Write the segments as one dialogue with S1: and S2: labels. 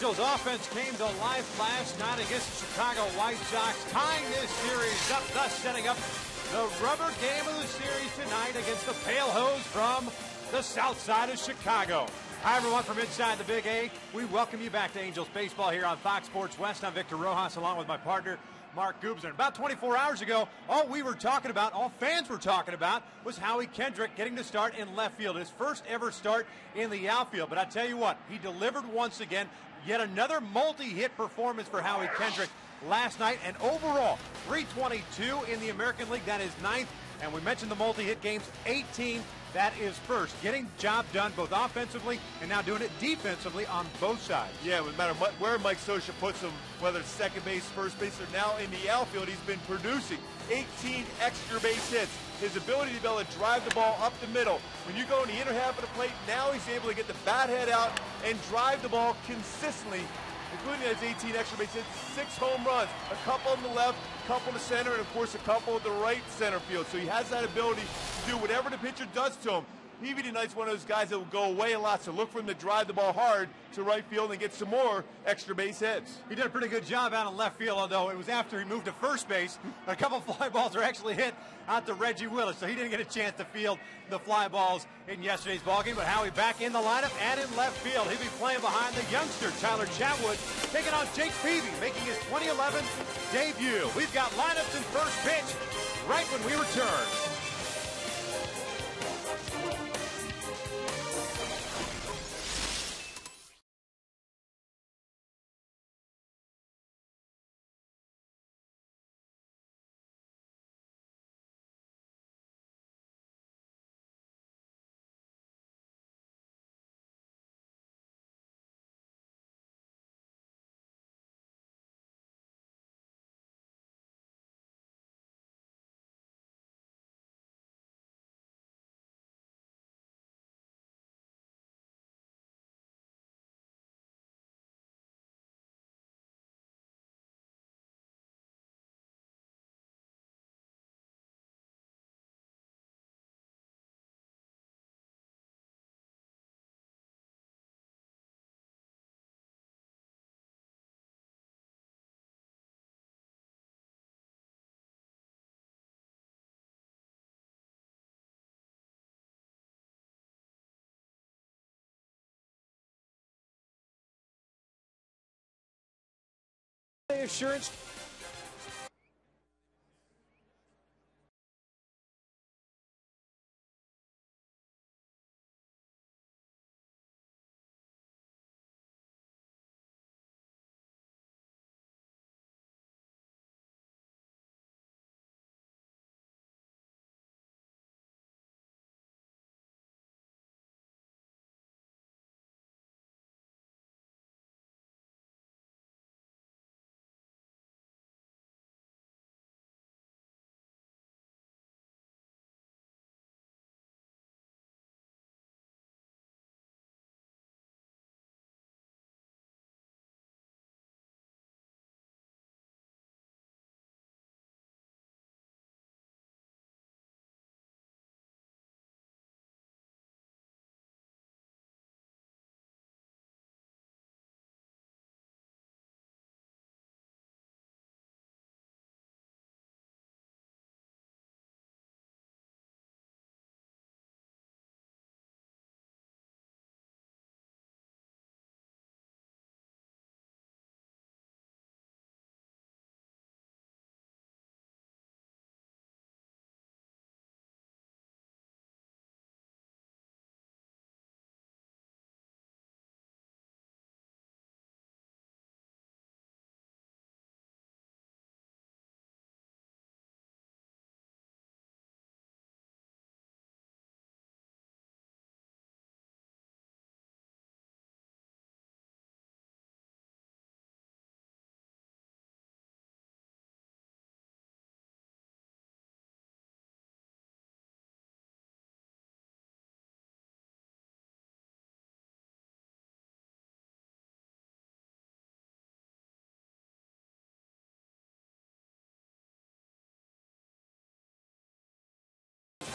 S1: Angels offense came to life last night against the Chicago White Sox, tying this series up, thus setting up the rubber game of the series tonight against the Pale Hose from the south side of Chicago. Hi, everyone, from inside the Big A. We welcome you back to Angels Baseball here on Fox Sports West. I'm Victor Rojas, along with my partner, Mark Gubser. About 24 hours ago, all we were talking about, all fans were talking about, was Howie Kendrick getting to start in left field, his first ever start in the outfield. But I tell you what, he delivered once again. Yet another multi-hit performance for Howie Kendrick last night, and overall, 322 in the American League. That is ninth, and we mentioned the multi-hit games, 18. That is first. Getting job done both offensively and now doing it defensively on both sides.
S2: Yeah, no matter where Mike Scioscia puts him, whether it's second base, first base, or now in the outfield, he's been producing 18 extra base hits. His ability to be able to drive the ball up the middle. When you go in the inner half of the plate, now he's able to get the bat head out and drive the ball consistently, including his 18 extra base hits, 6 home runs, a couple on the left, a couple in the center, and of course a couple at the right center field. So he has that ability to do whatever the pitcher does to him. He tonight's one of those guys that will go away a lot, so look for him to drive the ball hard to right field and get some more extra base hits.
S1: He did a pretty good job out in left field, although it was after he moved to first base. A couple fly balls are actually hit out to Reggie Willis, so he didn't get a chance to field the fly balls in yesterday's ballgame. But Howie back in the lineup and in left field. He'll be playing behind the youngster, Tyler Chatwood, taking on Jake Peavy, making his 2011 debut. We've got lineups and first pitch right when we return. Assurance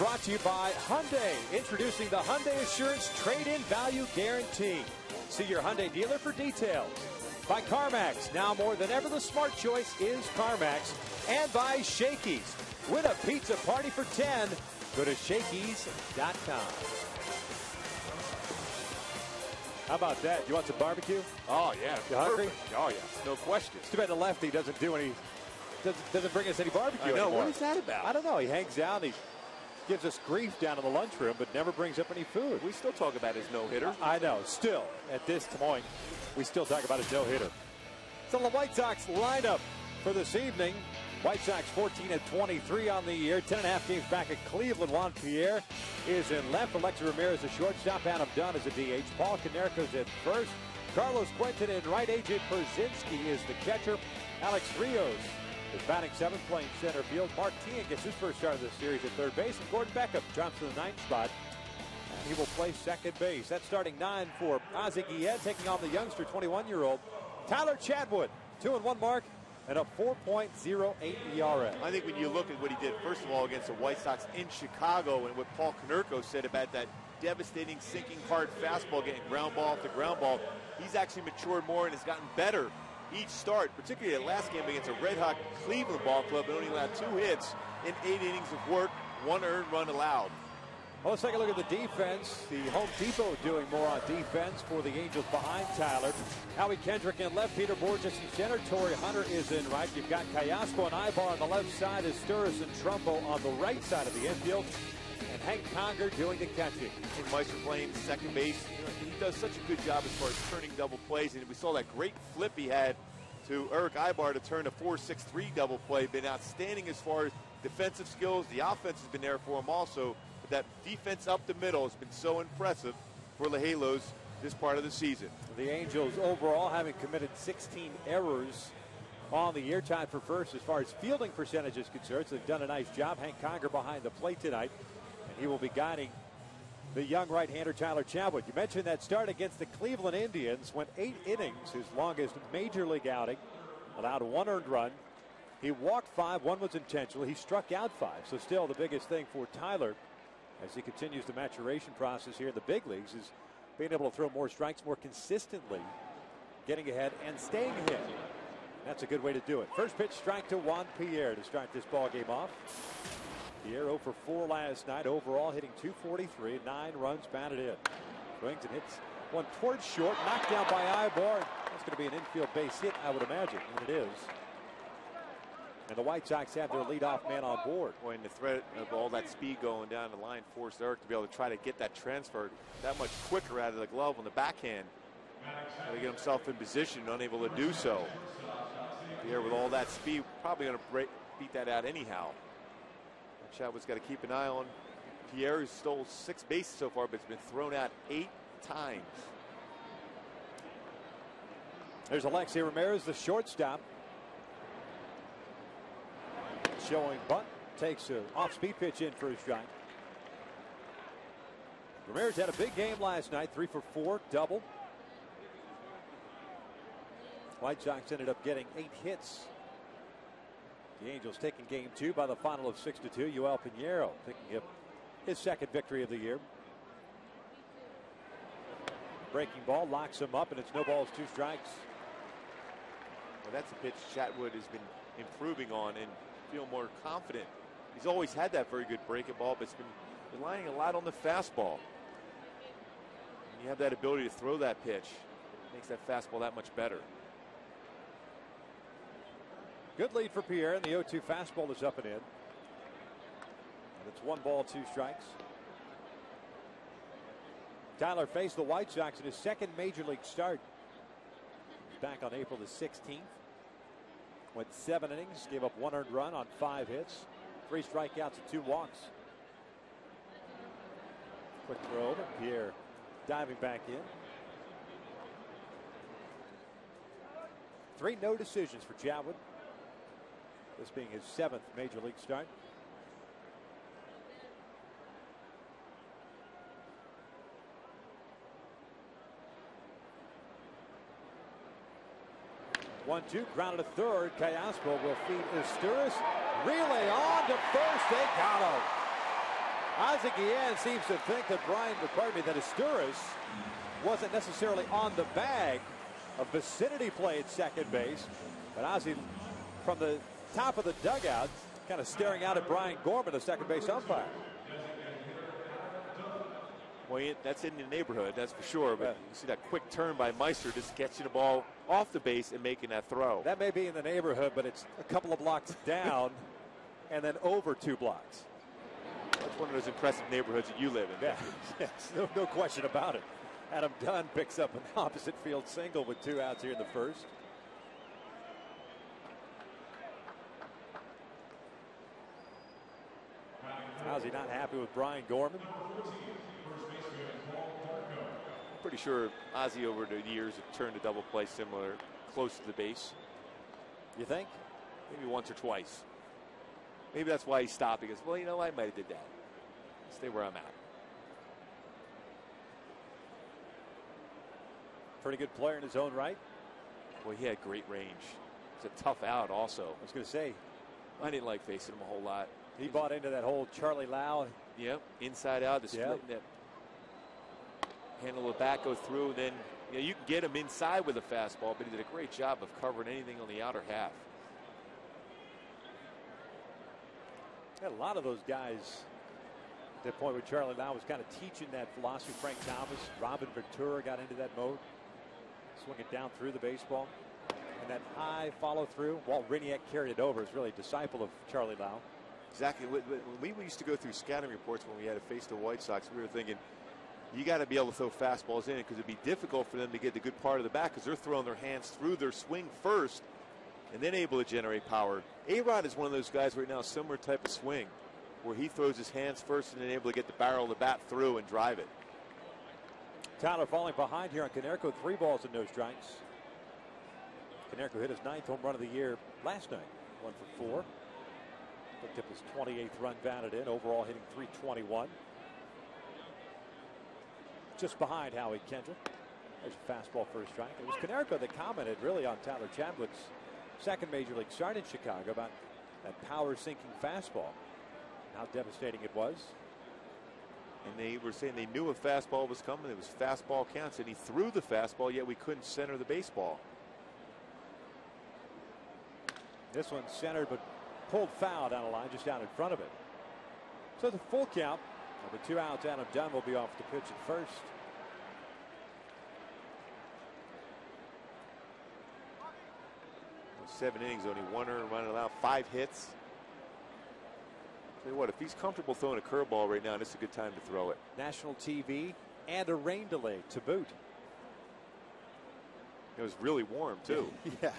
S1: brought to you by Hyundai. Introducing the Hyundai Assurance Trade-in Value Guarantee. See your Hyundai dealer for details. By CarMax. Now more than ever, the smart choice is CarMax. And by Shakey's. Win a pizza party for 10. Go to Shakey's.com. How about that? You want some barbecue?
S2: Oh, yeah.
S1: You hungry?
S2: Oh, yeah. No question.
S1: It's too bad the lefty doesn't do any, doesn't bring us any barbecue anymore.
S2: What is that about?
S1: I don't know. He hangs out. He gives us grief down in the lunchroom, but never brings up any food.
S2: We still talk about his no-hitter.
S1: I know. Still, at this point, we still talk about his no-hitter. So the White Sox lineup for this evening. White Sox 14-23 on the year. 10.5 games back at Cleveland. Juan Pierre is in left. Alexi Ramirez, the shortstop. Adam Dunn is a DH. Paul Konerko's at first. Carlos Quentin in right. AJ Pierzynski is the catcher. Alex Rios is batting seventh, playing center field. Mark Teague gets his first start of the series at third base. And Gordon Beckham drops to the ninth spot. And he will play second base. That's starting nine for Ozzie Guillen, taking on the youngster 21-year-old Tyler Chatwood. 2-1 mark and a 4.08 ERA.
S2: I think when you look at what he did, first of all, against the White Sox in Chicago, and what Paul Konerko said about that devastating, sinking hard fastball, getting ground ball after ground ball, he's actually matured more and has gotten better each start, particularly that last game against a red-hot Cleveland ball club, and only allowed 2 hits in 8 innings of work, 1 earned run allowed.
S1: Well, let's take a look at the defense. The Home Depot doing more on defense for the Angels behind Tyler. Howie Kendrick in left, Peter Bourjos in center, Torrey Hunter is in right. You've got Callasco and Ibar on the left side, Esteuras and Trumbo on the right side of the infield, and Hank Conger doing the catching.
S2: And Meister playing second base. He does such a good job as far as turning double plays, and we saw that great flip he had to Eric Ibar to turn a 4-6-3 double play. Been outstanding as far as defensive skills. The offense has been there for him also. That defense up the middle has been so impressive for the Halos this part of the season.
S1: The Angels overall having committed 16 errors on the year, tied for first as far as fielding percentage is concerned. So they've done a nice job. Hank Conger behind the plate tonight, and he will be guiding the young right-hander Tyler Chatwood. You mentioned that start against the Cleveland Indians, went 8 innings, his longest major league outing, allowed 1 earned run. He walked 5, 1 was intentional. He struck out 5. So still the biggest thing for Tyler as he continues the maturation process here in the big leagues is being able to throw more strikes more consistently, getting ahead and staying ahead. That's a good way to do it. First pitch strike to Juan Pierre to start this ball game off. Pierre 0 for 4 last night, overall hitting .243, 9 runs batted in. Swings and hits one towards short, knocked down by Ibar. That's going to be an infield base hit, I would imagine, and it is. And the White Sox have their leadoff man on board.
S2: Boy, and the threat of all that speed going down the line forced Eric to be able to try to get that transfer that much quicker out of the glove on the backhand. To get himself in position, unable to do so. Pierre with all that speed, probably going to beat that out anyhow. Chatwood's got to keep an eye on Pierre, who stole 6 bases so far, but has been thrown out 8 times.
S1: There's Alexi Ramirez, the shortstop. Showing bunt, takes an off-speed pitch in for a strike. Ramirez had a big game last night, 3 for 4, double. White Sox ended up getting 8 hits. The Angels taking game 2 by the final of 6-2. Yoel Pinheiro picking up his second victory of the year. Breaking ball locks him up, and it's no balls, 2 strikes.
S2: Well, that's a pitch Chatwood has been improving on and feel more confident. He's always had that very good breaking ball, but it's been relying a lot on the fastball. When you have that ability to throw that pitch, it makes that fastball that much better.
S1: Good lead for Pierre, and the 0-2 fastball is up and in. And it's 1 ball, 2 strikes. Tyler faced the White Sox in his second major league start. He's back on April the 16th. Went 7 innings, gave up 1 earned run on 5 hits, 3 strikeouts and 2 walks. Quick throw, but Pierre diving back in. 3 no decisions for Chatwood. This being his 7th major league start. One-two, grounded to third. Callasco will feed Esteuras. Relay on to first. They got him. Ozzie Guillen seems to think that that Asturias wasn't necessarily on the bag. A vicinity play at second base. But Ozzie, from the top of the dugout, kind of staring out at Brian Gorman, the second base umpire.
S3: Well, that's in the neighborhood, that's for sure. But you see that quick turn by Meister, just catching the ball off the base and making that throw.
S1: That may be in the neighborhood, but it's a couple of blocks down and then over 2 blocks.
S3: That's one of those impressive neighborhoods that you live in.
S1: Yeah, yes, no question about it. Adam Dunn picks up an opposite field single with 2 outs here in the first. Ozzie not happy with Brian Gorman.
S3: Pretty sure Ozzie over the years have turned a double play similar, close to the base.
S1: You think?
S3: Maybe once or twice. Maybe that's why he stopped. He goes, well, you know, I might have did that. Stay where I'm at.
S1: Pretty good player in his own right.
S3: Well, he had great range. It's a tough out also.
S1: I was going to say,
S3: I didn't like facing him a whole lot.
S1: He bought into that whole Charlie Lau.
S3: Yep, inside out, the split, that handle the bat, go through. Then you can get him inside with a fastball, but he did a great job of covering anything on the outer half.
S1: Had a lot of those guys at that point where Charlie Lau was kind of teaching that philosophy. Frank Thomas, Robin Ventura got into that mode. Swing it down through the baseball. And that high follow through. Walt Hriniak carried it over. Is really a disciple of Charlie Lau.
S3: Exactly. When we used to go through scouting reports when we had to face the White Sox, we were thinking, you got to be able to throw fastballs in because it'd be difficult for them to get the good part of the bat because they're throwing their hands through their swing first and then able to generate power. A-Rod is one of those guys right now, similar type of swing, where he throws his hands first and then able to get the barrel of the bat through and drive it.
S1: Tyler falling behind here on Konerko. 3 balls and no strikes. Konerko hit his 9th home run of the year last night. 1 for 4. Picked up his 28th run batted in. Overall hitting .321. Just behind Howie Kendrick. There's a fastball for a strike. It was Konerko that commented really on Tyler Chadwick's second major league start in Chicago about that power sinking fastball. How devastating it was.
S3: And they were saying they knew a fastball was coming. It was fastball counts, and he threw the fastball, yet we couldn't center the baseball.
S1: This one's centered, but pulled foul down the line, just down in front of it. So the full count. With 2 outs, Adam Dunn will be off the pitch at first.
S3: In 7 innings, only 1 earned run allowed, 5 hits. Tell you what, if he's comfortable throwing a curveball right now, this is a good time to throw it.
S1: National TV and a rain delay to boot.
S3: It was really warm too.
S1: Yeah,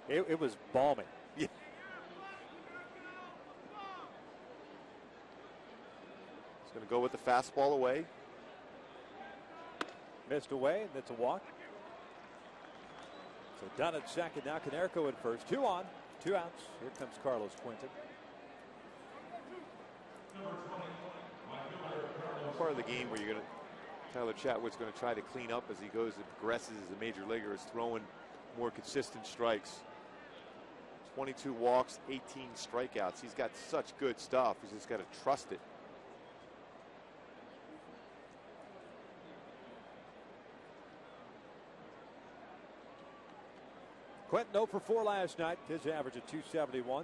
S1: it was balmy.
S3: Yeah. He's going to go with the fastball away.
S1: Missed away, and that's a walk. So Dunn at second, now Konerko at first. 2 on, 2 outs. Here comes Carlos Quentin.
S3: Part of the game where you're going to, Tyler Chatwood's going to try to clean up as he goes and progresses as a major leaguer, is throwing more consistent strikes. 22 walks, 18 strikeouts. He's got such good stuff. He's just got to trust it.
S1: Quentin 0 for 4 last night. His average of .271.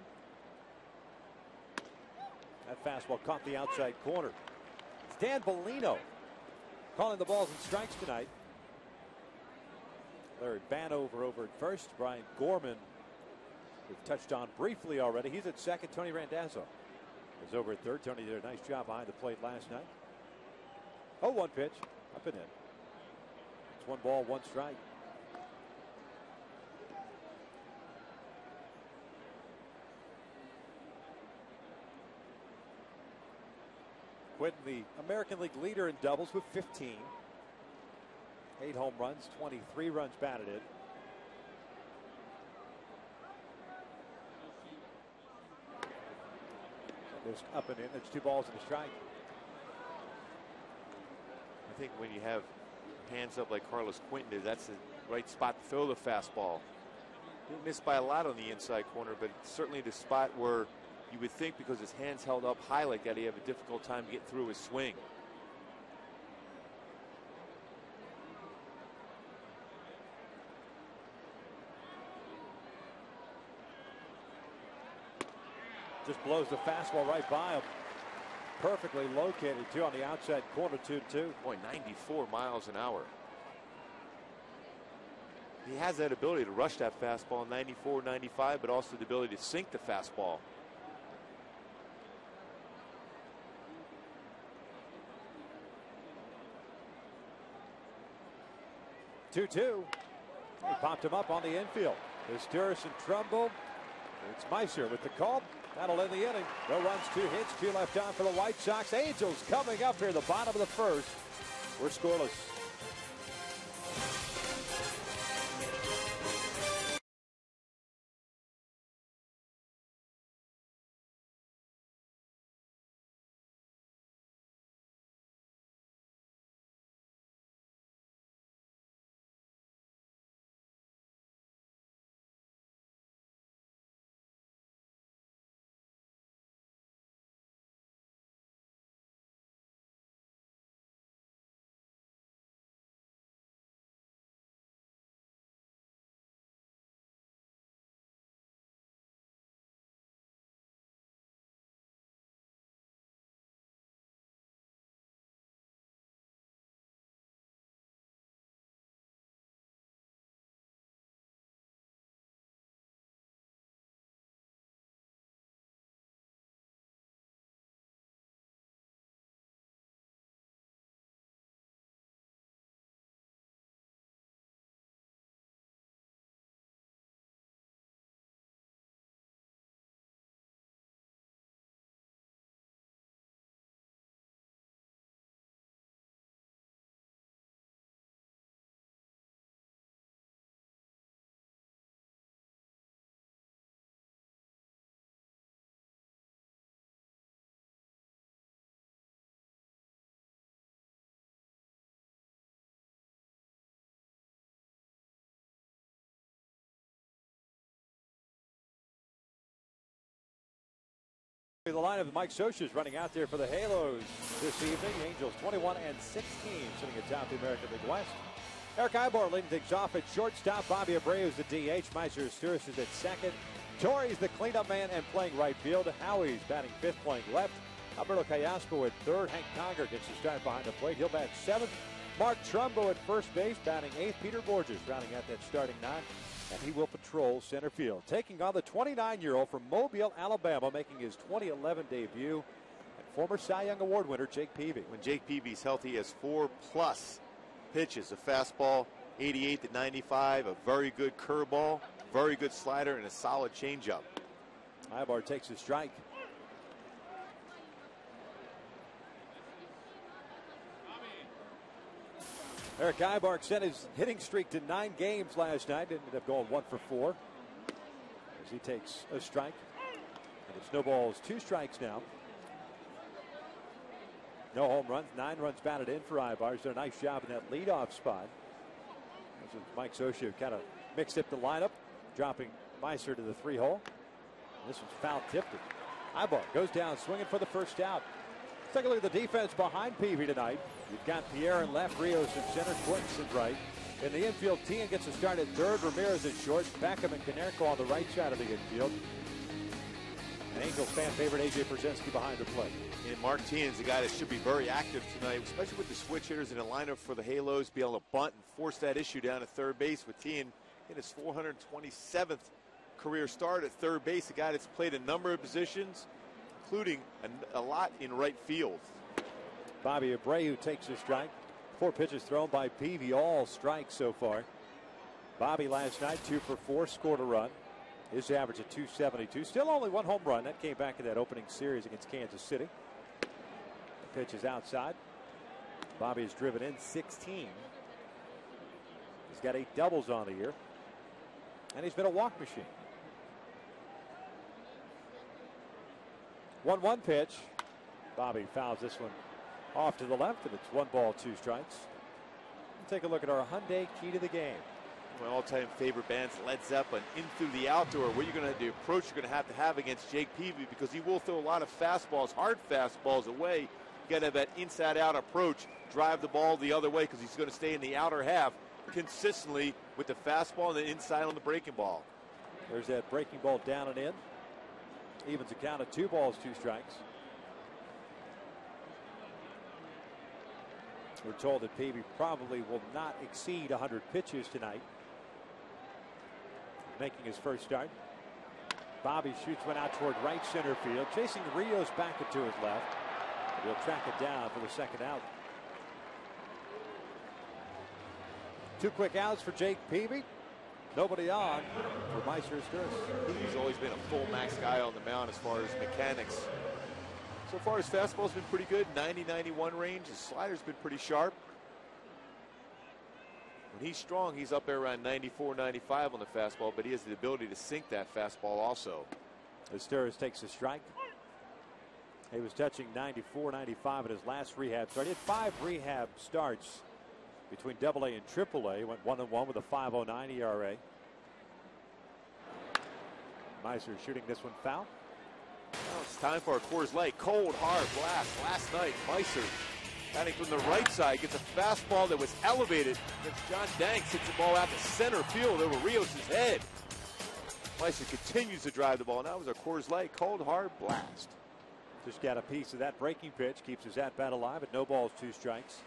S1: That fastball caught the outside corner. It's Dan Bellino calling the balls and strikes tonight. Larry Vanover over at first. Brian Gorman, we've touched on briefly already. He's at second. Tony Randazzo is over at third. Tony did a nice job behind the plate last night. 0-1 pitch. Up and in. It's 1 ball, 1 strike. Quentin, the American League leader in doubles with 15. 8 home runs, 23 runs batted in. Just up and in. It's 2 balls and a strike.
S3: I think when you have hands up like Carlos Quentin did, that's the right spot to throw the fastball. Didn't miss by a lot on the inside corner, but certainly the spot where You would think because his hands held up high like that, he'd have a difficult time getting through his swing.
S4: Just blows the fastball right by him. Perfectly located, too, on the outside corner, 2-2.
S3: Boy, 94 miles an hour. He has that ability to rush that fastball 94, 95, but also the ability to sink the fastball.
S4: Two. He popped him up on the infield. There's Sturris and Trumbo. It's Meiser with the call. That'll end the inning. No runs, 2 hits, 2 left on for the White Sox. Angels coming up here at the bottom of the first. We're scoreless. The lineup of Mike Scioscia is running out there for the Halos this evening. Angels 21-16 sitting atop the American League West. Eric Ibar leading things off at shortstop. Bobby Abreu is the DH. Meiser Sturris is at second. Torrey's the cleanup man and playing right field. Howie's batting fifth, playing left. Alberto Callaspo at third. Hank Conger gets the start behind the plate. He'll bat seventh. Mark Trumbo at first base, batting eighth. Peter Borges rounding out that starting nine. And he will patrol center field. Taking on the 29-year-old from Mobile, Alabama, making his 2011 debut. And former Cy Young Award winner, Jake Peavy.
S3: When Jake Peavy's healthy, he has 4+ pitches. A fastball, 88 to 95, a very good curveball, very good slider, and a solid changeup.
S4: Ibar takes a strike. Eric Ibar sent his hitting streak to 9 games last night. Ended up going 1 for 4 as he takes a strike. And it snowballs 2 strikes now. No home runs, 9 runs batted in for Ibar. He's done a nice job in that leadoff spot. As Mike Scioscia kind of mixed up the lineup, dropping Meiser to the 3-hole. This one's foul tipped. Ibar goes down swinging for the first out. Let's take a look at the defense behind Peavy tonight. You've got Pierre in left, Rios in center, Quinton in right. In the infield, Tien gets a start at third, Ramirez at short, Beckham and Konerko on the right side of the infield. And Angels fan favorite A.J. Pierzynski behind the plate.
S3: And Mark Tien's the guy that should be very active tonight, especially with the switch hitters in the lineup for the Halos, be able to bunt and force that issue down at third base with Tien in his 427th career start at third base, a guy that's played a number of positions, including a lot in right field.
S4: Bobby Abreu takes a strike. 4 pitches thrown by Peavy, all strikes so far. Bobby last night 2 for 4, scored a run. His average at 272. Still only 1 home run. That came back in that opening series against Kansas City. The pitch is outside. Bobby has driven in 16. He's got 8 doubles on the year. And he's been a walk machine. 1-1 pitch. Bobby fouls this one off to the left, and it's 1 ball, 2 strikes. We'll take a look at our Hyundai key to the game.
S3: my all-time favorite bands, Led Zeppelin, In Through the Outdoor. What you're going to, the approach you're going to have against Jake Peavy, because he will throw a lot of fastballs, hard fastballs away. You got to have that inside-out approach, drive the ball the other way, because he's going to stay in the outer half consistently with the fastball and the inside on the breaking ball.
S4: There's that breaking ball down and in. Evens a count of 2 balls, 2 strikes. We're told that Peavy probably will not exceed 100 pitches tonight. Making his first start. Bobby shoots one out toward right center field. Chasing Rios back to his left. He'll track it down for the second out. 2 quick outs for Jake Peavy. Nobody on for Meister Izturis.
S3: He's always been a full max guy on the mound as far as mechanics. So far, his fastball's been pretty good, 90-91 range. His slider's been pretty sharp. When he's strong, he's up there around 94-95 on the fastball, but he has the ability to sink that fastball also.
S4: Izturis takes a strike. He was touching 94-95 in his last rehab start. He had 5 rehab starts between AA and AAA. Went 1-1 with a 5.09 ERA. Meister shooting this one foul.
S3: Now it's time for a Coors Light cold hard blast. Last night, Meister batting from the right side gets a fastball that was elevated against John Danks, hits the ball out to center field over Rios' head. Meister continues to drive the ball. Now it was a Coors Light cold hard blast.
S4: Just got a piece of that breaking pitch, keeps his at bat alive at no balls, 2 strikes.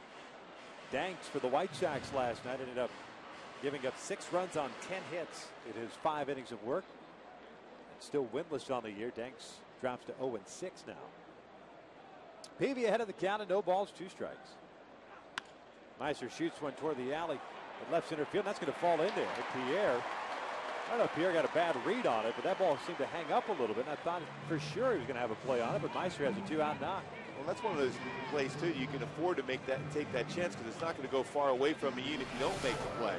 S4: Danks for the White Sox last night ended up giving up 6 runs on 10 hits in his 5 innings of work. And still winless on the year. Danks drops to 0-6 now. Peavy ahead of the count and no balls, 2 strikes. Meister shoots one toward the alley at left center field. That's going to fall in there. Pierre, I don't know if Pierre got a bad read on it, but that ball seemed to hang up a little bit. And I thought for sure he was going to have a play on it, but Meister has a 2-out knock.
S3: Well, that's one of those plays, too. You can afford to make that and take that chance because it's not going to go far away from you even if you don't make the play.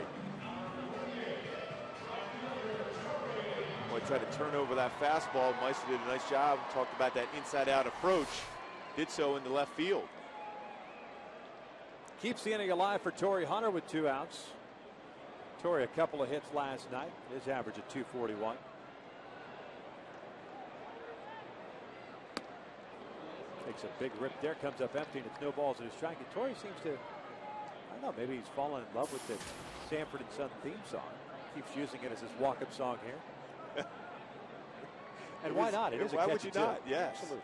S3: Boy, tried to turn over that fastball. Meister did a nice job. Talked about that inside-out approach. Did so in the left field.
S4: Keeps the inning alive for Torrey Hunter with 2 outs. Torrey a couple of hits last night. His average at 241. Takes a big rip there, comes up empty, and it's no balls and a strike. And Torrey seems to, I don't know, maybe he's fallen in love with the Sanford and Son theme song. Keeps using it as his walk-up song here. And why not? It is a
S3: why
S4: catchy
S3: would you
S4: tune.
S3: not? Yes.
S4: Absolutely.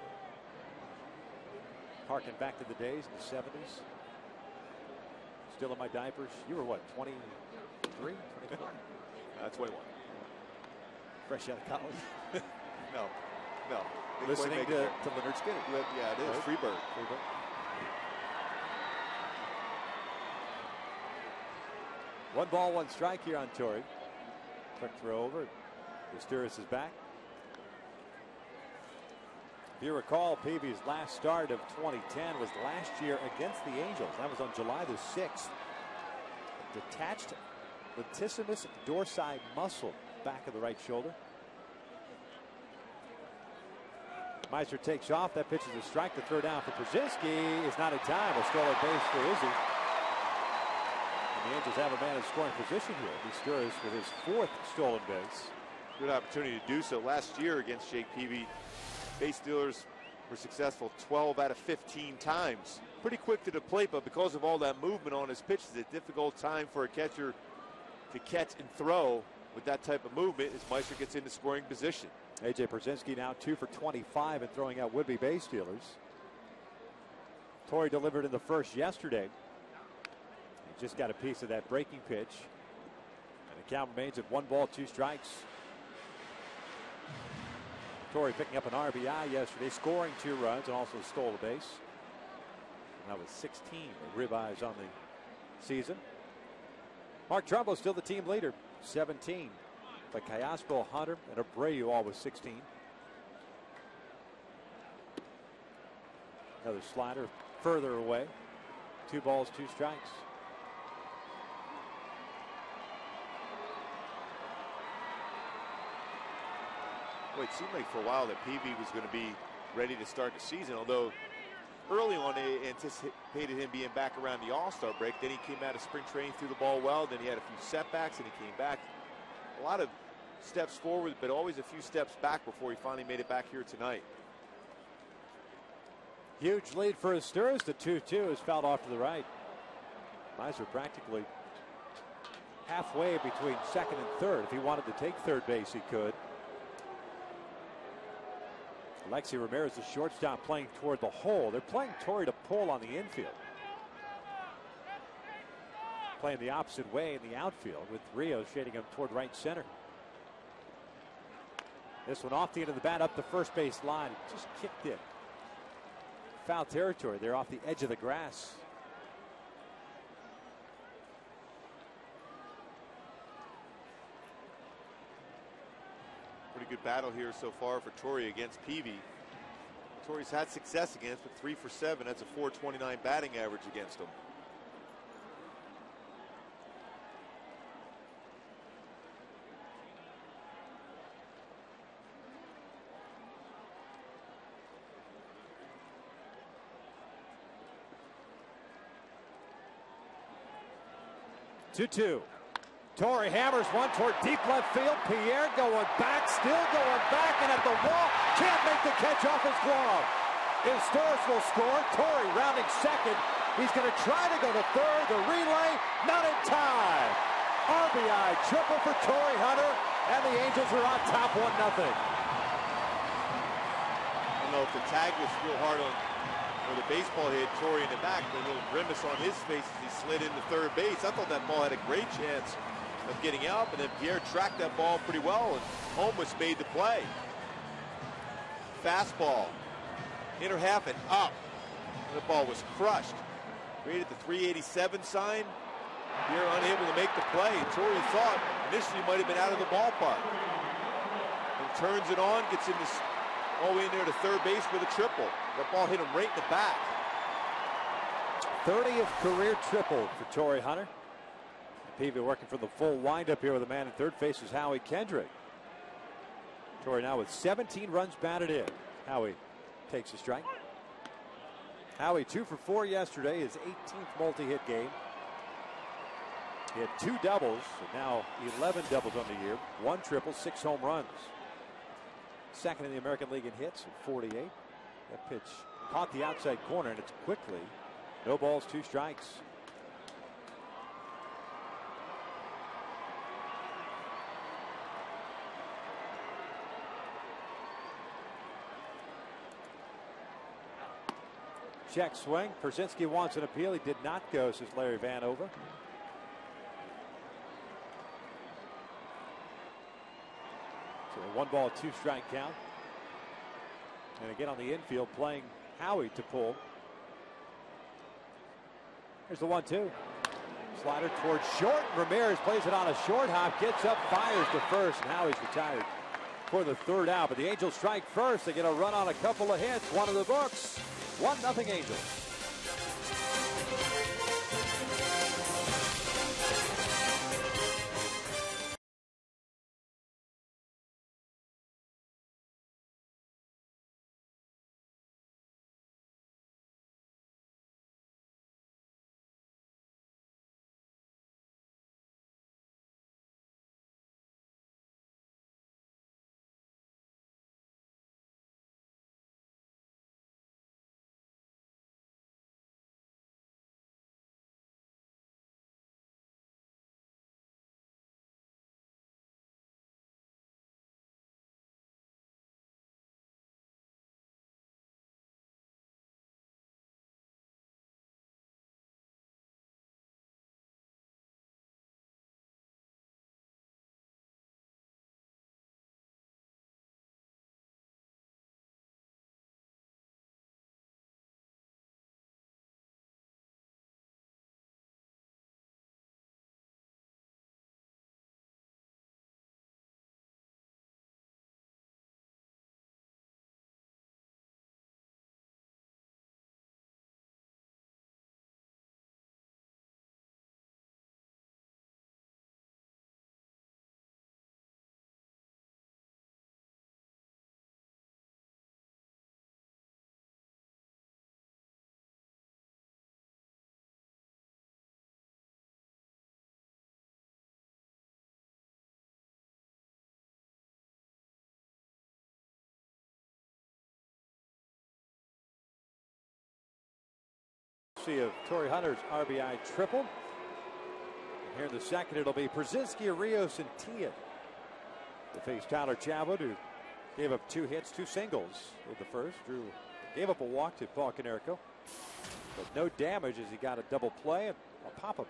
S4: Harking back to the days in the 70s. Still in my diapers. You were what, 23, 24?
S3: 21.
S4: Fresh out of college.
S3: No.
S4: Listening to Leonard Skinner.
S3: Yeah, it is.
S4: Right?
S3: Freebird.
S4: 1 ball, 1 strike here on Torrey. Quick throw over. Izturis is back. If you recall, Peavy's last start of 2010 was last year against the Angels. That was on July the 6th. Detached latissimus dorsi muscle back of the right shoulder. Meister takes off. That pitch is a strike. The throw down for Pierzynski is not in time. A stolen base for Izzy. And the Angels have a man in scoring position here. Izturis with his 4th stolen base.
S3: Good opportunity to do so. Last year against Jake Peavy, base stealers were successful 12 out of 15 times. Pretty quick to the plate, but because of all that movement on his pitch, it's a difficult time for a catcher to catch and throw with that type of movement as Meister gets into scoring position.
S4: A.J. Pierzynski now 2 for 25 and throwing out would-be base stealers. Torrey delivered in the first yesterday. He just got a piece of that breaking pitch. And the count remains at 1 ball, 2 strikes. Torrey picking up an RBI yesterday, scoring 2 runs and also stole a base. And that was 16 ribeyes on the season. Mark Trumbo still the team leader, 17. But Callaspo, Hunter, and Abreu all with 16. Another slider further away. 2 balls, 2 strikes.
S3: Well, it seemed like for a while that Peavy was going to be ready to start the season, although early on, they anticipated him being back around the All-Star break. Then he came out of spring training, threw the ball well. Then he had a few setbacks, and he came back. A lot of steps forward, but always a few steps back before he finally made it back here tonight.
S4: Huge lead for Asturias. The 2-2 is fouled off to the right. Miser practically halfway between second and third. If he wanted to take third base, he could. Alexi Ramirez, the shortstop, playing toward the hole. They're playing Torrey to pull on the infield. Playing the opposite way in the outfield with Rios shading him toward right center. This one off the end of the bat up the first base line. Just kicked it. Foul territory there off the edge of the grass.
S3: Pretty good battle here so far for Torrey against Peavy. Torrey's had success against, but 3 for 7. That's a .429 batting average against him.
S4: Two. Torrey hammers one toward deep left field. Pierre going back, still going back, and at the wall. Can't make the catch off his glove. Asturias will score. Torrey rounding second. He's going to try to go to third. The relay, not in time. RBI triple for Torrey Hunter, and the Angels are on top 1-0.
S3: I don't know if the tag was real hard on where the baseball hit Torrey in the back, but a little grimace on his face as he slid into third base. I thought that ball had a great chance of getting out, but then Pierre tracked that ball pretty well, and Holmes made the play. Fastball, inner half and up. The ball was crushed. Rated the 387 sign. Pierre unable to make the play. Torrey thought initially might have been out of the ballpark. And turns it on, gets in this all the way in there to third base with a triple. That ball hit him right in the back.
S4: 30th career triple for Torrey Hunter. Peavy working for the full windup here with a man in third. Faces Howie Kendrick. Torrey now with 17 runs batted in. Howie takes a strike. Howie 2 for 4 yesterday, his 18th multi-hit game. He had 2 doubles, and now 11 doubles on the year, 1 triple, 6 home runs. Second in the American League in hits at 48. That pitch caught the outside corner, and it's quickly. No balls, 2 strikes. Check swing. Persinski wants an appeal. He did not go, says Larry Vanover. So a 1-ball, 2-strike count. And again on the infield playing Howie to pull. Here's the 1-2. Slider towards short. Ramirez plays it on a short hop. Gets up, fires to first. And Howie's retired for the 3rd out. But the Angels strike first. They get a run on a couple of hits. One of the books. 1-0 Angels. courtesy of Torrey Hunter's RBI triple. And here in the second, it'll be Pierzynski, Rios, and Tian to face Tyler Chatwood, who gave up 2 hits, 2 singles in the first. Gave up a walk to Paul Konerko, but no damage as he got a double play and a pop up.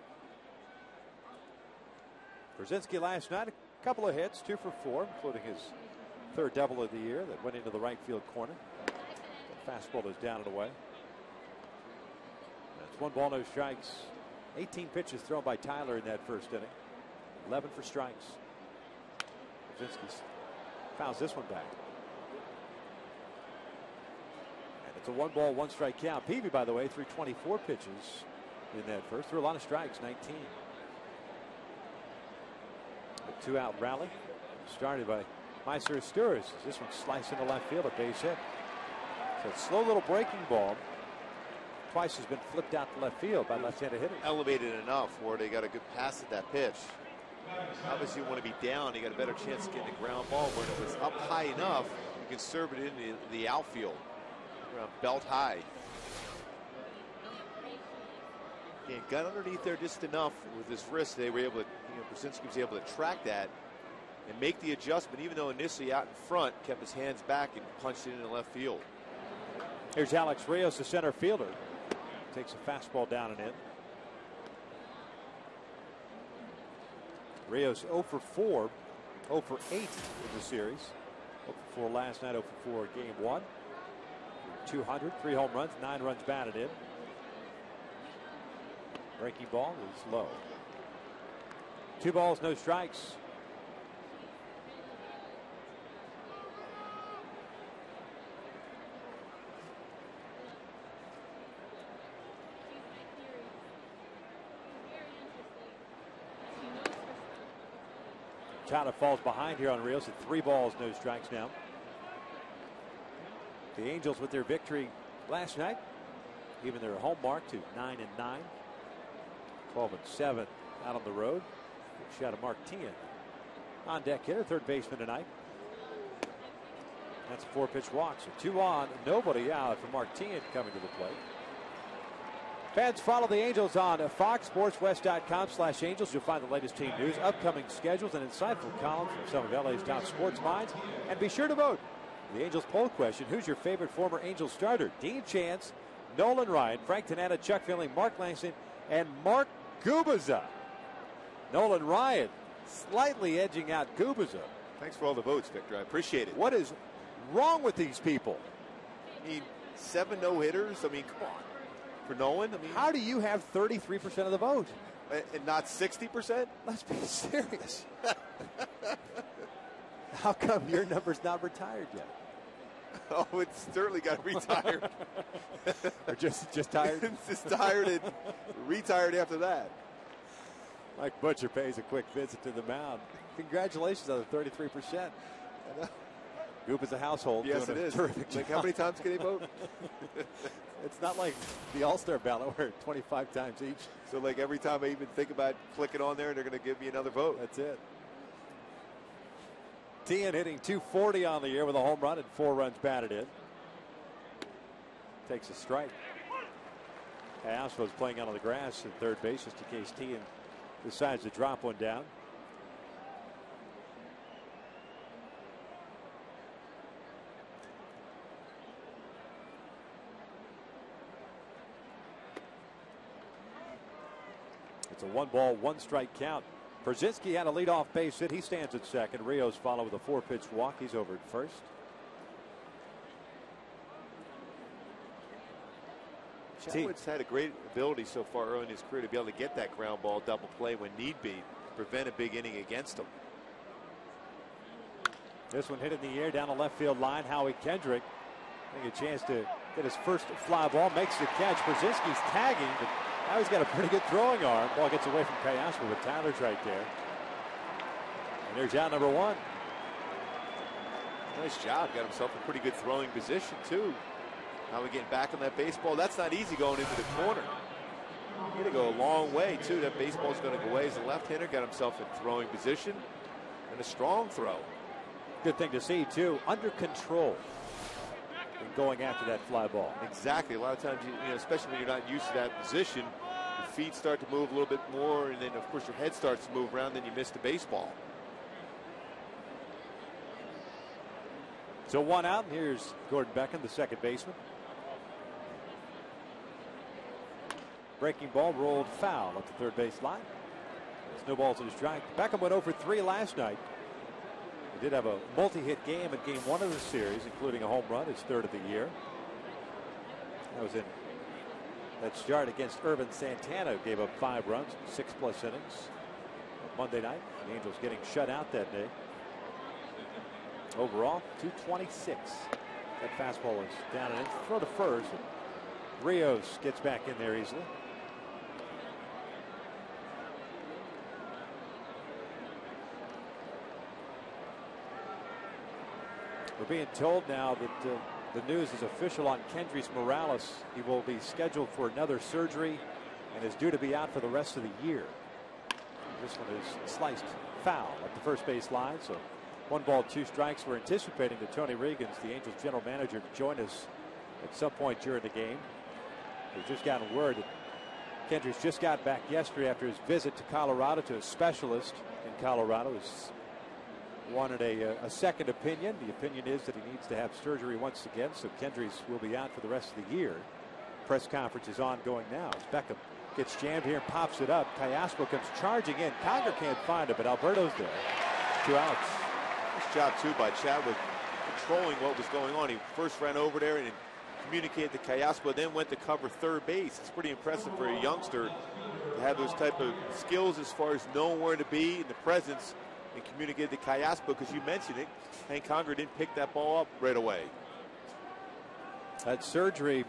S4: Pierzynski last night, a couple of hits, 2 for 4, including his 3rd double of the year that went into the right field corner. The fastball is down and away. That's 1 ball, no strikes. 18 pitches thrown by Tyler in that first inning. 11 for strikes. Pierzynski fouls this one back. And it's a 1 ball, 1 strike count. Peavy, by the way, threw 24 pitches in that first. Threw a lot of strikes, 19. A 2-out rally started by Meister Sturis. This one sliced into left field, a base hit. So a slow little breaking ball. Twice has been flipped out to left field by left-handed hitters.
S3: Elevated enough where they got a good pass at that pitch. Obviously, you want to be down. You got a better chance of getting a ground ball. When it was up high enough, you can serve it into the outfield, around belt high. And got underneath there just enough with his wrist. They were able to, Pierzynski was able to track that and make the adjustment, even though initially out in front, kept his hands back and punched it into left field.
S4: Here's Alex Rios, the center fielder. Takes a fastball down and in. Rios 0 for 4, 0 for 8 in the series. 0 for 4 last night, 0 for 4 game 1. 200, 3 home runs, 9 runs batted in. Breaking ball is low. 2 balls, no strikes. Chata falls behind here on Rios at 3 balls, no strikes now. The Angels with their victory last night, even their home mark to 9-9, 12-7 out on the road. Good shot of Mark Tian on deck hitter, 3rd baseman tonight. That's a 4-pitch walk, so 2 on, nobody out for Mark Tian coming to the plate. Fans, follow the Angels on foxsportswest.com/Angels. You'll find the latest team news, upcoming schedules, and insightful columns from some of LA's top sports minds. And be sure to vote. The Angels poll question: who's your favorite former Angels starter? Dean Chance, Nolan Ryan, Frank Tanana, Chuck Finley, Mark Langston, and Mark Gubicza. Nolan Ryan slightly edging out Gubicza.
S3: Thanks for all the votes, Victor. I appreciate it.
S4: What is wrong with these people?
S3: I mean, 7 no-hitters. I mean, come on. For Nolan, I mean,
S4: how do you have 33% of the vote
S3: and not 60%?
S4: Let's be serious. How come your number's not retired yet?
S3: Oh, it's certainly got retired.
S4: Or just tired?
S3: Just tired and retired after that.
S4: Mike Butcher pays a quick visit to the mound. Congratulations on the 33%. Goop is a household.
S3: Yes, it is. Like, how many times can he vote?
S4: It's not like the All-Star ballot where 25 times each.
S3: So, like, every time I even think about clicking on there, they're going to give me another vote.
S4: That's it. Tian hitting .240 on the year with a home run and 4 runs batted in. Takes a strike. Castro playing out on the grass at 3rd base just in case Tian decides to drop one down. It's a 1 ball, 1 strike count. Pierzynski had a leadoff base hit. He stands at second. Rios follow with a 4-pitch walk. He's over at first.
S3: Chatwood's had a great ability so far early in his career to be able to get that ground ball double play when need be, prevent a big inning against him.
S4: This one hit in the air down the left field line. Howie Kendrick getting a chance to get his first fly ball. Makes the catch. Pierzynski's tagging, but now he's got a pretty good throwing arm. Ball gets away from Kayasper, but Tyler's right there. And there's out number 1.
S3: Nice job. Got himself a pretty good throwing position, too. Now we're getting back on that baseball. That's not easy going into the corner. He's going to go a long way, too. That baseball's going to go away as a left-hander. Got himself in throwing position and a strong throw.
S4: Good thing to see, too. Under control. and going after that fly ball.
S3: Exactly. A lot of times, you know, especially when you're not used to that position, your feet start to move a little bit more, and then, of course, your head starts to move around, then you miss the baseball.
S4: So 1 out, and here's Gordon Beckham, the second baseman. Breaking ball rolled foul up the third base line. There's no balls in the strike. Beckham went over 3 last night. He did have a multi-hit game in game 1 of the series, including a home run, his 3rd of the year. That was in that start against Irvin Santana, who gave up 5 runs, 6+ innings. Monday night, the Angels getting shut out that day. Overall, 226. That fastball is down and in. Throw to first. Rios gets back in there easily. We're being told now that the news is official on Kendrys Morales. He will be scheduled for another surgery and is due to be out for the rest of the year. This one is sliced foul at the first base line. So 1 ball, 2 strikes. We're anticipating that Tony Reagans, the Angels general manager, to join us at some point during the game. We've just gotten word that Kendrys just got back yesterday after his visit to Colorado to a specialist in Colorado. He's wanted a second opinion. The opinion is that he needs to have surgery once again, so Kendrys will be out for the rest of the year. Press conference is ongoing now as Beckham gets jammed here and pops it up. Callaspo comes charging in. Conger can't find it, but Alberto's there. 2 outs.
S3: Nice job, too, by Chadwick controlling what was going on. He first ran over there and communicated to Callaspo, then went to cover third base. It's pretty impressive for a youngster to have those type of skills as far as knowing where to be in the presence and communicate to Callaspo, because you mentioned it, Hank Conger didn't pick that ball up right away.
S4: That surgery,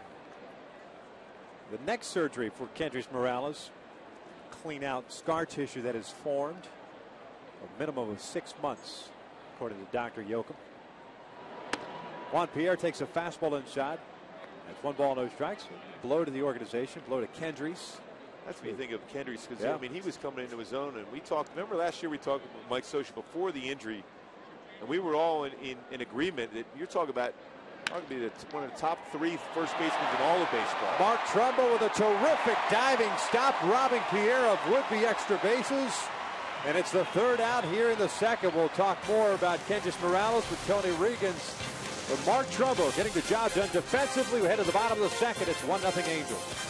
S4: the next surgery for Kendrys Morales, clean out scar tissue that has formed, a minimum of 6 months, according to Dr. Yoakum. Juan Pierre takes a fastball inside. That's 1 ball, no strikes. Blow to the organization, blow to Kendrys.
S3: That's what you think of Kendrys, because I mean, he was coming into his own, and we talked. Remember last year we talked with Mike Scioscia before the injury, and we were all in agreement that you're talking about arguably one of the top 3 first basemen in all of baseball.
S4: Mark Trumbo with a terrific diving stop, robbing Pierre of would-be extra bases, and it's the 3rd out here in the 2nd. We'll talk more about Kendrys Morales with Tony Reagans. But Mark Trumbo getting the job done defensively. We head to the bottom of the 2nd. It's 1-0 Angels.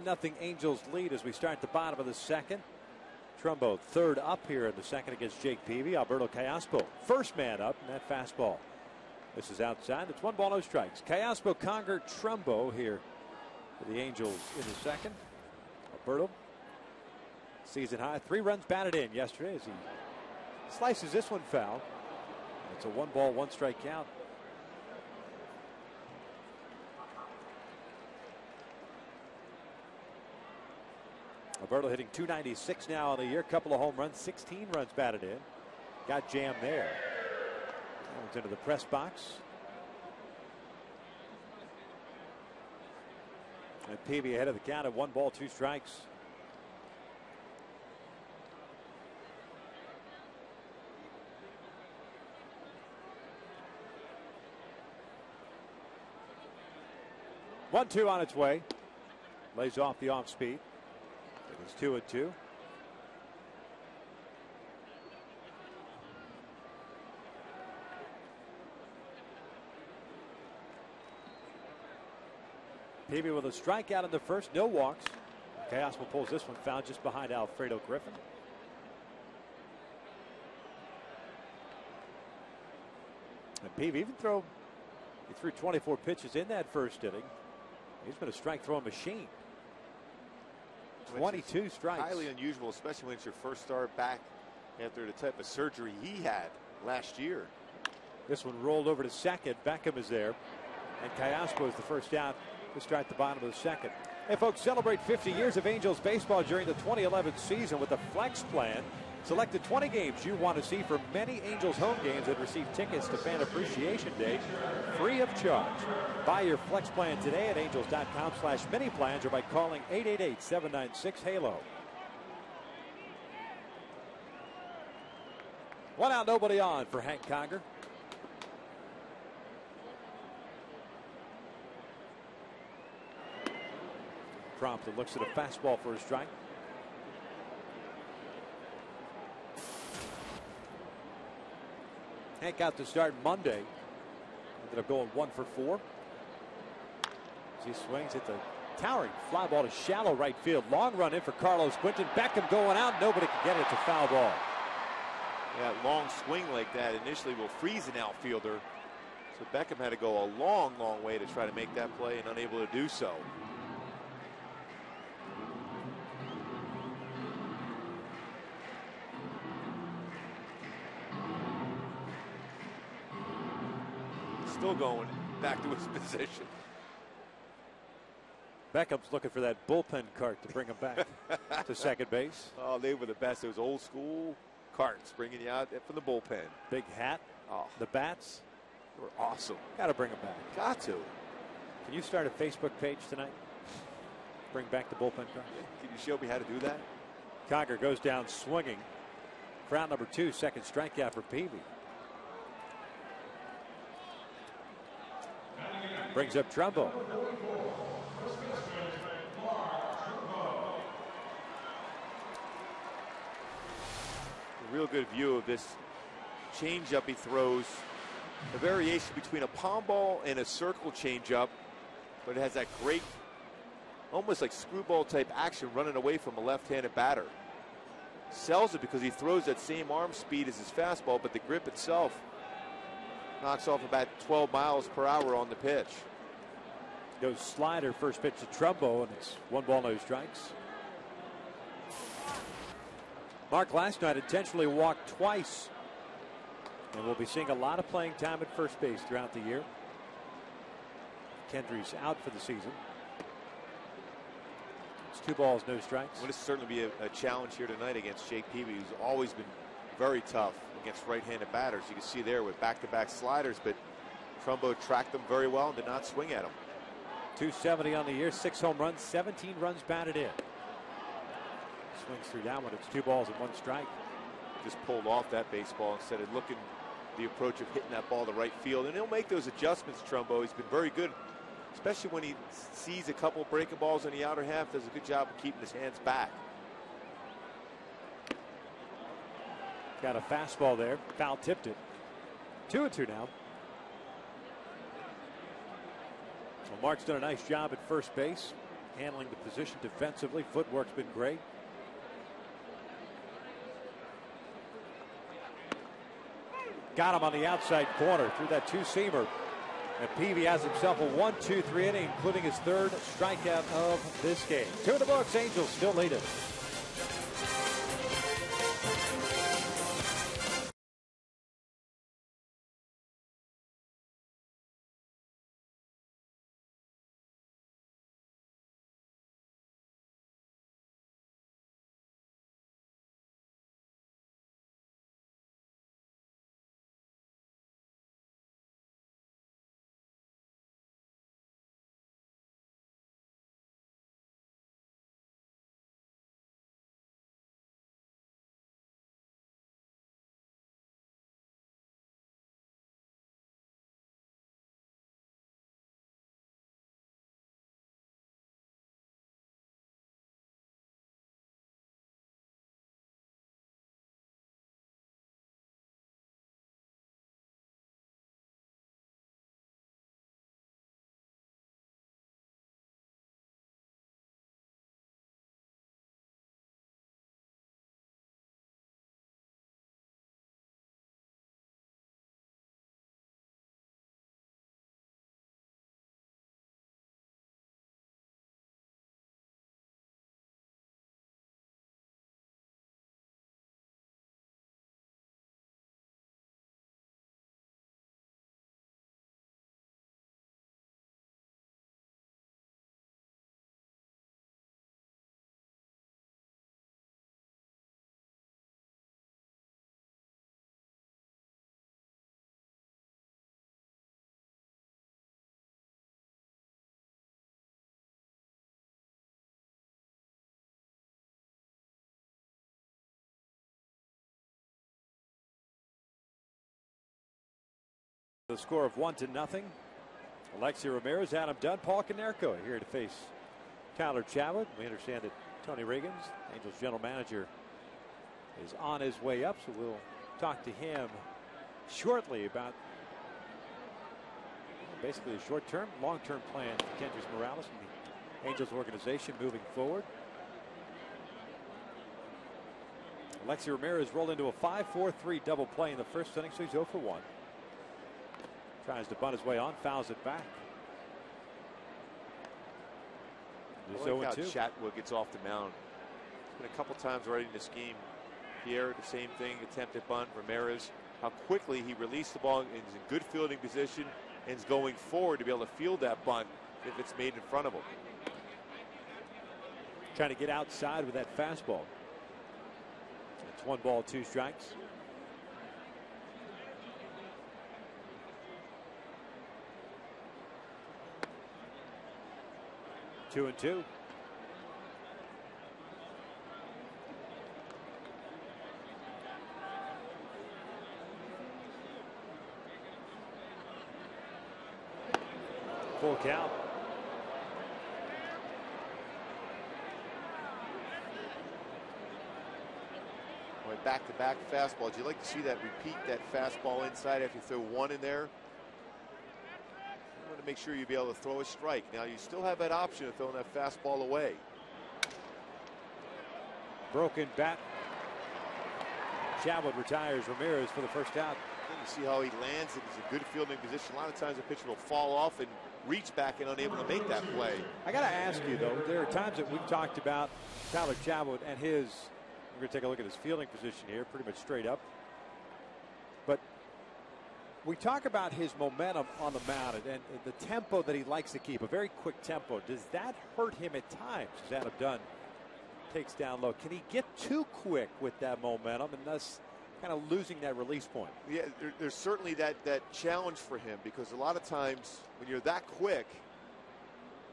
S4: Nothing Angels lead as we start the bottom of the 2nd. Trumbo 3rd up here in the 2nd against Jake Peavy. Alberto Callaspo first man up, and that fastball. This is outside. It's 1 ball, no strikes. Callaspo, Conger, Trumbo here for the Angels in the 2nd. Alberto Season high, 3 runs batted in yesterday as he slices this one foul. It's a 1-ball, 1-strike count. Alberto hitting .296 now on the year. Couple of home runs, 16 runs batted in. Got jammed there. Comes into the press box. And Peavy ahead of the count at 1 ball, 2 strikes. One-two on its way. Lays off the off speed. It is 2-2. Peavy with a strikeout in the first, no walks. Teoscar pulls this one foul just behind Alfredo Griffin. And Peavy he threw 24 pitches in that first inning. He's been a strike throwing machine. 22 strikes.
S3: Highly unusual, especially when it's your first start back after the type of surgery he had last year.
S4: This one rolled over to second. Beckham is there. And Teoscar is the first out to start the bottom of the second. Hey, folks, celebrate 50 years of Angels baseball during the 2011 season with the Flex Plan. Select the 20 games you want to see for many Angels home games and receive tickets to Fan Appreciation Day free of charge. Buy your Flex Plan today at angels.com/mini-plans or by calling 888-796-HALO. 1 out, nobody on for Hank Conger. Promptly looks at a fastball for a strike. Hank got to start Monday. Ended up going 1 for 4. As he swings at the towering fly ball to shallow right field. Long run in for Carlos Quentin. Beckham going out. Nobody can get it. It's a foul ball.
S3: Yeah, long swing like that initially will freeze an outfielder. So Beckham had to go a long, long way to try to make that play and unable to do so. Still going back to his position.
S4: Beckham's looking for that bullpen cart to bring him back to second base.
S3: Oh, they were the best. Those old school carts bringing you out from the bullpen.
S4: Big hat.
S3: Oh,
S4: the bats.
S3: They were awesome.
S4: Got to bring them back.
S3: Got to.
S4: Can you start a Facebook page tonight? Bring back the bullpen cart.
S3: Can you show me how to do that?
S4: Conger goes down swinging. For out number 2, second strikeout for Peavy. Brings up Trumbo.
S3: A real good view of this changeup he throws. A variation between a palm ball and a circle changeup, but it has that great, almost like screwball type action running away from a left-handed batter. Sells it because he throws that same arm speed as his fastball, but the grip itself knocks off about 12 miles per hour on the pitch.
S4: Goes slider, first pitch to Trumbo, and it's 1 ball, no strikes. Mark last night intentionally walked twice. And we'll be seeing a lot of playing time at first base throughout the year. Kendry's out for the season. It's 2 balls, no strikes.
S3: Well, this will certainly be a challenge here tonight against Jake Peavy, who's always been very tough against right-handed batters. You can see there with back-to-back sliders, but Trumbo tracked them very well and did not swing at them.
S4: 270 on the year, 6 home runs, 17 runs batted in. Swings through that one. It's 2 balls and 1 strike.
S3: Just pulled off that baseball instead of looking the approach of hitting that ball to right field. And he'll make those adjustments, Trumbo. He's been very good, especially when he sees a couple of breaking balls on the outer half. Does a good job of keeping his hands back.
S4: Got a fastball there. Foul tipped it. 2-2 now. So Mark's done a nice job at first base, handling the position defensively. Footwork's been great. Got him on the outside corner through that 2-seamer. And Peavy has himself a 1-2-3 inning, including his 3rd strikeout of this game. 2 in the books. Angels still lead it. The score of 1-0. Alexi Ramirez, Adam Dunn, Paul Konerko here to face Tyler Chatwood. We understand that Tony Riggins, Angels general manager, is on his way up, so we'll talk to him shortly about basically a short-term, long-term plan for Kendrys Morales and the Angels organization moving forward. Alexi Ramirez rolled into a 5-4-3 double play in the first inning, so he's 0 for 1. Tries to bunt his way on, fouls it back.
S3: I like how Chatwood gets off the mound. It's been a couple times already in this game. Pierre, the same thing, attempted bunt. Ramirez, how quickly he released the ball and is in good fielding position and is going forward to be able to field that bunt if it's made in front of him.
S4: Trying to get outside with that fastball. It's 1 ball, 2 strikes. Two and 2. Full count.
S3: Boy, back-to-back fastballs. You like to see that, repeat that fastball inside after you throw 1 in there. You want to make sure you be able to throw a strike. Now you still have that option of throwing that fastball away.
S4: Broken bat. Chatwood retires Ramirez for the first out.
S3: And you see how he lands it. He's in good fielding position. A lot of times the pitcher will fall off and reach back and unable to make that play.
S4: I got to ask you, though, there are times that we've talked about Tyler Chatwood and his, we're going to take a look at his fielding position here, pretty much straight up. But we talk about his momentum on the mound and the tempo that he likes to keep, a very quick tempo. Does that hurt him at times as Adam Dunn takes down low? Can he get too quick with that momentum and thus kind of losing that release point?
S3: Yeah, there's certainly that challenge for him, because a lot of times when you're that quick,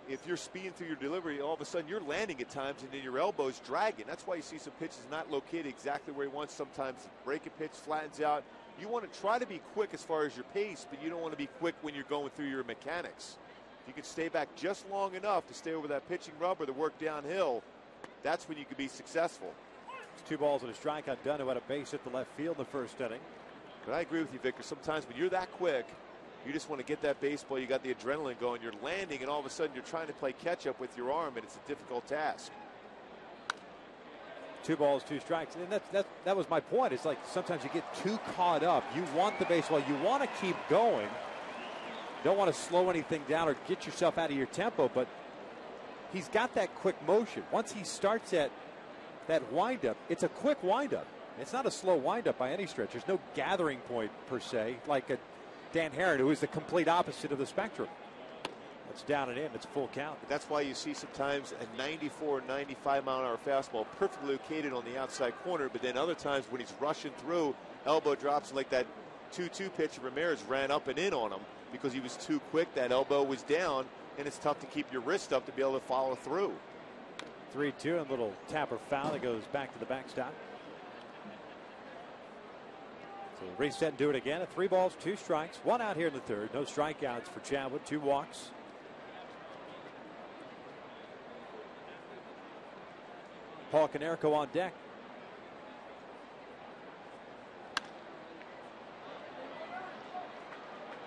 S3: if you're speeding through your delivery, all of a sudden you're landing at times and then your elbow's dragging. That's why you see some pitches not located exactly where he wants. Sometimes break a pitch, flattens out. You want to try to be quick as far as your pace, but you don't want to be quick when you're going through your mechanics. If you can stay back just long enough to stay over that pitching rubber to work downhill, that's when you can be successful.
S4: It's 2 balls and a strike on Dunn, who had a base hit the left field in the first inning.
S3: But I agree with you, Victor. Sometimes when you're that quick, you just want to get that baseball. You got the adrenaline going. You're landing, and all of a sudden you're trying to play catch up with your arm, and it's a difficult task.
S4: 2 balls, 2 strikes, and that was my point. It's like sometimes you get too caught up. You want the baseball. You want to keep going. Don't want to slow anything down or get yourself out of your tempo. But he's got that quick motion. Once he starts that windup, it's a quick windup. It's not a slow windup by any stretch. There's no gathering point per se, like a Dan Herron, who is the complete opposite of the spectrum. It's down and in. It's full count.
S3: That's why you see sometimes a 94, 95 mile an hour fastball perfectly located on the outside corner, but then other times when he's rushing through, elbow drops, like that 2-2 pitch. Ramirez ran up and in on him because he was too quick. That elbow was down, and it's tough to keep your wrist up to be able to follow through.
S4: 3-2, and a little tapper foul that goes back to the backstop. So reset and do it again. 3 balls, 2 strikes, 1 out here in the third. No strikeouts for Chatwood, 2 walks. Paul Konerko on deck.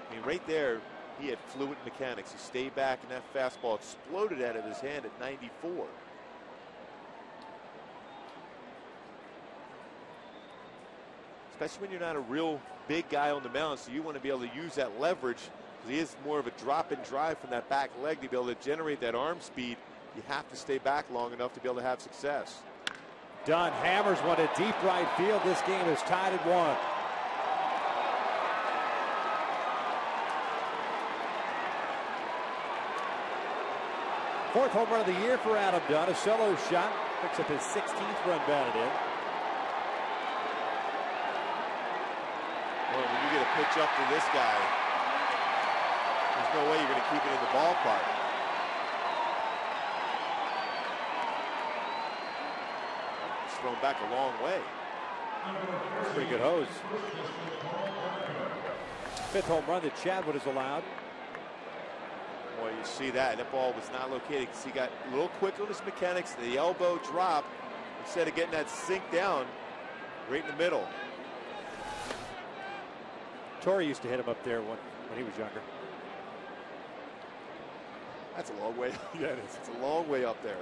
S3: I mean, right there, he had fluid mechanics. He stayed back, and that fastball exploded out of his hand at 94. Especially when you're not a real big guy on the mound, so you want to be able to use that leverage, because he is more of a drop and drive from that back leg to be able to generate that arm speed. You have to stay back long enough to be able to have success.
S4: Dunn hammers one to deep right field. This game is tied at 1. Fourth home run of the year for Adam Dunn. A solo shot. Picks up his 16th run batted in.
S3: Well, when you get a pitch up to this guy, there's no way you're going to keep it in the ballpark. It's thrown back a long way.
S4: Pretty good hose. fifth home run that Chatwood has allowed.
S3: Boy, you see that. That ball was not located because he got a little quick on his mechanics. The elbow drop, instead of getting that sink down right in the middle.
S4: Torrey used to hit him up there when he was younger.
S3: That's a long way. Yeah, it is. It's a long way up there.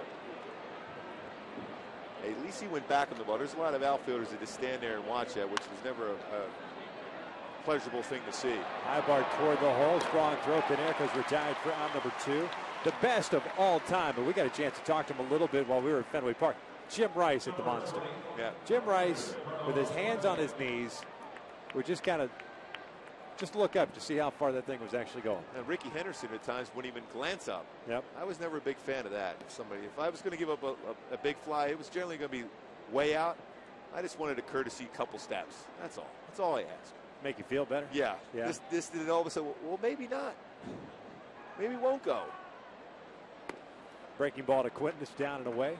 S3: Hey, at least he went back on the ball. There's a lot of outfielders that just stand there and watch that, which was never a pleasurable thing to see.
S4: Ibar toward the hole. Strong throw. Canerco's retired for out number 2. The best of all time, but we got a chance to talk to him a little bit while we were at Fenway Park. Jim Rice at the Monster.
S3: Yeah.
S4: Jim Rice, with his hands on his knees, would just kind of look up to see how far that thing was actually going.
S3: And Ricky Henderson at times wouldn't even glance up.
S4: Yep.
S3: I was never a big fan of that. If I was going to give up a big fly, it was generally going to be way out. I just wanted a courtesy couple steps. That's all. That's all I ask.
S4: Make you feel better?
S3: Yeah.
S4: Yeah.
S3: This did it all of a sudden. Well, maybe not. Maybe it won't go.
S4: Breaking ball to Quinton. It's down and away.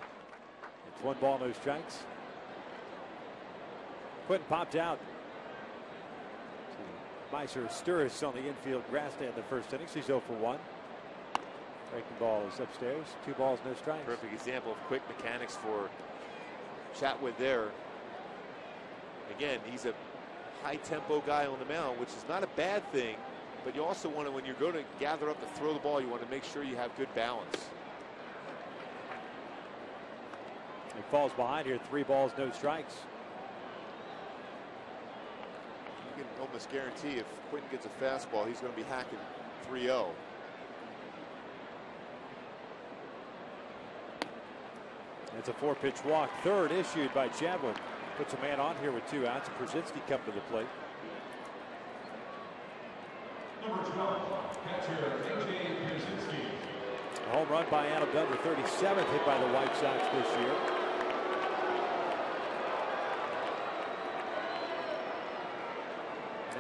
S4: It's 1 ball, no strikes. Quinton popped out. Meiser Sturris on the infield grass stand in the first inning. He's 0 for 1. Breaking ball is upstairs. 2 balls, no strikes.
S3: Perfect example of quick mechanics for Chatwood there. Again, he's a high tempo guy on the mound, which is not a bad thing, but you also want to, when you're going to gather up to throw the ball, you want to make sure you have good balance.
S4: He falls behind here. 3 balls, no strikes.
S3: You can almost guarantee if Quinton gets a fastball, he's going to be hacking 3-0.
S4: It's a 4-pitch walk. Third issued by Chatwood. Puts a man on here with 2 outs. Przinsky come to the plate.
S5: Number 12, catcher A.J. Przinsky.
S4: A home run by Adam Dunn, the 37th hit by the White Sox this year.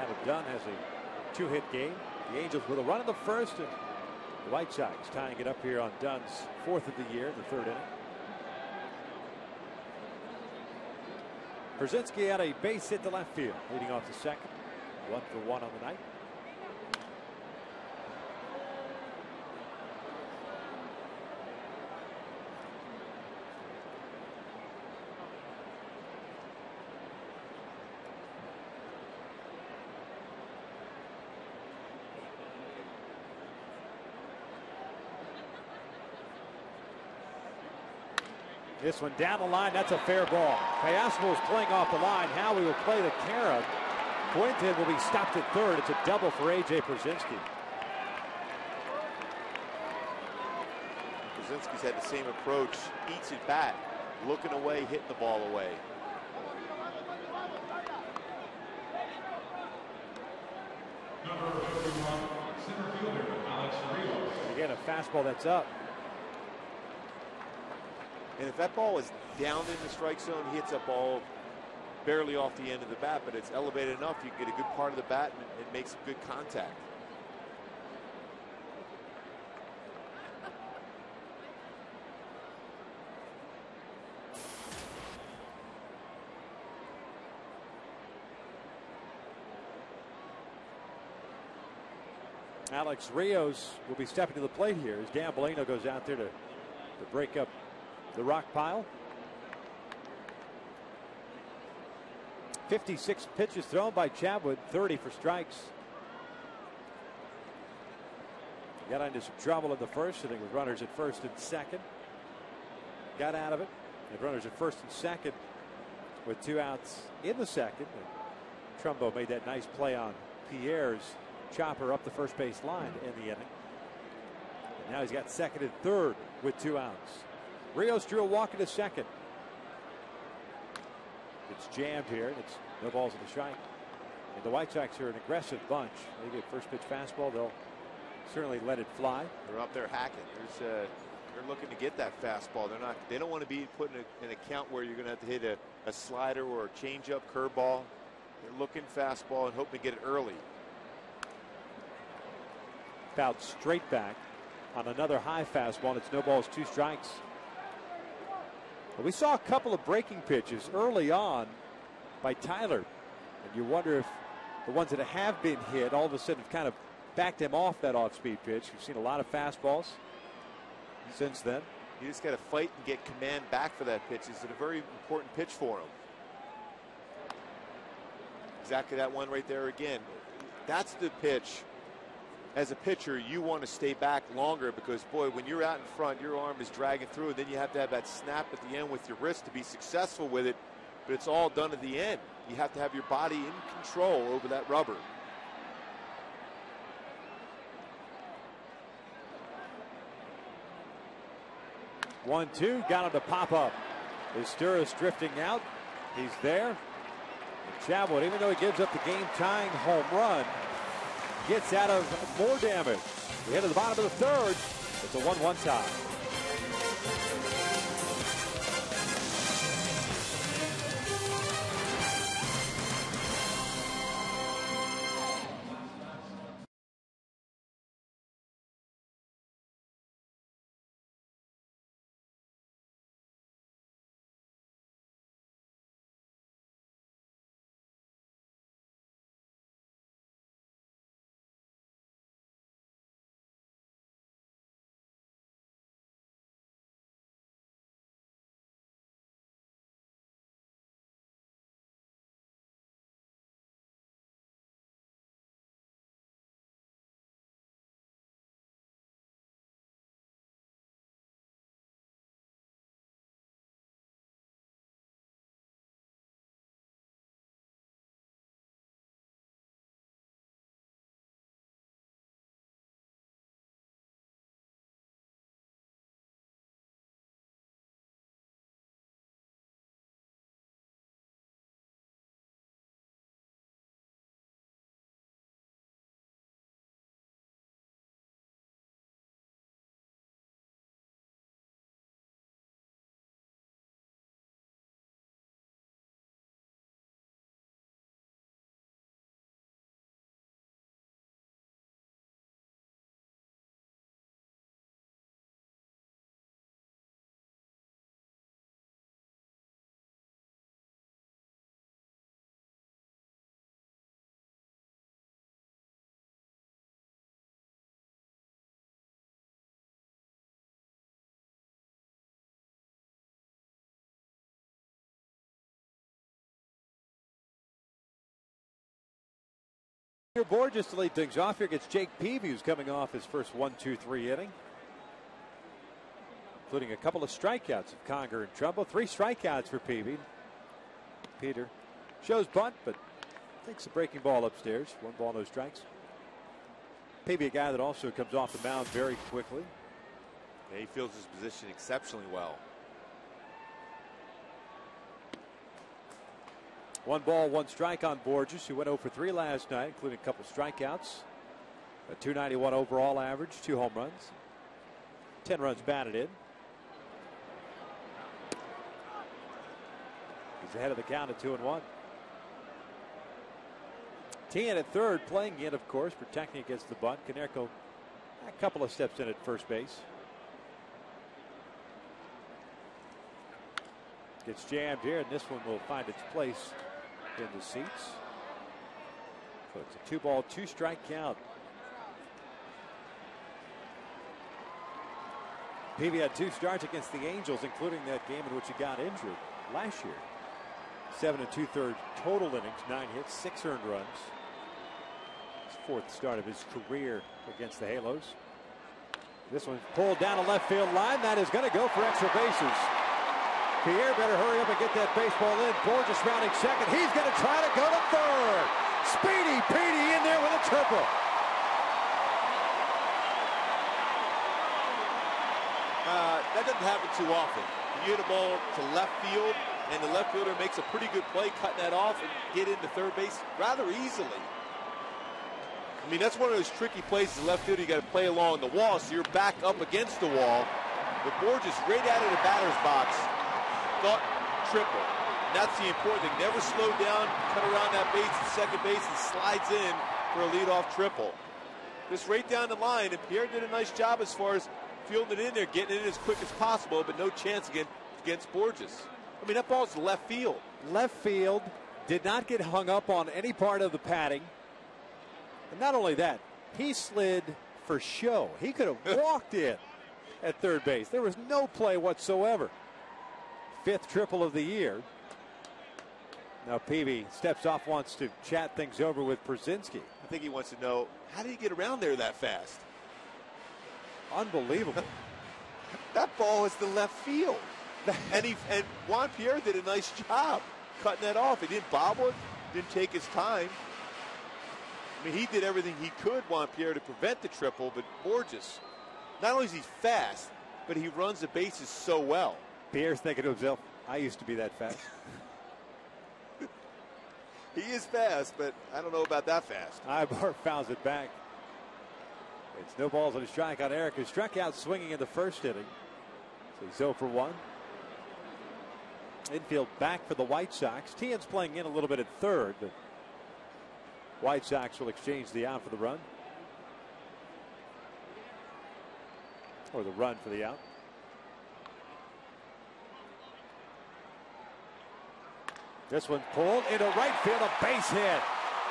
S4: Adam Dunn has a 2-hit game. The Angels with a run in the first, and the White Sox tying it up here on Dunn's 4th of the year, the 3rd inning. Przinsky had a base hit to left field, leading off the second. 1 for 1 on the night. This one down the line. That's a fair ball. Teosimo is playing off the line. Howie will play the carom. Quinton will be stopped at third. It's a double for A.J. Przinsky.
S3: Przinsky's had the same approach each at bat, looking away, hitting the ball away.
S5: Number 51, center fielder Alex Rios.
S4: Again, a fastball that's up.
S3: And if that ball is down in the strike zone, he hits that ball barely off the end of the bat, but it's elevated enough you can get a good part of the bat and it makes good contact.
S4: Alex Rios will be stepping to the plate here as Dan Bellino goes out there to break up the rock pile. 56 pitches thrown by Chatwood, 30 for strikes. Got into some trouble in the first inning with runners at first and second. Got out of it. And runners at first and second with 2 outs in the second. And Trumbo made that nice play on Pierre's chopper up the first base line in the inning. And now he's got second and third with 2 outs. Rios drew a walk into second. It's jammed here, and it's no balls in the strike. And the White Sox are an aggressive bunch. They get first pitch fastball, they'll certainly let it fly.
S3: They're up there hacking. They're looking to get that fastball. They don't want to be put in an account where you're going to have to hit a slider or a changeup, curveball. They're looking fastball and hoping to get it early.
S4: Fouled straight back on another high fastball, and it's no balls, 2 strikes. But we saw a couple of breaking pitches early on by Tyler, and you wonder if the ones that have been hit all of a sudden have kind of backed him off that off-speed pitch. We've seen a lot of fastballs since then.
S3: You just got to fight and get command back for that pitch. It's a very important pitch for him. Exactly that one right there again. That's the pitch. As a pitcher, you want to stay back longer because, boy, when you're out in front, your arm is dragging through, and then you have to have that snap at the end with your wrist to be successful with it. But it's all done at the end. You have to have your body in control over that rubber.
S4: One, two, got him to pop up. Izturis drifting out. He's there. And Chatwood, even though he gives up the game-tying home run, gets out of more damage. We head to the bottom of the third. It's a 1-1 tie. Borges to lead things off. Here gets Jake Peavy, who's coming off his first 1-2-3 inning, including a couple of strikeouts of Conger and Trumbo. 3 strikeouts for Peavy. Peter shows bunt, but takes the breaking ball upstairs. 1 ball, no strikes. Peavy, a guy that also comes off the mound very quickly.
S3: Yeah, he feels his position exceptionally well.
S4: 1 ball, 1 strike on Borges, who went 0 for 3 last night, including a couple strikeouts. A .291 overall average, 2 home runs, 10 runs batted in. He's ahead of the count at 2-1. Tian at third, playing in, of course, protecting against the bunt. Konerko a couple of steps in at first base. Gets jammed here, and this one will find its place in the seats. So it's a 2 ball, 2 strike count. Peavy had 2 starts against the Angels, including that game in which he got injured last year. 7 2/3 total innings, 9 hits, 6 earned runs. His 4th start of his career against the Halos. This one's pulled down a left field line. That is going to go for extra bases. Pierre better hurry up and get that baseball in. Borges rounding second. He's going to try to go to third. Speedy Petey in there with a triple.
S3: That doesn't happen too often. You hit a ball to left field, and the left fielder makes a pretty good play, cutting that off and get into third base rather easily. I mean, that's one of those tricky places in left field. You got to play along the wall, so you're back up against the wall. But Borges right out of the batter's box thought triple. And that's the important thing. Never slow down, cut around that base at second base, and slides in for a leadoff triple. Just right down the line, and Pierre did a nice job as far as fielding it in there, getting it in as quick as possible, but no chance against Borges. I mean, that ball's left field.
S4: Left field, Did not get hung up on any part of the padding. And not only that, he slid for show. He could have walked in at third base. There was no play whatsoever. 5th triple of the year. Now Peavy steps off, wants to chat things over with Pierzynski.
S3: I think he wants to know, how did he get around there that fast?
S4: Unbelievable.
S3: That ball is the left field. and Juan Pierre did a nice job cutting that off. He didn't bobble it, didn't take his time. I mean, he did everything he could, Juan Pierre, to prevent the triple, but Borges, not only is he fast, but he runs the bases so well.
S4: Pierre's thinking to himself, I used to be that fast.
S3: He is fast, but I don't know about that fast.
S4: Ibar fouls it back. It's no balls on a strike on Eric, who struck out swinging in the first inning. So he's 0 for 1. Infield back for the White Sox. Tien's playing in a little bit at third, but White Sox will exchange the out for the run. Or the run for the out. This one's pulled into right field, a base hit.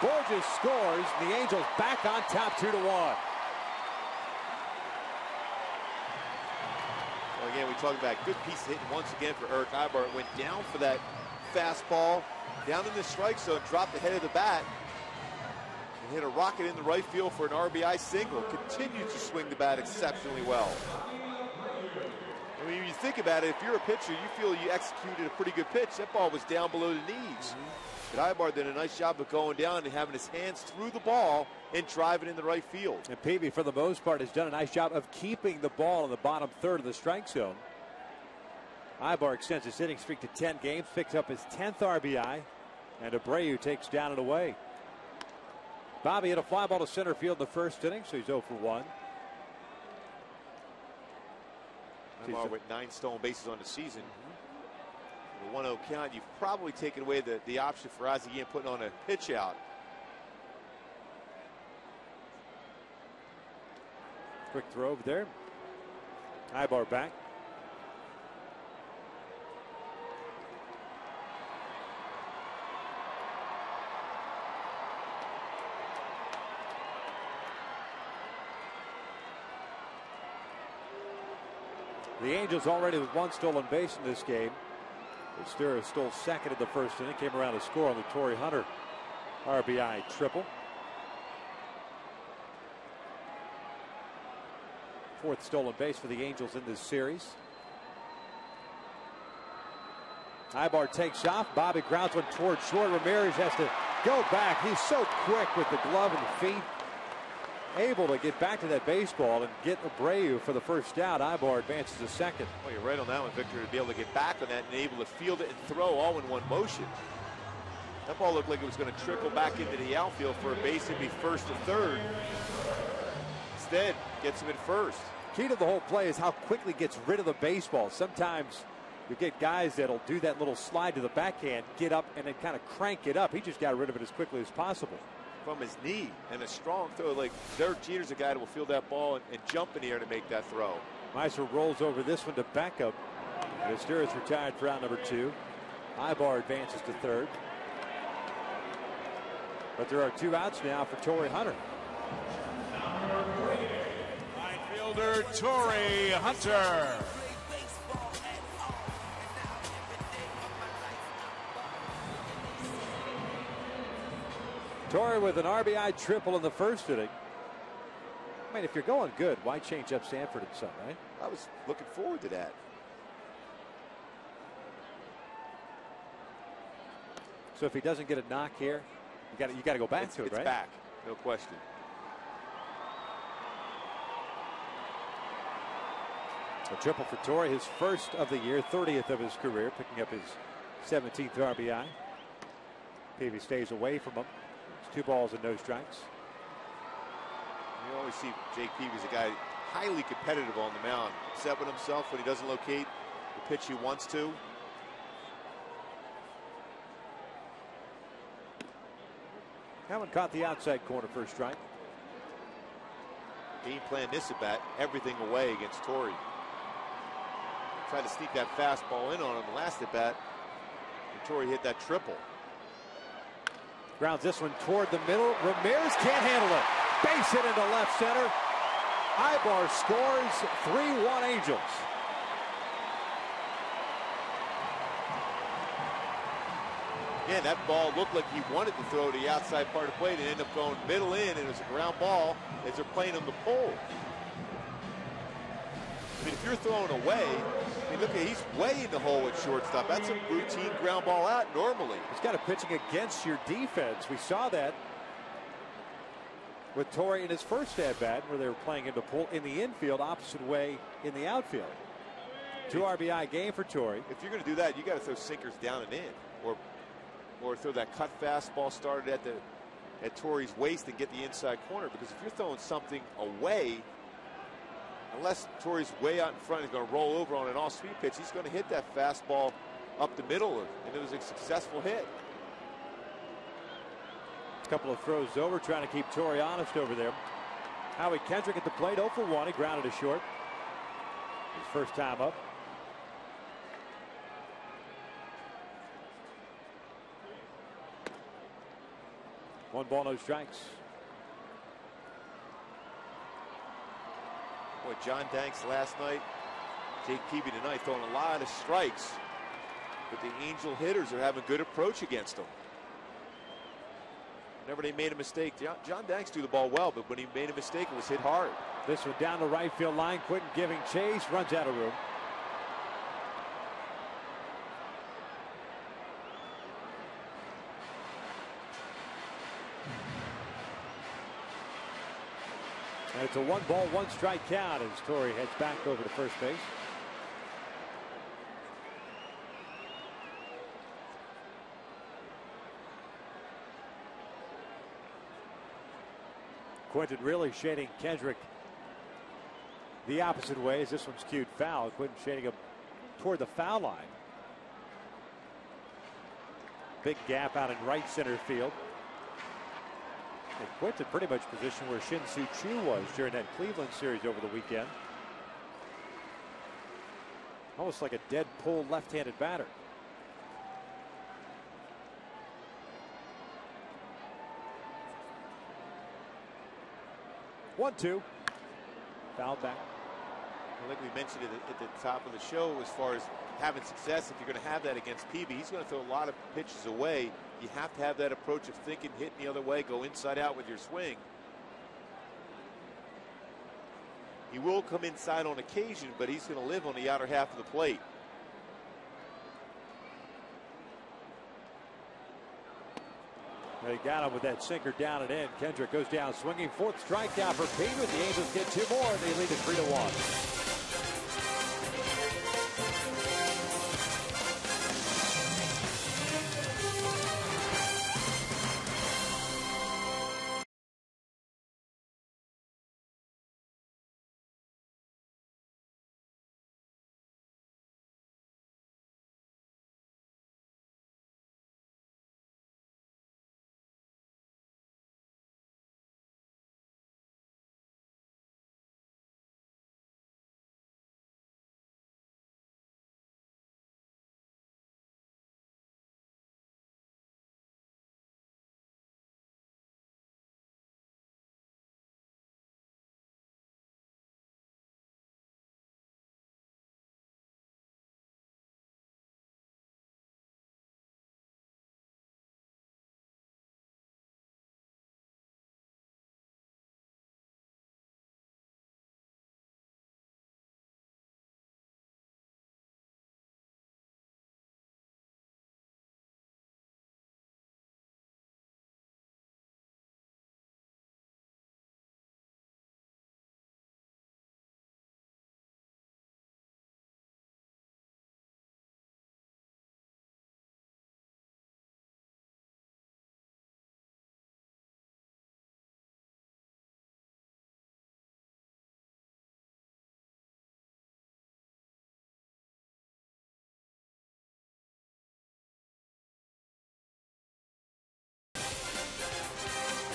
S4: Borges scores. The Angels back on top 2-1.
S3: Well, again, we talked about good piece of hitting once again for Eric Ibar. It went down for that fastball, down in the strike zone, dropped the head of the bat, and hit a rocket in the right field for an RBI single. Continues to swing the bat exceptionally well. I mean, when you think about it, if you're a pitcher, you feel you executed a pretty good pitch. That ball was down below the knees. But Ibar did a nice job of going down and having his hands through the ball and driving in the right field.
S4: And Peavy, for the most part, has done a nice job of keeping the ball in the bottom third of the strike zone. Ibar extends his hitting streak to 10 games, picks up his 10th RBI, and Abreu takes down and away. Bobby hit a fly ball to center field in the first inning, so he's 0 for 1.
S3: Ibar with 9 stolen bases on the season. With a 1-0 count, you've probably taken away the option for Ozzie Guillen putting on a pitch out.
S4: Quick throw over there. Ibar back. The Angels already with 1 stolen base in this game. Estero stole second in the first inning, came around to score on the Torrey Hunter RBI triple. 4th stolen base for the Angels in this series. Ibar takes off. Bobby grounds one towards short. Ramirez has to go back. He's so quick with the glove and the feet. Able to get back to that baseball and get Abreu for the first out. Ibar advances to second.
S3: Well, you're right on that one, Victor, to be able to get back on that and able to field it and throw all in one motion. That ball looked like it was going to trickle back into the outfield for a base to be first to third. Instead, gets him at first.
S4: Key to the whole play is how quickly gets rid of the baseball. Sometimes you get guys that'll do that little slide to the backhand, get up, and then kind of crank it up. He just got rid of it as quickly as possible.
S3: From his knee, and a strong throw. Like Derek Jeter's a guy that will field that ball and jump in the air to make that throw.
S4: Meiser rolls over this one to backup. Estero retired for out number 2. Ibar advances to third. But there are 2 outs now for Torrey Hunter.
S1: Right fielder Torrey Hunter.
S4: Torrey with an RBI triple in the first inning. I mean, if you're going good, why change up Sanford and Son, right?
S3: I was looking forward to that.
S4: So if he doesn't get a knock here, you got to go back to it, right?
S3: It's back, no question.
S4: A triple for Torrey, his first of the year, 30th of his career, picking up his 17th RBI. Peavy stays away from him. 2 balls and no strikes.
S3: You always see Jake Peavy as a guy highly competitive on the mound, upset with himself when he doesn't locate the pitch he wants to.
S4: Haven't caught the outside corner for a strike.
S3: Game plan this at bat, everything away against Torrey. Tried to sneak that fastball in on him last at bat, and Torrey hit that triple.
S4: Grounds this one toward the middle. Ramirez can't handle it. Base hit into left center. Ibar scores. 3-1 Angels.
S3: Again, that ball looked like he wanted to throw to the outside part of the plate and ended up going middle in, and it was a ground ball as they're playing on the pole. I mean, if you're throwing away, I mean, look, he's way in the hole at shortstop. That's a routine ground ball out normally.
S4: It's got a pitching against your defense. We saw that with Torrey in his first at-bat where they were playing him to pull in the infield, opposite way in the outfield. 2 RBI game for Torrey.
S3: If you're going to do that, you got to throw sinkers down and in, or throw that cut fastball started at Torrey's waist and get the inside corner. Because if you're throwing something away, unless Torrey's way out in front, he's going to roll over on an off-speed pitch, he's going to hit that fastball up the middle, and it was a successful hit.
S4: A couple of throws over, trying to keep Torrey honest over there. Howie Kendrick at the plate, 0 for 1. He grounded to short. His first time up. One ball, no strikes.
S3: Boy, John Danks last night, Jake Peavy tonight throwing a lot of strikes, but the Angel hitters are having good approach against them. Whenever they made a mistake, John Danks threw the ball well, but when he made a mistake, it was hit hard.
S4: This one down the right field line. Quentin giving chase, runs out of room. And it's a 1 ball, 1 strike count as Torrey heads back over to first base. Quentin really shading Kendrick the opposite way as this one's cued foul. Quentin shading him toward the foul line. Big gap out in right center field. And Quentin pretty much positioned where Shin-Soo Choo was during that Cleveland series over the weekend. Almost like a dead pull left-handed batter. One, two. Foul back.
S3: I think we mentioned it at the top of the show as far as having success. If you're going to have that against Peavy, he's going to throw a lot of pitches away. You have to have that approach of thinking, hitting the other way, go inside out with your swing. He will come inside on occasion, but he's going to live on the outer half of the plate.
S4: They got him with that sinker down and in. Kendrick goes down swinging. 4th strikeout for Peavy. The Angels get 2 more, and they lead it 3-1.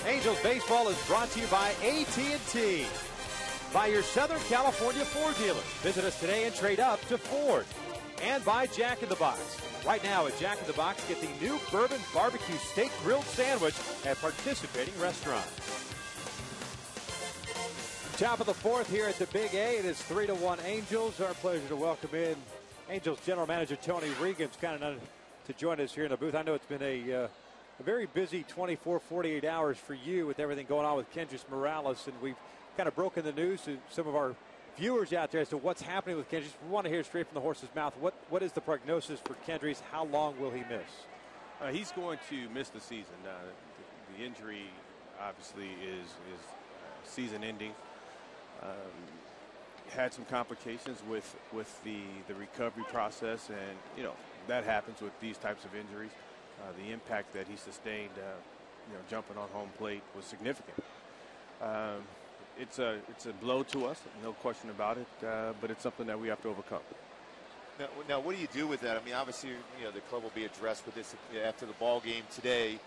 S4: Angels baseball is brought to you by AT&T. By your Southern California Ford dealers. Visit us today and trade up to Ford. and by Jack in the Box. Right now at Jack in the Box, get the new Bourbon Barbecue Steak Grilled Sandwich at participating restaurants. Top of the fourth here at the Big A. It is 3-1 Angels. Our pleasure to welcome in Angels General Manager Tony Regan's kind enough to join us here in the booth. I know it's been a very busy 24, 48 hours for you with everything going on with Kendrys Morales, and we've kind of broken the news to some of our viewers out there as to what's happening with Kendrys. We want to hear straight from the horse's mouth. What is the prognosis for Kendrys? How long will he miss?
S6: He's going to miss the season. The injury obviously is season-ending. Had some complications with the recovery process, and that happens with these types of injuries. The impact that he sustained, jumping on home plate was significant. It's a blow to us, no question about it, but it's something that we have to overcome.
S3: Now, what do you do with that? I mean, obviously, the club will be addressed with this after the ball game today.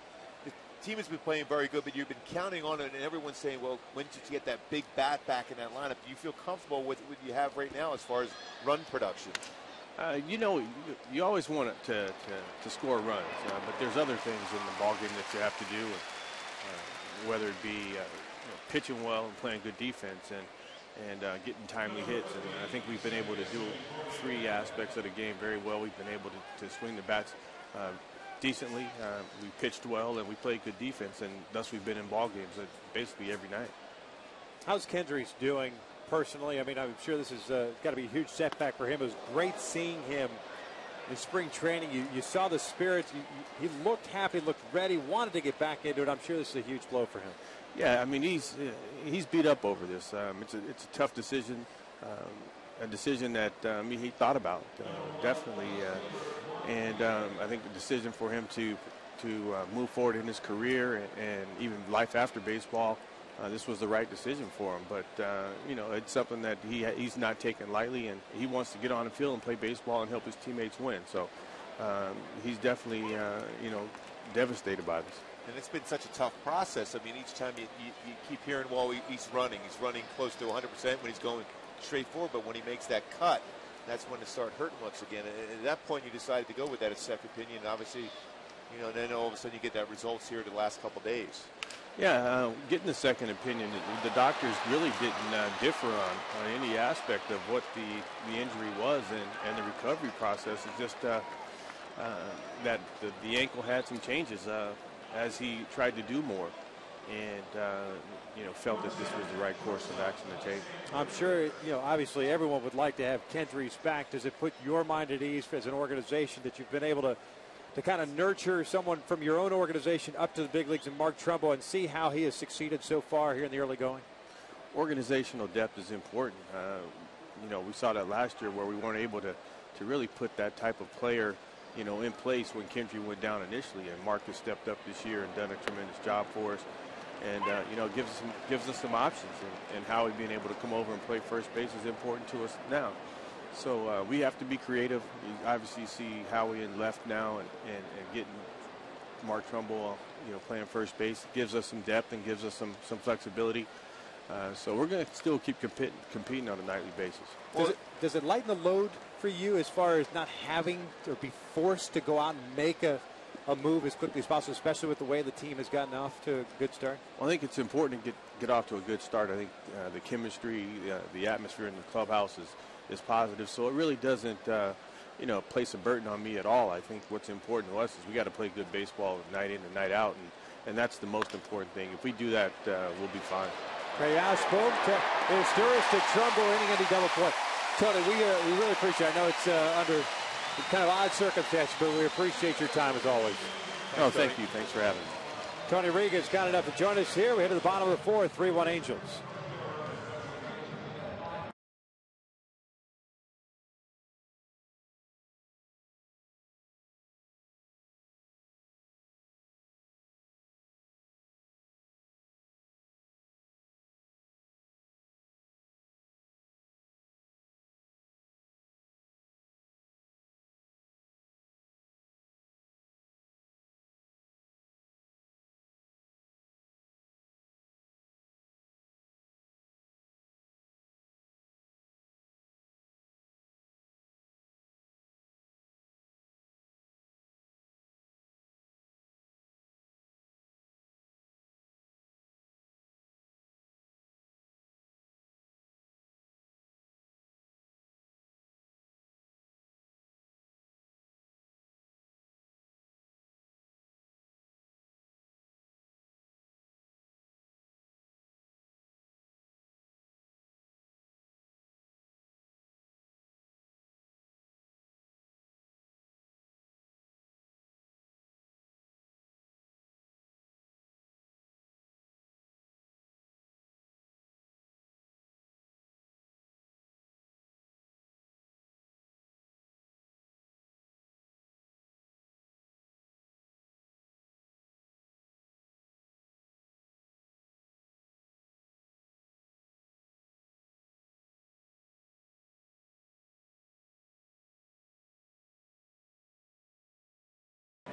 S3: The team has been playing very good, but you've been counting on it, and everyone's saying, well, when did you get that big bat back in that lineup? Do you feel comfortable with what you have right now as far as run production?
S6: You always want it to score runs, but there's other things in the ball game that you have to do, whether it be pitching well and playing good defense and getting timely hits. And I think we've been able to do three aspects of the game very well. We've been able to swing the bats decently. We pitched well and we played good defense, and thus we've been in ball games basically every night.
S4: How's Kendrys doing personally? I mean, I'm sure this is got to be a huge setback for him. It was great seeing him in spring training. You saw the spirits. He looked happy, looked ready, wanted to get back into it. I'm sure this is a huge blow for him.
S6: Yeah, I mean, he's beat up over this. It's a tough decision, a decision that he thought about definitely, and I think the decision for him to move forward in his career and even life after baseball, this was the right decision for him. But it's something that he's not taking lightly, and he wants to get on the field and play baseball and help his teammates win. So he's definitely devastated by this.
S3: And it's been such a tough process. I mean, each time you keep hearing, well, he's running close to 100% when he's going straight forward. But when he makes that cut, that's when it starts hurting once again. And at that point, you decided to go with that as second opinion. And obviously, and then all of a sudden you get that results here the last couple days.
S6: Yeah, getting the second opinion, the doctors really didn't differ on any aspect of what the injury was and the recovery process. It's just that the ankle had some changes as he tried to do more, and felt that this was the right course of action to take.
S4: I'm sure obviously everyone would like to have Kendrys back. Does it put your mind at ease as an organization that you've been able to kind of nurture someone from your own organization up to the big leagues and Mark Trumbo, and see how he has succeeded so far here in the early going?
S6: Organizational depth is important. We saw that last year where we weren't able to really put that type of player in place when Kendry went down initially, and Mark has stepped up this year and done a tremendous job for us, and gives us some options, and Howie being able to come over and play first base is important to us now. So we have to be creative. You obviously see Howie in left now, and getting Mark Trumbull playing first base gives us some depth and gives us some flexibility. So we're going to still keep competing on a nightly basis.
S4: Does it lighten the load for you as far as not having to be forced to go out and make a move as quickly as possible, especially with the way the team has gotten off to a good start?
S6: Well, I think it's important to get off to a good start. I think the chemistry, the atmosphere in the clubhouse is positive, so it really doesn't place a burden on me at all. I think what's important to us is we got to play good baseball night in and night out, and that's the most important thing. If we do that, we'll be fine.
S4: Asplund is Duras to Trumbo, inning ending double play. Tony, we really appreciate it. I know it's under kind of odd circumstances, but we appreciate your time as always.
S6: Thank you. Thanks for having me.
S4: Tony Regan's kind enough to join us here. We head to the bottom of the fourth, 3-1 Angels.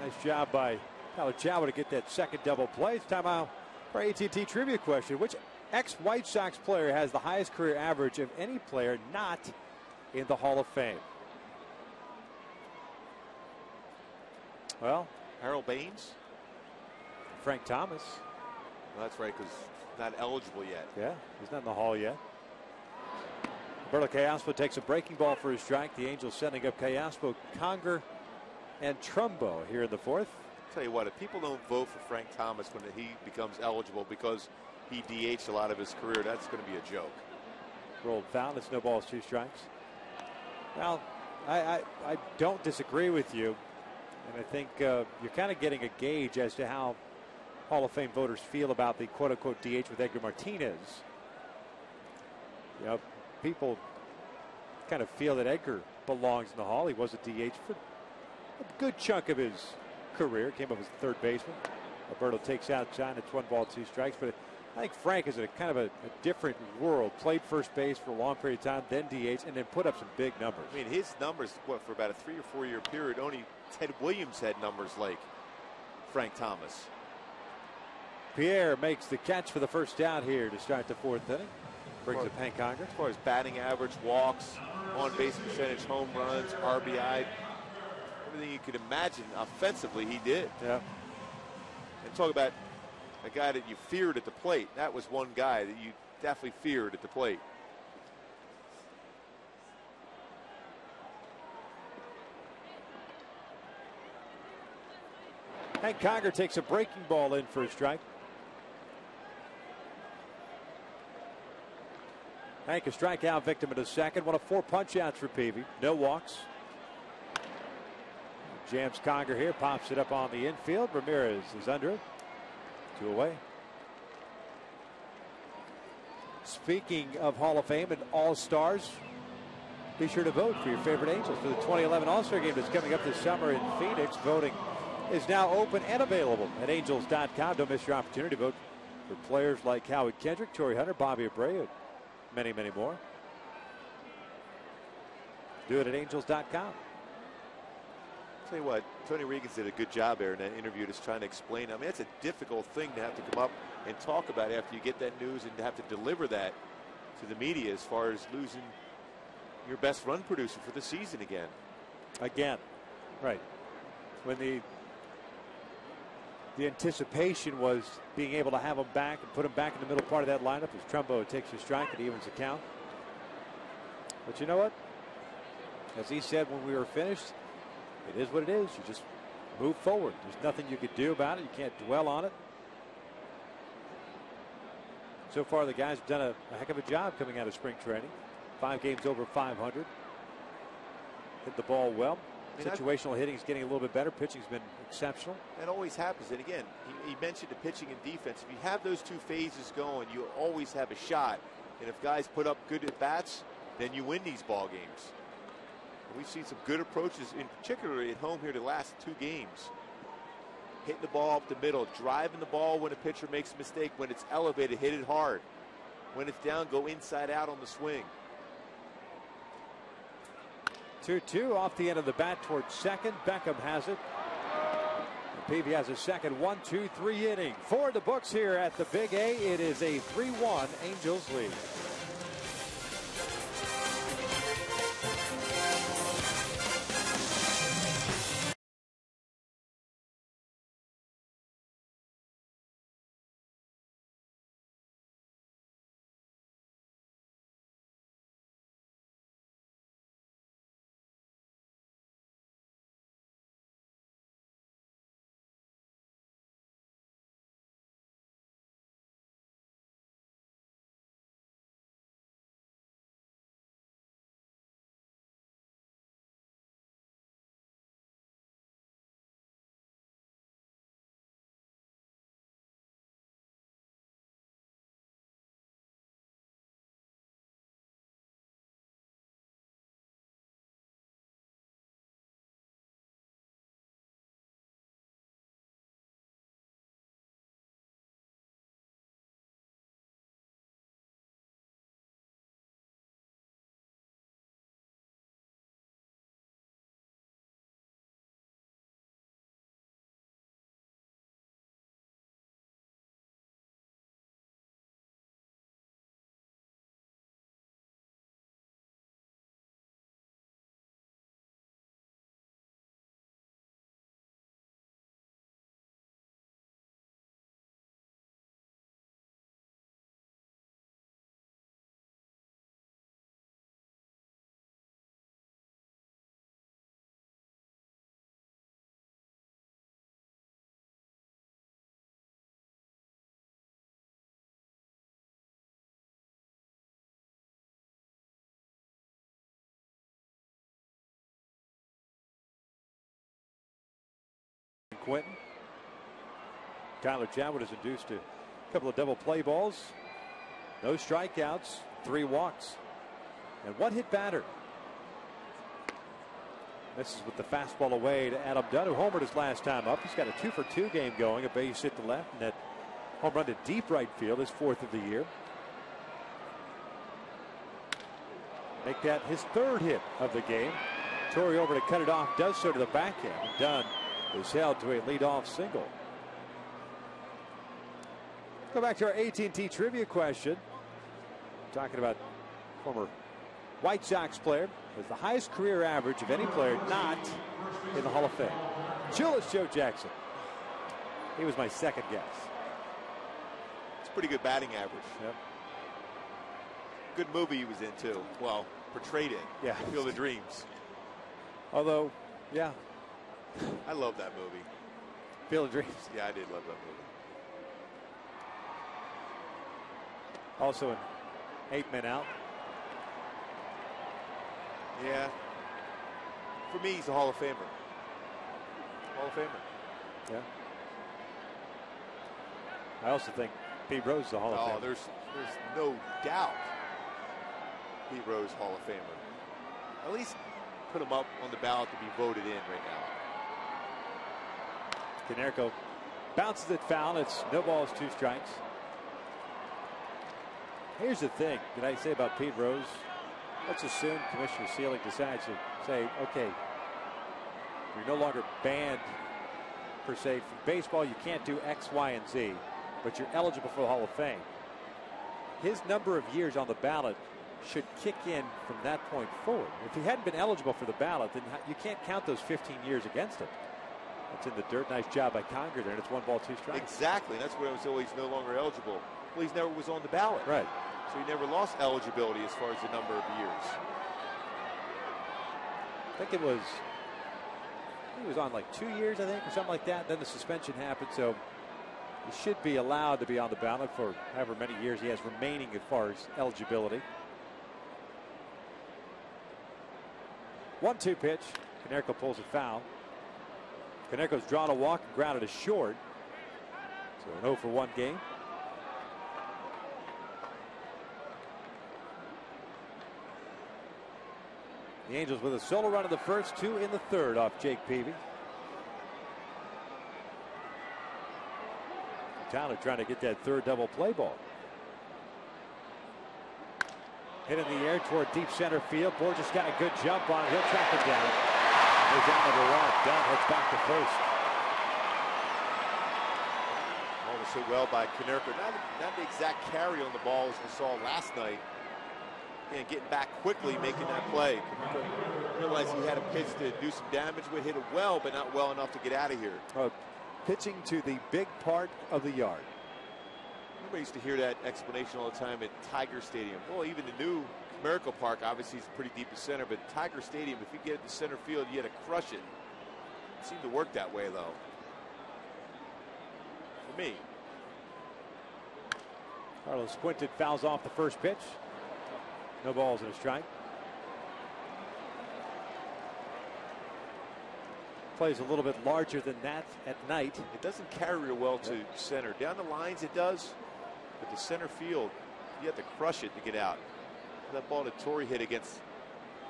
S4: Nice job by Tyler Chatwood to get that second double play. It's time out for our AT&T trivia question. Which ex-White Sox player has the highest career average of any player not in the Hall of Fame? Well,
S3: Harold Baines?
S4: Frank Thomas.
S3: Well, that's right, because not eligible yet.
S4: Yeah, he's not in the Hall yet. Roberto Callaspo takes a breaking ball for his strike. The Angels sending up Callaspo, Conger, and Trumbo here in the fourth.
S3: I'll tell you what, if people don't vote for Frank Thomas when he becomes eligible because he DH'd a lot of his career, that's going to be a joke.
S4: Rolled foul. It's no balls, 2 strikes. Well, I don't disagree with you. And I think you're kind of getting a gauge as to how Hall of Fame voters feel about the quote-unquote DH with Edgar Martinez. You know, people kind of feel that Edgar belongs in the Hall. He was a DH for a good chunk of his career. Came up as a third baseman. Roberto takes out John. It's 1 ball, 2 strikes. But I think Frank is in a kind of a different world. Played first base for a long period of time, then DH, and then put up some big numbers.
S3: I mean, his numbers, what, for about a 3 or 4 year period, only Ted Williams had numbers like Frank Thomas.
S4: Pierre makes the catch for the first down here to start the 4th inning. Brings up Hank Conger.
S3: As far as batting average, walks, on base percentage, home runs, RBI, everything you could imagine offensively, he did.
S4: Yeah.
S3: And talk about a guy that you feared at the plate. That was one guy that you definitely feared at the plate.
S4: Hank Conger takes a breaking ball in for a strike. Hank, a strikeout victim in the second. One of 4 punch-outs for Peavy. No walks. Jams Conger here, pops it up on the infield. Ramirez is under it. 2 away. Speaking of Hall of Fame and All-Stars, be sure to vote for your favorite Angels for the 2011 All-Star Game that's coming up this summer in Phoenix. Voting is now open and available at Angels.com. Don't miss your opportunity to vote for players like Howard Kendrick, Torrey Hunter, Bobby Abreu, and many, many more. Do it at Angels.com.
S3: Tell you what, Tony Reagans did a good job there in that interview just trying to explain. I mean, it's a difficult thing to have to come up and talk about after you get that news and to have to deliver that to the media as far as losing your best run producer for the season again.
S4: Right. When the anticipation was being able to have him back and put him back in the middle part of that lineup as Trumbo takes a strike and evens the count. But you know what? As he said when we were finished, it is what it is. You just move forward. There's nothing you could do about it. You can't dwell on it. So far, the guys have done a heck of a job coming out of spring training. 5 games over 500. Hit the ball well. Situational hitting is getting a little bit better. Pitching's been exceptional.
S3: That always happens. And again, he mentioned the pitching and defense. If you have those 2 phases going, you always have a shot. And if guys put up good at bats, then you win these ball games. We've seen some good approaches, in particular at home here the last 2 games. Hitting the ball up the middle, driving the ball when a pitcher makes a mistake. When it's elevated, hit it hard. When it's down, go inside out on the swing.
S4: 2-2 off the end of the bat towards second. Beckham has it. And Peavy has a second 1-2-3 inning. For the books here at the Big A, it is a 3-1 Angels lead. Quinton. Tyler Chatwood has induced a couple of double play balls. No strikeouts, 3 walks, and 1 hit batter. This is with the fastball away to Adam Dunn, who homered his last time up. He's got a 2-for-2 game going, a base hit to left, and that home run to deep right field, his 4th of the year. Make that his 3rd hit of the game. Torrey over to cut it off, does so to the backhand. Dunn is held to a leadoff single. Go back to our AT&T trivia question. Talking about former White Sox player with the highest career average of any player not in the Hall of Fame. Julius Joe Jackson. He was my second guess.
S3: It's pretty good batting average.
S4: Yep.
S3: Good movie he was in too. Well, portrayed it.
S4: Yeah.
S3: Field of Dreams.
S4: Although, yeah.
S3: I love that movie.
S4: Field of Dreams.
S3: Yeah, I did love that movie.
S4: Also in 8 Men Out.
S3: Yeah. For me, he's a Hall of Famer. Hall of Famer.
S4: Yeah. I also think Pete Rose is a Hall of Famer.
S3: There's no doubt Pete Rose Hall of Famer. At least put him up on the ballot to be voted in right now.
S4: Konerko bounces it foul. It's no balls, 2 strikes. Here's the thing that I say about Pete Rose. Let's assume Commissioner Seelig decides to say, okay, you're no longer banned per se from baseball. You can't do X, Y, and Z, but you're eligible for the Hall of Fame. His number of years on the ballot should kick in from that point forward. If he hadn't been eligible for the ballot, then you can't count those 15 years against him. That's in the dirt. Nice job by Conger there, and it's 1 ball, 2 strikes.
S3: Exactly. That's where I was always no longer eligible. Well, he's never was on the ballot.
S4: Right.
S3: So he never lost eligibility as far as the number of years.
S4: I think he was on like 2 years, I think, or something like that. Then the suspension happened, so he should be allowed to be on the ballot for however many years he has remaining as far as eligibility. 1-2 pitch. Konerko pulls it foul. Konerko's drawn a walk and grounded a short. So an 0-for-1 game. The Angels with a solo run in the first, 2 in the third off Jake Peavy. Tyler trying to get that 3rd double play ball. Hit in the air toward deep center field. Borges got a good jump on it. He'll track it down. Goes down to the right. Dunn heads back to first.
S3: Almost hit well by Konerko. Not the exact carry on the ball as we saw last night. And getting back quickly, making that play. Realized he had a pitch to do some damage with, hit it well, but not well enough to get out of here.
S4: Pitching to the big part of the yard.
S3: Everybody used to hear that explanation all the time at Tiger Stadium. Well, even the new Miracle Park, obviously, is pretty deep in center, but Tiger Stadium, if you get it to center field, you got to crush it. It seemed to work that way, though. For me.
S4: Carlos Quinton fouls off the first pitch. No balls and a strike. Plays a little bit larger than that at night.
S3: It doesn't carry real well to center. Down the lines it does, but the center field, you have to crush it to get out. That ball that Torrey hit against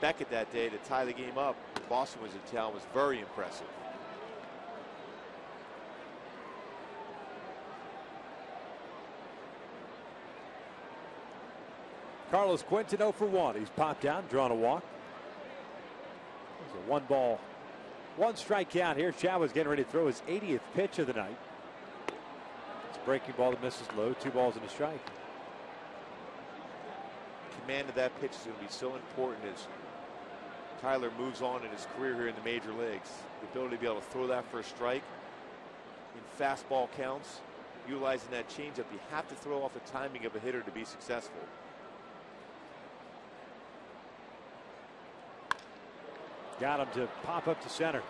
S3: Beckett that day to tie the game up, Boston was in town, was very impressive.
S4: Carlos Quinton 0-for-1. He's popped out, drawn a walk. There's a 1 ball, 1 strikeout here. Chatwood's getting ready to throw his 80th pitch of the night. It's a breaking ball that misses low. 2 balls and a strike.
S3: Command of that pitch is going to be so important as Tyler moves on in his career here in the major leagues. The ability to be able to throw that for a strike in fastball counts, utilizing that changeup. You have to throw off the timing of a hitter to be successful.
S4: Got him to pop up to center.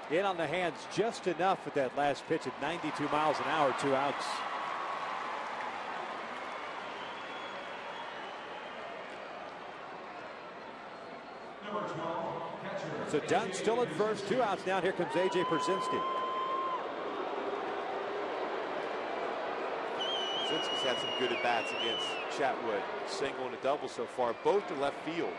S4: In on the hands just enough with that last pitch at 92 miles an hour, 2 outs.
S5: Number 12,
S4: So Dunn still at first, 2 outs now. Here comes A.J. Pierzynski.
S3: Pierzynski's had some good at-bats against Chatwood. Single and a double so far, both to left field.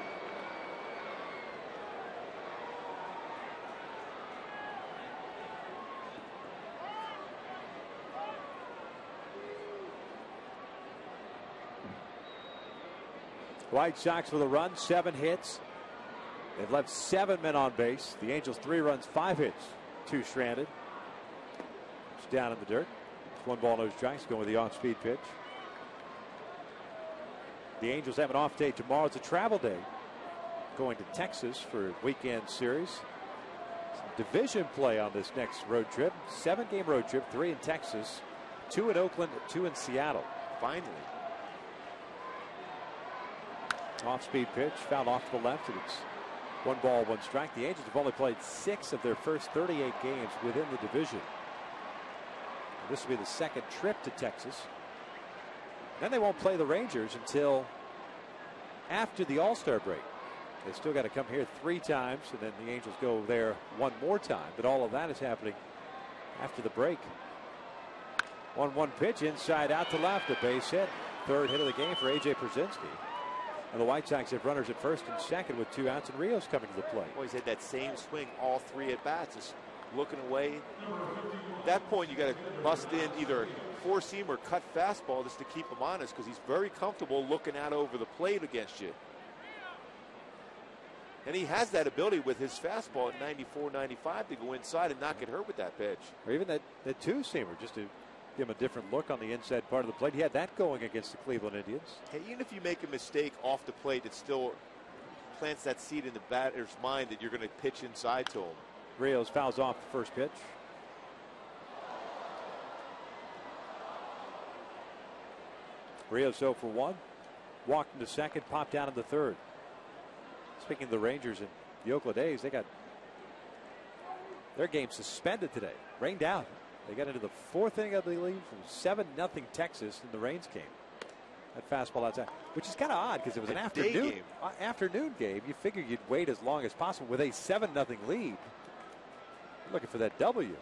S4: White Sox with a run, 7 hits. They've left 7 men on base. The Angels 3 runs, 5 hits, 2 stranded. It's down in the dirt. It's 1 ball, no strikes, going with the off-speed pitch. The Angels have an off day tomorrow. It's a travel day. Going to Texas for a weekend series. Some division play on this next road trip. 7-game road trip, 3 in Texas, 2 in Oakland, 2 in Seattle.
S3: Finally.
S4: Off-speed pitch, fouled off to the left, and it's 1 ball, 1 strike. The Angels have only played 6 of their first 38 games within the division. And this will be the 2nd trip to Texas. Then they won't play the Rangers until after the All-Star break. They still got to come here 3 times, and then the Angels go there 1 more time. But all of that is happening after the break. 1-1 pitch, inside out to left, a base hit. 3rd hit of the game for A.J. Pierzynski. And the White Sox have runners at first and second with 2 outs, and Rios coming to the plate.
S3: Well, he's had that same swing all 3 at bats, just looking away. At that point, you got to bust in either four seam or cut fastball just to keep him honest, because he's very comfortable looking out over the plate against you. And he has that ability with his fastball at 94, 95 to go inside and not get hurt with that pitch.
S4: Or even that 2-seamer, just to give him a different look on the inside part of the plate. He had that going against the Cleveland Indians.
S3: Hey, even if you make a mistake off the plate, it still plants that seed in the batter's mind that you're going to pitch inside to him.
S4: Rios fouls off the first pitch. Rios 0 for 1. Walked into second, popped down in the 3rd. Speaking of the Rangers and the Oakland A's, they got their game suspended today. Rained out. They got into the 4th inning, I believe, from 7-0 Texas in the Rains game. That fastball outside, which is kind of odd because it was an afternoon game. You figure you'd wait as long as possible with a 7-0 lead. You're looking for that W.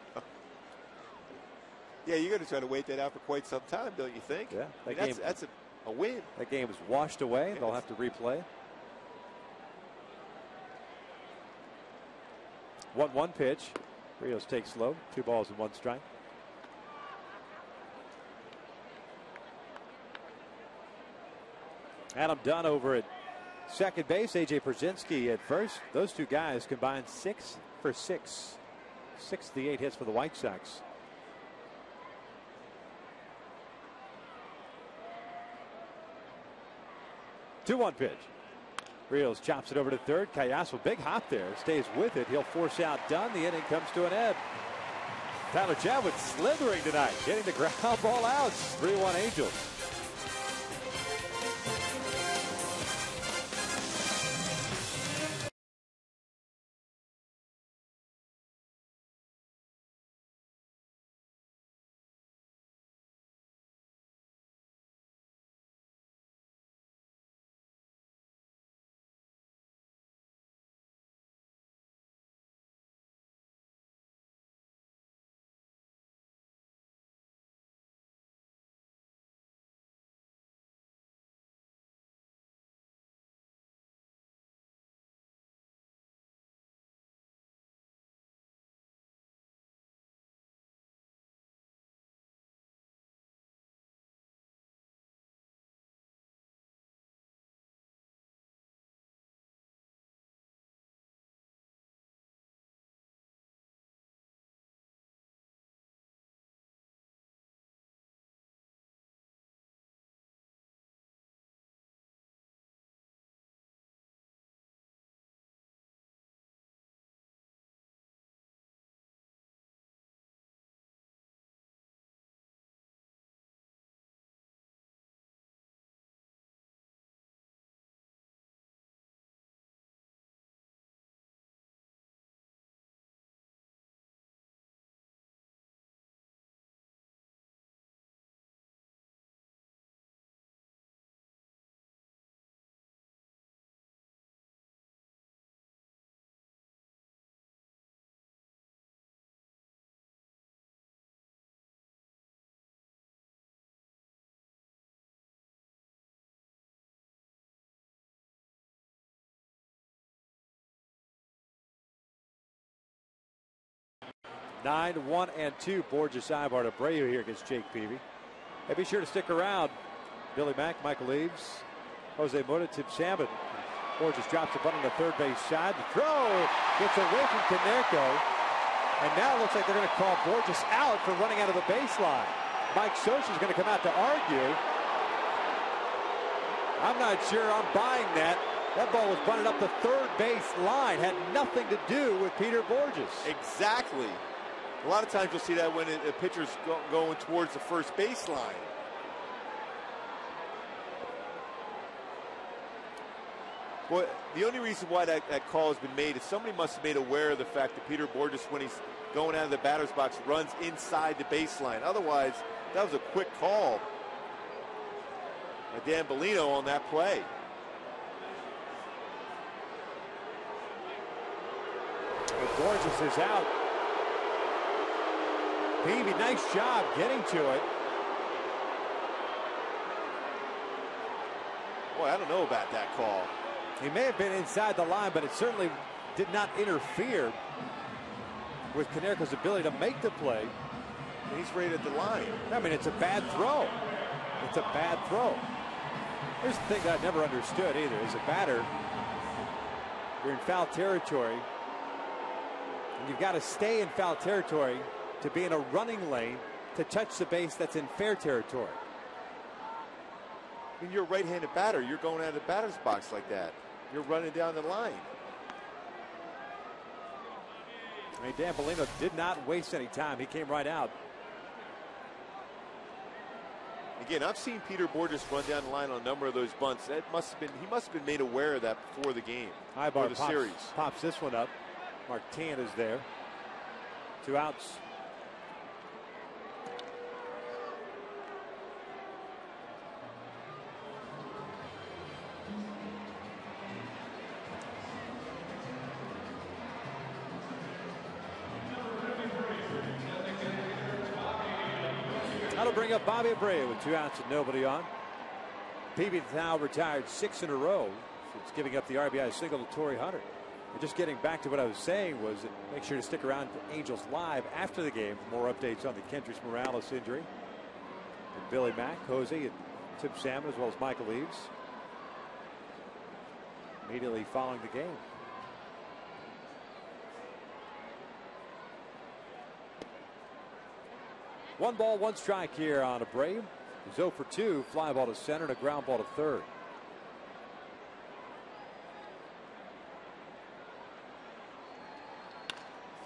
S3: Yeah, you're going to try to wait that out for quite some time, don't you think?
S4: Yeah,
S3: that's a win.
S4: That game was washed away.
S3: Yes.
S4: They'll have to replay. 1-1 pitch. Rios takes low. 2 balls and 1 strike. Adam Dunn over at second base. A.J. Pierzynski at first. Those 2 guys combined 6 for 6. 6 of the 8 hits for the White Sox. Two-one pitch. Rios chops it over to 3rd. Callaso, big hop there, stays with it. He'll force out Dunn. The inning comes to an end. Tyler Chatwood slithering tonight, getting the ground ball out. 3-1 Angels. 9-1-2. Borges, Ibar, Abreu here against Jake Peavy. Hey, be sure to stick around. Billy Mack, Michael Eaves, Jose Mota, Tim Salmon. Borges drops the bunt on the third base side. The throw gets away from Konerko. And now it looks like they're going to call Borges out for running out of the baseline. Mike Scioscia is going to come out to argue. I'm not sure I'm buying that. That ball was bunted up the third base line. Had nothing to do with Peter Borges.
S3: Exactly. A lot of times you'll see that when a pitcher's going towards the first baseline. Well, the only reason why that call has been made is somebody must have made aware of the fact that Peter Borges, when he's going out of the batter's box, runs inside the baseline. Otherwise, that was a quick call by Dan Bellino on that play.
S4: But Borges is out. Peavy, nice job getting to it.
S3: Boy, I don't know about that call.
S4: He may have been inside the line, but it certainly did not interfere with Konerko's ability to make the play.
S3: And he's right at the line.
S4: I mean, it's a bad throw. It's a bad throw. Here's the thing that I never understood either. As a batter, you're in foul territory, and you've got to stay in foul territory to be in a running lane to touch the base that's in fair territory.
S3: I mean, you're a right-handed batter. You're going out of the batter's box like that. You're running down the line.
S4: I mean, Dan Bellino did not waste any time. He came right out.
S3: Again, I've seen Peter Borges run down the line on a number of those bunts. He must have been made aware of that before the game.
S4: Ibar
S3: or the series.
S4: Pops this one up. Martin is there. 2 outs. That'll bring up Bobby Abreu with 2 outs and nobody on. Peavy now retired 6 in a row since giving up the RBI single to Torrey Hunter. And just getting back to what I was saying was that make sure to stick around for Angels Live after the game for more updates on the Kendrys Morales injury. And Billy Mack, Jose, and Tim Salmon, as well as Michael Eaves, immediately following the game. One ball, one strike here on Abreu. He's 0 for 2, fly ball to center and a ground ball to third.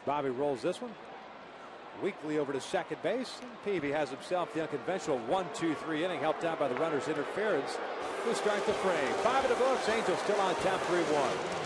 S4: Bobby rolls this one. Weakly over to second base. And Peavy has himself the unconventional 1-2-3 inning, helped out by the runner's interference to strike the frame. 5 in the books. Angels still on top 3-1.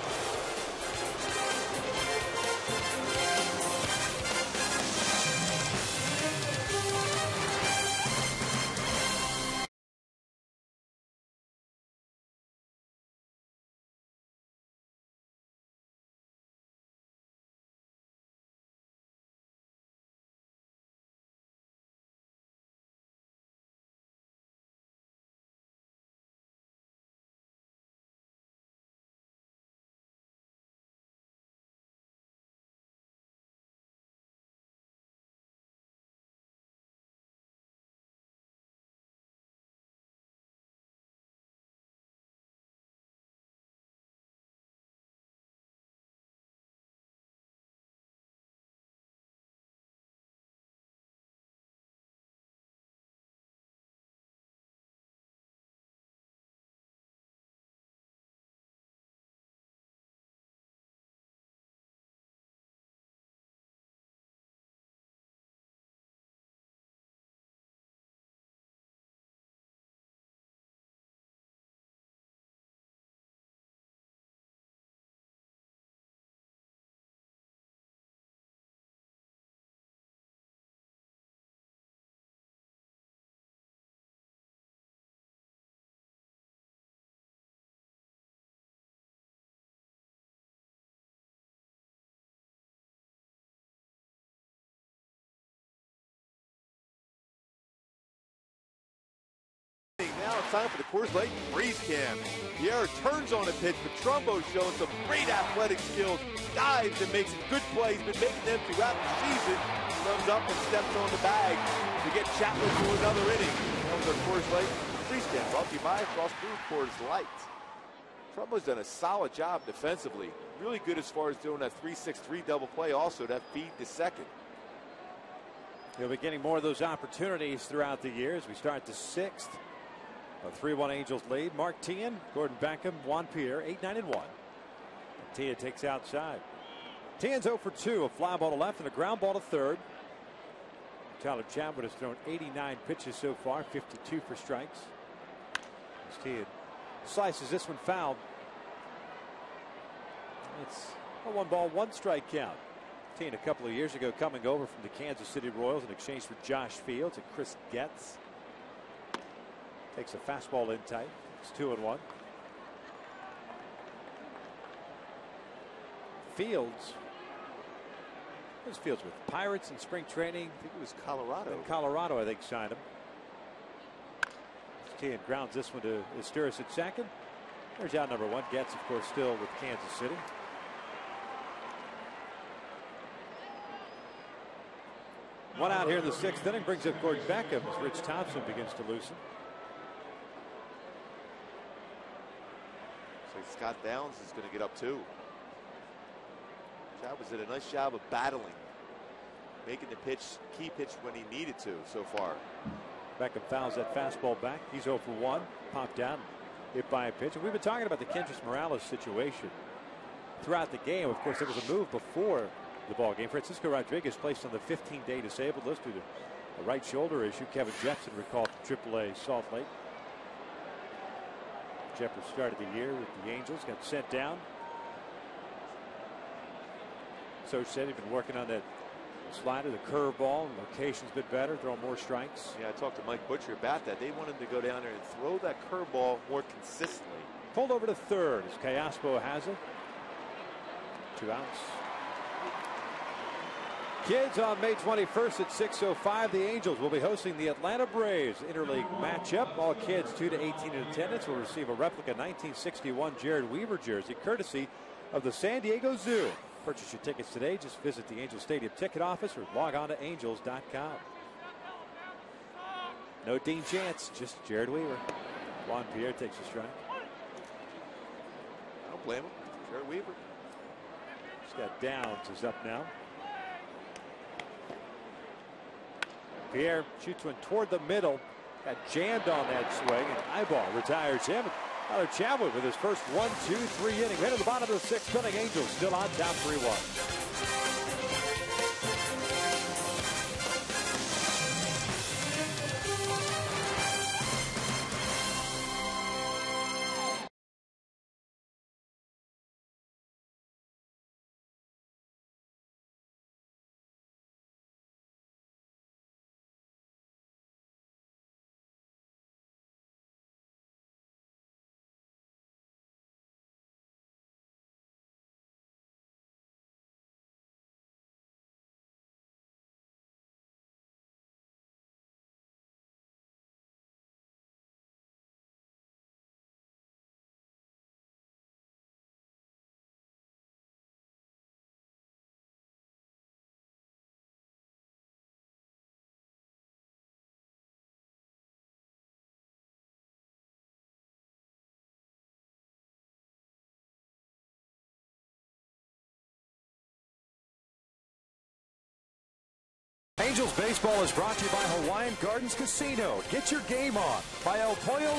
S3: it's time for the Coors Light Freeze Cam. Pierre turns on a pitch, but Trumbo's showing some great athletic skills, dives and makes good plays, been making them throughout the season. Comes up and steps on the bag to get Chapman to another inning. That was our Coors Light Freeze Cam, brought to you by Frost Brew Coors Light. Trumbo's done a solid job defensively. Really good as far as doing that 3-6-3 double play, also that feed to second.
S4: He'll be getting more of those opportunities throughout the year as we start the sixth. A 3-1 Angels lead. Mark Teahen, Gordon Beckham, Juan Pierre, 8-9-1. Teahen takes outside. Teahen's 0 for 2, a fly ball to left and a ground ball to third. Tyler Chatwood has thrown 89 pitches so far, 52 for strikes. As Teahen slices this one foul. It's a 1-ball, 1-strike count. Teahen a couple of years ago coming over from the Kansas City Royals in exchange for Josh Fields and Chris Getz. Takes a fastball in tight. It's 2-1. Fields. Who's Fields with? Pirates in spring training.
S3: I think it was Colorado.
S4: Colorado, I think, signed him. Teahen grounds this one to Esteuris at second. There's out number 1. Getz, of course, still with Kansas City. One out here in the 6th inning brings up Gordon Beckham as Rich Thompson begins to loosen.
S3: So Scott Downs is going to get up too. Chad did a nice job of battling, making the pitch, key pitch when he needed to so far.
S4: Beckham fouls that fastball back. He's 0 for 1. Popped down, hit by a pitch. And we've been talking about the Kendrys Morales situation throughout the game. Of course, there was a move before the ball game. Francisco Rodriguez placed on the 15-day disabled list due to a right shoulder issue. Kevin Jepson recalled from AAA Salt Lake. Jepper started the year with the Angels, got sent down. So said he'd been working on that slider, the curveball, and location's been better, throwing more strikes.
S3: Yeah, I talked to Mike Butcher about that. They want him to go down there and throw that curveball more consistently.
S4: Pulled over to third as Callaspo has it. 2 outs. Kids, on May 21st at 6:05, the Angels will be hosting the Atlanta Braves interleague matchup. All kids 2 to 18 in attendance will receive a replica 1961 Jared Weaver jersey courtesy of the San Diego Zoo. Purchase your tickets today. Just visit the Angels Stadium ticket office or log on to angels.com. No Dean Chance, just Jared Weaver. Juan Pierre takes a strike.
S3: I don't blame him. Jared Weaver.
S4: Scott Downs is up now. Pierre shoots one toward the middle. Got jammed on that swing, and eyeball retires him. Tyler Chatwood with his first 1-2-3 inning. Hit at the bottom of the 6th inning. Angels still on top 3-1. Angels baseball is brought to you by Hawaiian Gardens Casino. Get your game on by El Pollo.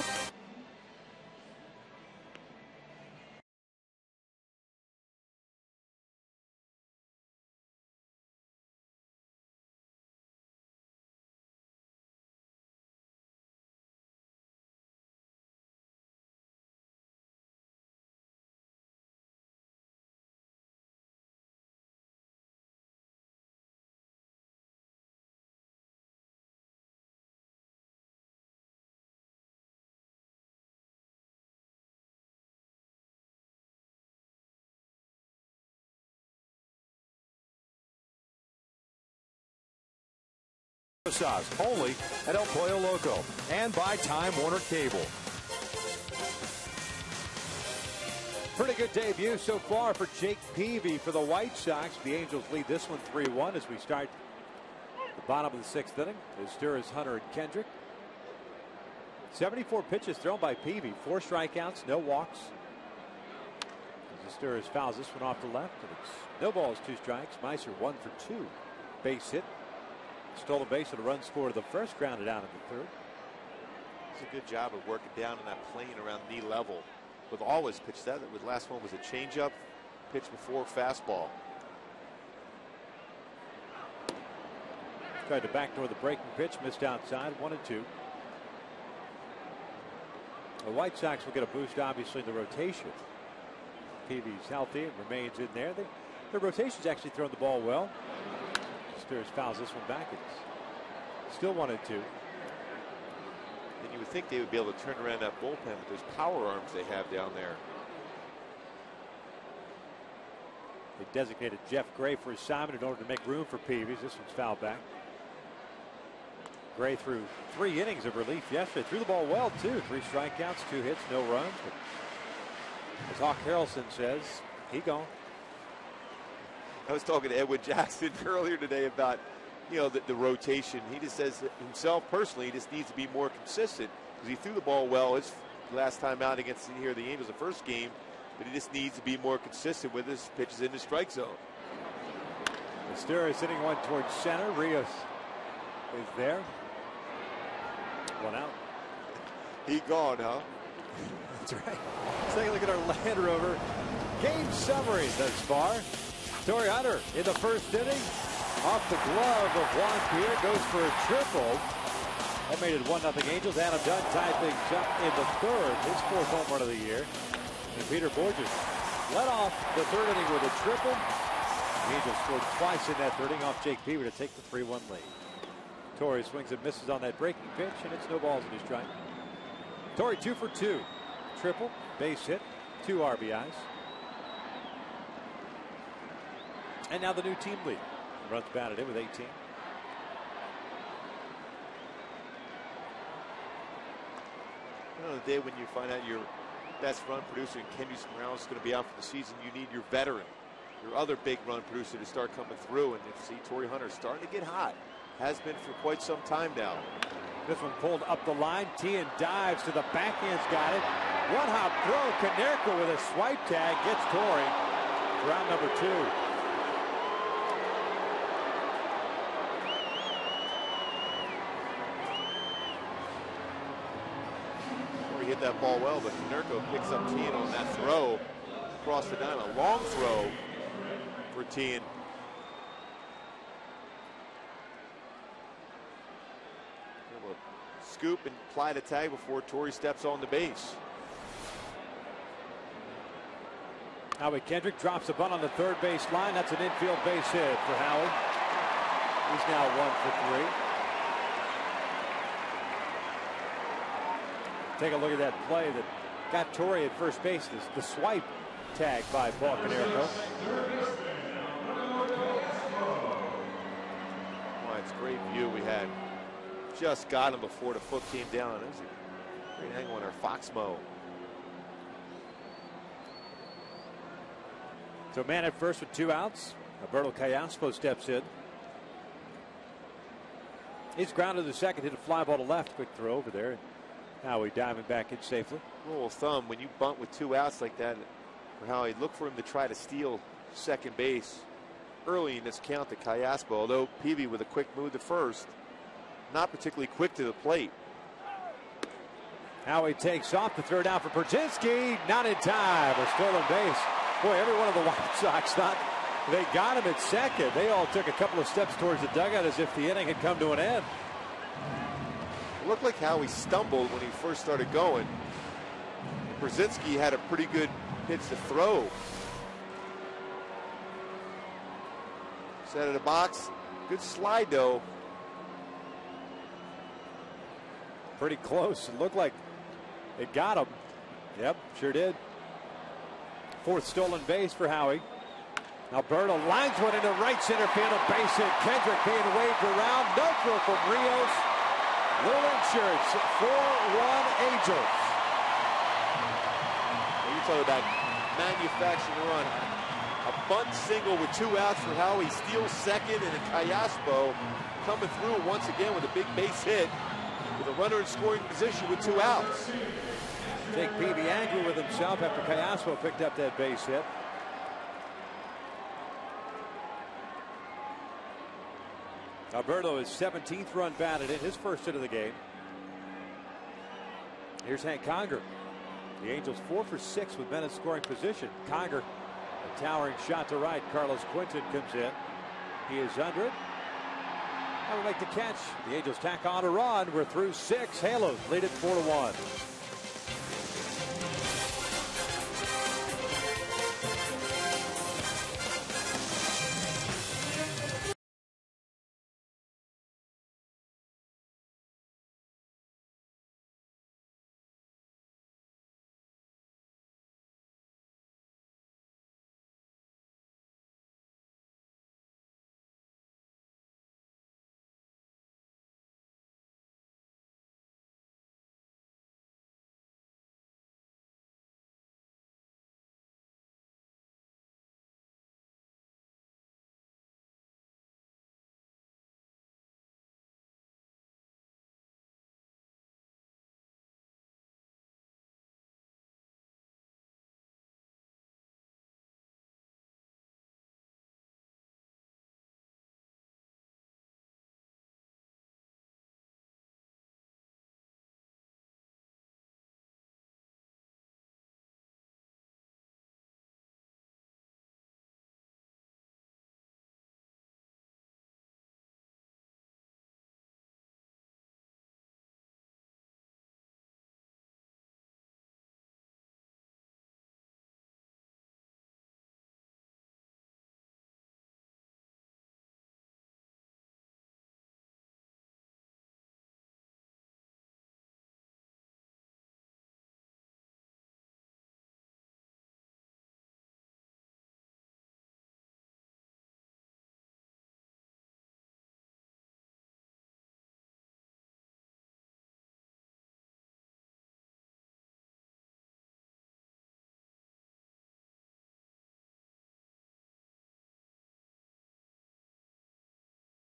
S7: Sauce, only at El Pollo Loco, and by Time Warner Cable.
S4: Pretty good debut so far for Jake Peavy for the White Sox. The Angels lead this one 3-1 as we start the bottom of the 6th inning. As Hunter, and Kendrick. 74 pitches thrown by Peavy. 4 strikeouts, no walks. As fouls this one off the left. And it's no balls, 2 strikes. Meiser 1 for 2. Base hit. Stole a base and a run scored the first, grounded out in the 3rd.
S3: It's a good job of working down in that plane around knee level with all his pitches. That the last one was a changeup, pitch before fastball.
S4: Tried to backdoor the breaking pitch, missed outside, 1-2. The White Sox will get a boost, obviously, in the rotation. Peavy's healthy and remains in there. The rotation's actually thrown the ball well. Steers fouls this one back. It's still 1-2.
S3: And you would think they would be able to turn around that bullpen with those power arms they have down there.
S4: They designated Jeff Gray for assignment in order to make room for Peavy. This one's fouled back. Gray threw 3 innings of relief yesterday. Threw the ball well, too. 3 strikeouts, 2 hits, no runs. But as Hawk Harrelson says, he gone.
S3: I was talking to Edwin Jackson earlier today about, the rotation. He just says that himself personally, he just needs to be more consistent because he threw the ball well his last time out against the Angels the first game, but he just needs to be more consistent with his pitches in the strike zone.
S4: Steers hitting one towards center. Rios is there. 1 out.
S3: He gone, huh?
S4: That's right. Let's take a look at our Land Rover game summary thus far. Torii Hunter in the 1st inning. Off the glove of Juan Pierre, goes for a triple. That made it 1-0 Angels. Adam Dunn tied things up in the 3rd. His 4th home run of the year. And Peter Bourjos led off the 3rd inning with a triple. The Angels scored twice in that 3rd inning off Jake Peavy to take the 3-1 lead. Torii swings and misses on that breaking pitch, and it's no balls in his strike. Torii 2 for 2. Triple, base hit, 2 RBIs. And now the new team lead. Runs batted in with 18.
S3: The day when you find out your best run producer, Kendrys Morales, is going to be out for the season, you need your veteran, your other big run producer to start coming through. And you see Torii Hunter starting to get hot. Has been for quite some time now.
S4: This one pulled up the line. Tian dives to the backhand's got it. 1-hop throw. Konerko with a swipe tag gets Torii. Round number 2.
S3: Hit that ball well, but Konerko picks up Tian on that throw across the diamond. A long throw for Tian. Able to scoop and apply the tag before Torii steps on the base.
S4: Howie Kendrick drops a bunt on the 3rd base line. That's an infield base hit for Howie. He's now 1 for 3. Take a look at that play that got Torii at first base. The swipe tag by Paul Konerko.
S3: Well, it's a great view we had. Just got him before the foot came down. It was a great angle on our Foxmo.
S4: So man at first with 2 outs. Alberto Callaspo steps in. He's grounded to 2nd, hit a fly ball to left. Quick throw over there. Howie diving back in safely.
S3: Rule of thumb, when you bunt with 2 outs like that, for Howie, look for him to try to steal 2nd base early in this count to Callaspo. Although Peavy with a quick move to 1st, not particularly quick to the plate.
S4: Howie takes off to throw down for Pierzynski. Not in time. A stolen base. Boy, every one of the White Sox thought they got him at 2nd. They all took a couple of steps towards the dugout as if the inning had come to an end.
S3: It looked like how he stumbled when he first started going. Pierzynski had a pretty good pitch to throw. Set of the box. Good slide, though.
S4: Pretty close. It looked like it got him. Yep, sure did. 4th stolen base for Howie. Alberto lines one into right center field. A base hit. Kendrick being waved around. No throw from Rios. Little insurance. 4-1 Angels.
S3: When you talk about manufacturing run, a bunt single with 2 outs for Howie. Steals second, and then Callaspo coming through once again with a big base hit with a runner in scoring position with 2 outs.
S4: Jake Peavy angry with himself after Callaspo picked up that base hit. Alberto is 17th run batted in, his first hit of the game. Here's Hank Conger. The Angels 4 for 6 with men in scoring position. Conger, a towering shot to right. Carlos Quinton comes in. He is under it. And will make the catch. The Angels tack on a run. We're through 6. Halos lead it 4-1.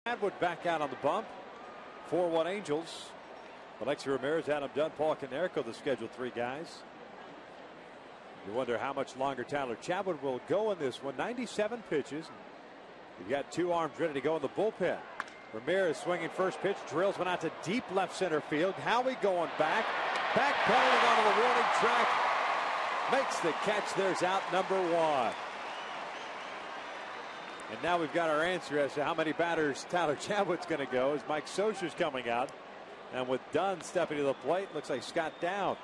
S4: Atwood back out on the bump. 4-1 Angels. Alexi Ramirez, Adam Dunn, Paul Konerko, the scheduled 3 guys. You wonder how much longer Tyler Chatwood will go in this one. 97 pitches. You've got 2 arms ready to go in the bullpen. Ramirez swinging first pitch, drills one out to deep left center field. Howie going back, backpedaling onto the warning track, makes the catch. There's out number 1. And now we've got our answer as to how many batters Tyler Chatwood's going to go as Mike Scioscia's coming out. And with Dunn stepping to the plate, looks like Scott Downs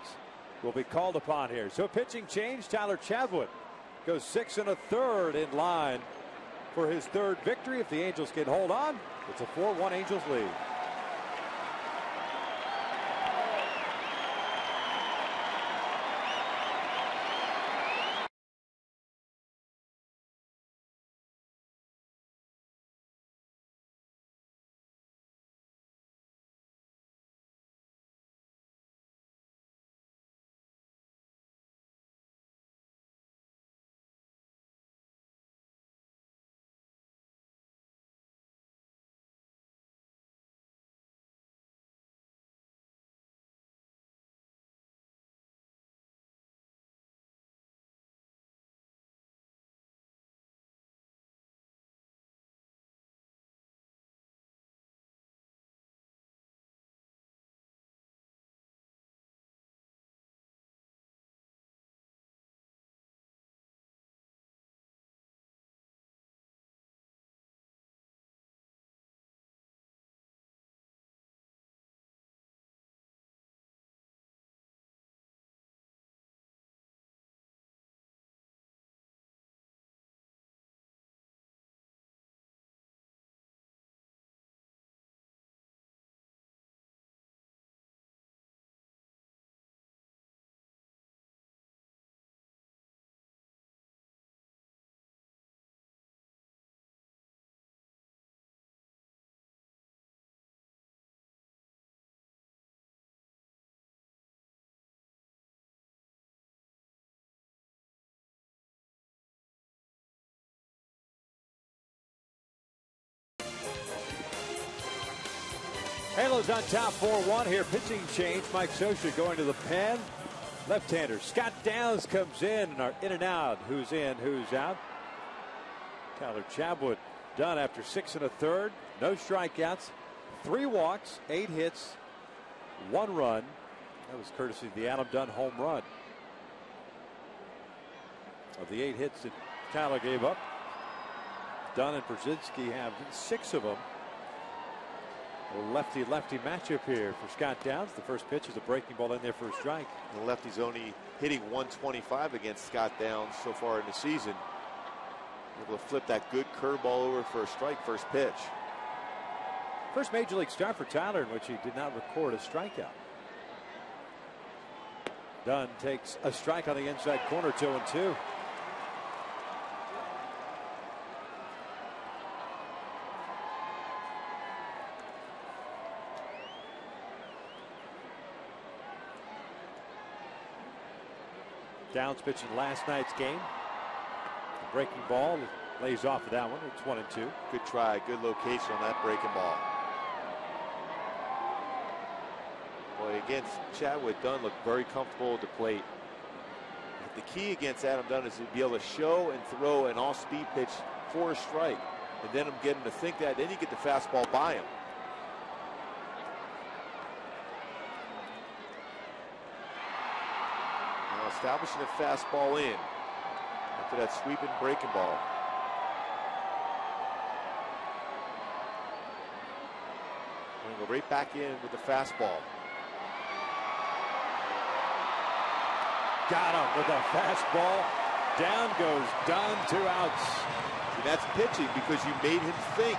S4: will be called upon here. So pitching change, Tyler Chatwood goes 6 1/3 in line for his 3rd victory. If the Angels can hold on, it's a 4-1 Angels lead. Halos on top 4-1 here. Pitching change. Mike Scioscia going to the pen. Left-hander Scott Downs comes in and are in and out. Who's in, who's out. Tyler Chabot done after 6 1/3. No strikeouts, 3 walks, 8 hits, 1 run. That was courtesy of the Adam Dunn home run. Of the 8 hits that Tyler gave up, Dunn and Brzezinski have 6 of them. A lefty-lefty matchup here for Scott Downs. The first pitch is a breaking ball in there for a strike.
S3: The lefty's only hitting 125 against Scott Downs so far in the season. Able to flip that good curveball over for a strike first pitch.
S4: First major league start for Tyler in which he did not record a strikeout. Dunn takes a strike on the inside corner, 2-2. Downs pitching last night's game. The breaking ball lays off of that one. It's 1-2.
S3: Good try, good location on that breaking ball. Boy, against Chadwick, Dunn looked very comfortable at the plate. But the key against Adam Dunn is to be able to show and throw an off-speed pitch for a strike, and then get him to think that. Then you get the fastball by him. Establishing a fastball in after that sweeping breaking ball. Going to go right back in with the fastball.
S4: Got him with a fastball. Down goes Dunn, 2 outs.
S3: And that's pitching because you made him think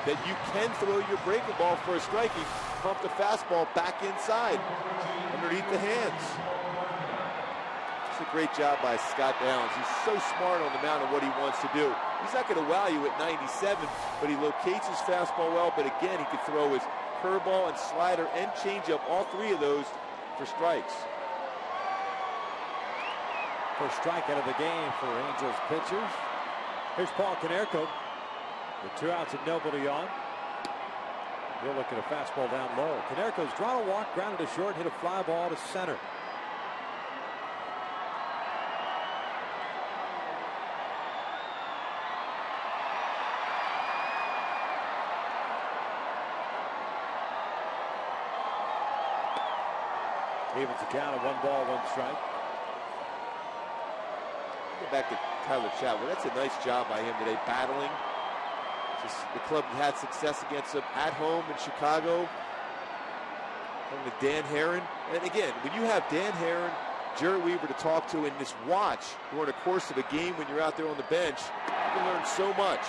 S3: that you can throw your breaking ball for a strike. He pumped the fastball back inside underneath the hands. A great job by Scott Downs. He's so smart on the mound of what he wants to do. He's not going to wow you at 97, but he locates his fastball well. But again, he could throw his curveball and slider and changeup, all 3 of those for strikes.
S4: First strike out of the game for Angels pitchers. Here's Paul Konerko with 2 outs and nobody on. They'll look at a fastball down low. Konerko's drawn a walk, grounded to short, hit a fly ball to center. Evens the count of 1 ball, 1 strike.
S3: Get back to Tyler Chatwood. That's a nice job by him today, battling. Just the club had success against him at home in Chicago. And with Dan Herron. And again, when you have Dan Herron, Jerry Weaver to talk to, and just watch during the course of a game when you're out there on the bench, you can learn so much.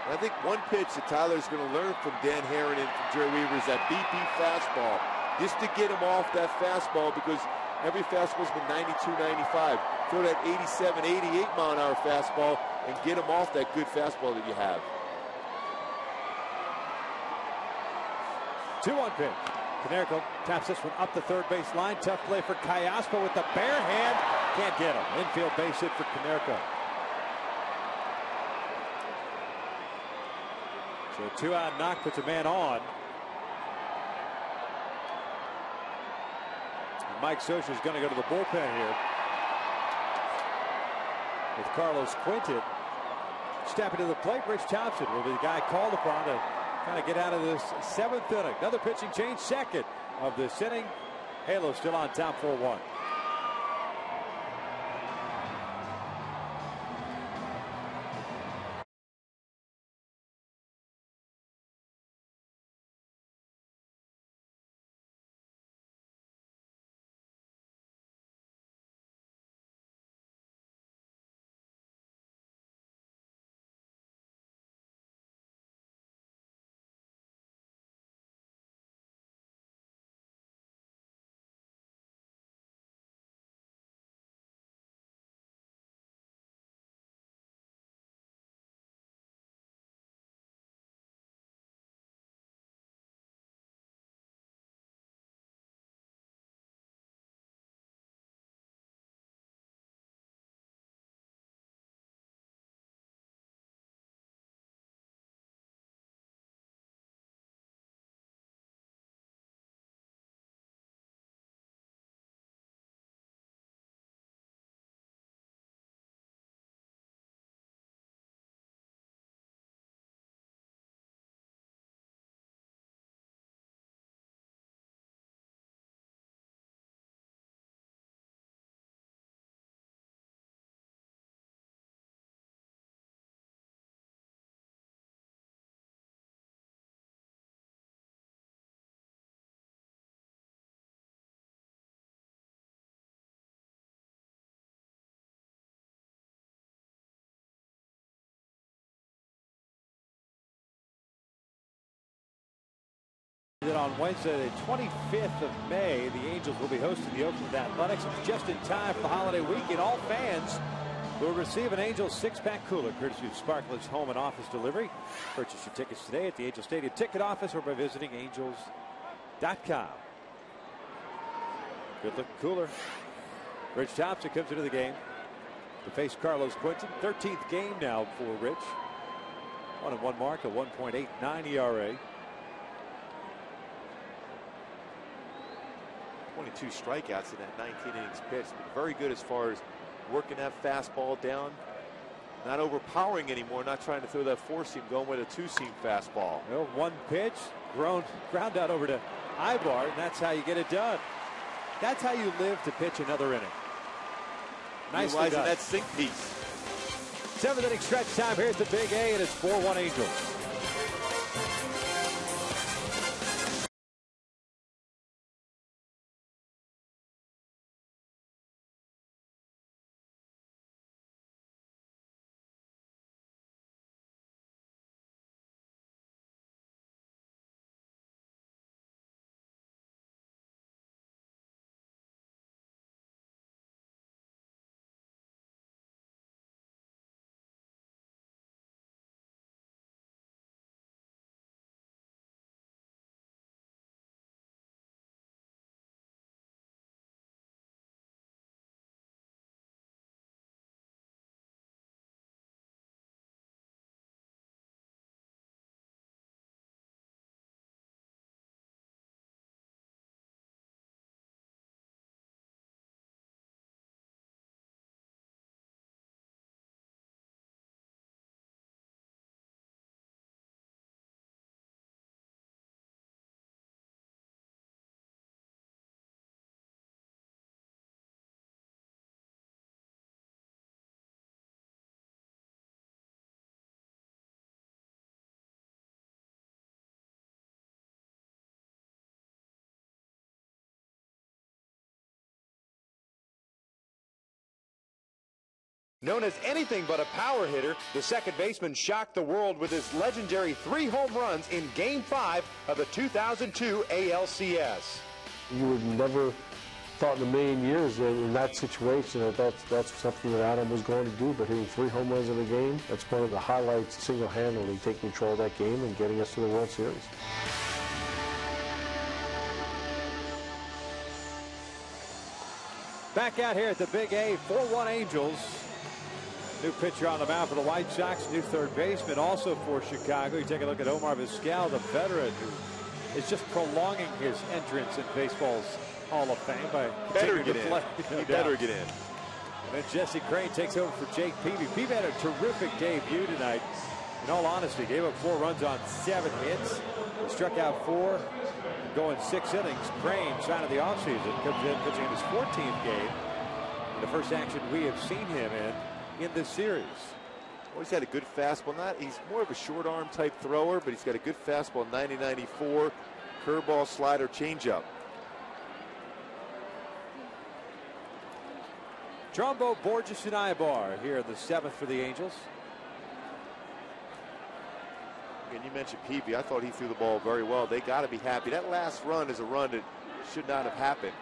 S3: And I think one pitch that Tyler's going to learn from Dan Herron and from Jerry Weaver is that BP fastball. Just to get him off that fastball, because every fastball's been 92, 95. Throw that 87, 88 mile-an-hour fastball and get him off that good fastball that you have.
S4: 2-1 pitch. Konerko taps this one up the third base line. Tough play for Kayaspa with the bare hand. Can't get him. Infield base hit for Konerko. So a 2-out knock puts a man on. Mike Scioscia is going to go to the bullpen here with Carlos Quinton stepping to the plate. Rich Thompson will be the guy called upon to kind of get out of this 7th inning. Another pitching change, second of this inning. Halo still on top 4-1. Then on Wednesday, the 25th of May, the Angels will be hosting the Oakland Athletics. It's just in time for the holiday weekend. All fans will receive an Angels six-pack cooler, courtesy of Sparklet's home and office delivery. Purchase your tickets today at the Angels Stadium ticket office or by visiting angels.com. Good-looking cooler. Rich Thompson comes into the game to face Carlos Quentin. 13th game now for Rich. 1-1 mark, a 1.89 ERA.
S3: 22 strikeouts in that 19 innings pitch. Been very good as far as working that fastball down. Not overpowering anymore, not trying to throw that four-seam, going with a two-seam fastball.
S4: Well, one pitch, ground out over to Ibar, and that's how you get it done. That's how you live to pitch another inning. Nicely
S3: Utilizing
S4: done.
S3: that sink piece.
S4: 7th inning stretch time. Here's the Big A, and it's 4-1 Angels.
S7: Known as anything but a power hitter, the second baseman shocked the world with his legendary 3 home runs in Game 5 of the 2002 ALCS.
S8: You would never thought in a million years that in that situation that's something that Adam was going to do, but hitting 3 home runs in a game, that's one of the highlights single-handedly, taking control of that game and getting us to the World Series.
S4: Back out here at the Big A, 4-1 Angels. New pitcher on the mound for the White Sox, new third baseman also for Chicago. You take a look at Omar Vizquel, the veteran who is just prolonging his entrance in baseball's Hall of Fame by
S3: Better
S4: continuing
S3: get
S4: to
S3: in.
S4: play.
S3: He better get in.
S4: And then Jesse Crane takes over for Jake Peavy. Peavy had a terrific debut tonight. In all honesty, gave up 4 runs on 7 hits. He struck out 4, going 6 innings. Crane, sign of the offseason, comes in pitching in his 14th game. The first action we have seen him in this series.
S3: Well, he's had a good fastball. He's more of a short arm type thrower, but he's got a good fastball, 90-94, curveball, slider, changeup.
S4: Trumbo, Borges, and Ibar here in the 7th for the Angels.
S3: And you mentioned Peavy. I thought he threw the ball very well. They got to be happy. That last run is a run that should not have happened.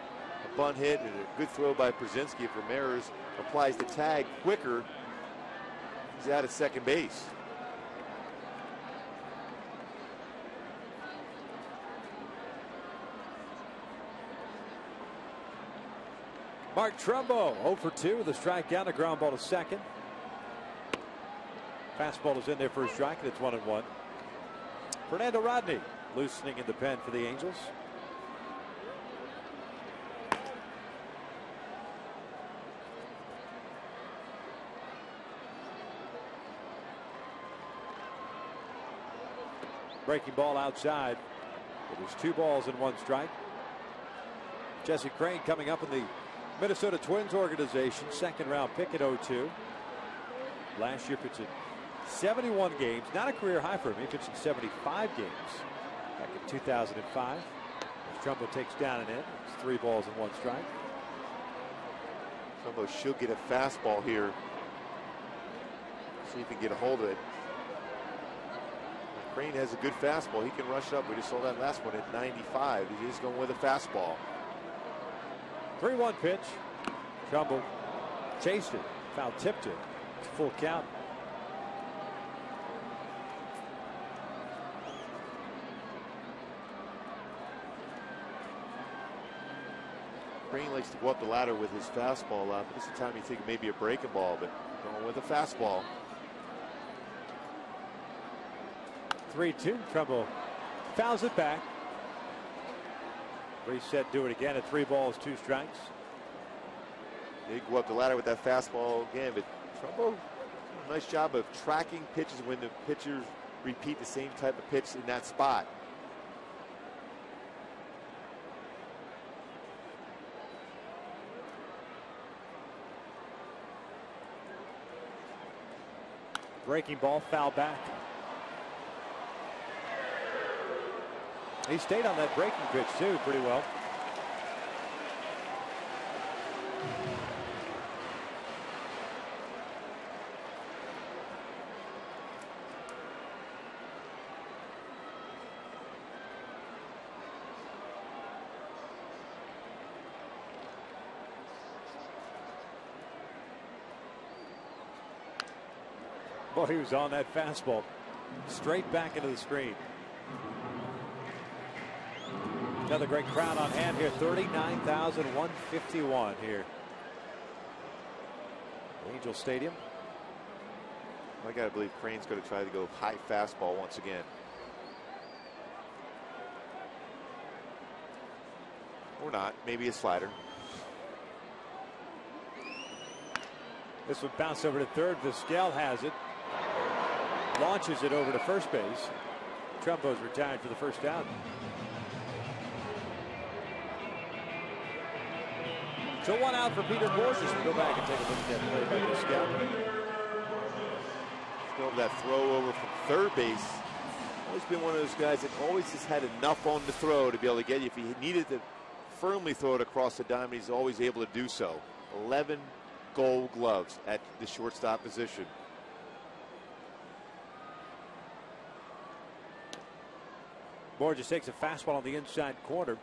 S3: A bunt hit and a good throw by Przinsky. If Ramirez applies the tag quicker, he's out at second base.
S4: Mark Trumbo 0 for 2 with a strikeout, a ground ball to second. Fastball is in there for a strike, and it's 1-1. Fernando Rodney loosening in the pen for the Angels. Breaking ball outside. It is 2 balls and 1 strike. Jesse Crane coming up in the Minnesota Twins organization, 2nd round pick at 0-2. Last year pitched in 71 games, not a career high for him. He pitched in 75 games back in 2005. As Trumbo takes down an end, it's 3 balls and 1 strike.
S3: Trumbo should get a fastball here. See if he can get a hold of it. Crane has a good fastball. He can rush up. We just saw that last one at 95. He's just going with a fastball.
S4: 3-1 pitch. Trumbull chased it. Foul tipped it. Full count.
S3: Crane likes to go up the ladder with his fastball up. This is the time you think maybe a breaking ball, but going with a fastball.
S4: 3-2. Trumbull fouls it back. Reset, do it again at 3 balls, 2 strikes.
S3: They go up the ladder with that fastball again, but Trumbull, nice job of tracking pitches when the pitchers repeat the same type of pitch in that spot.
S4: Breaking ball, foul back. He stayed on that breaking pitch too pretty well. Boy, he was on that fastball. Straight back into the screen. Another great crowd on hand here. 39,151 here. Angel Stadium.
S3: I got to believe Crane's going to try to go high fastball once again. Or not. Maybe a slider.
S4: This would bounce over to third. Vizquel has it. Launches it over to first base. Trumbo's retired for the first out. So 1 out for Peter Borges. We'll go back and take a look at that play by Vizquel.
S3: Still that throw over from third base. Always been one of those guys that always has had enough on the throw to be able to get you. If he needed to firmly throw it across the diamond, he's always able to do so. 11 Gold Gloves at the shortstop position.
S4: Borges takes a fastball on the inside corner.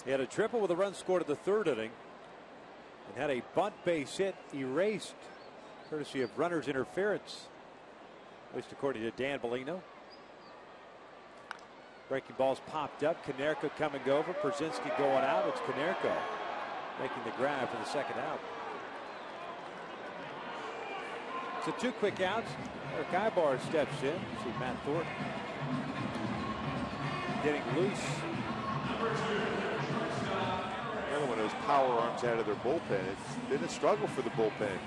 S4: He had a triple with a run scored in the 3rd inning and had a bunt base hit erased courtesy of runner's interference, at least according to Dan Bellino. Breaking balls popped up. Konerko coming over. Pierzynski going out. It's Konerko making the grab for the second out. So 2 quick outs. Eric Ibar steps in. See Matt Thornton getting loose.
S3: Another one of those power arms out of their bullpen. It's been a struggle for the bullpen.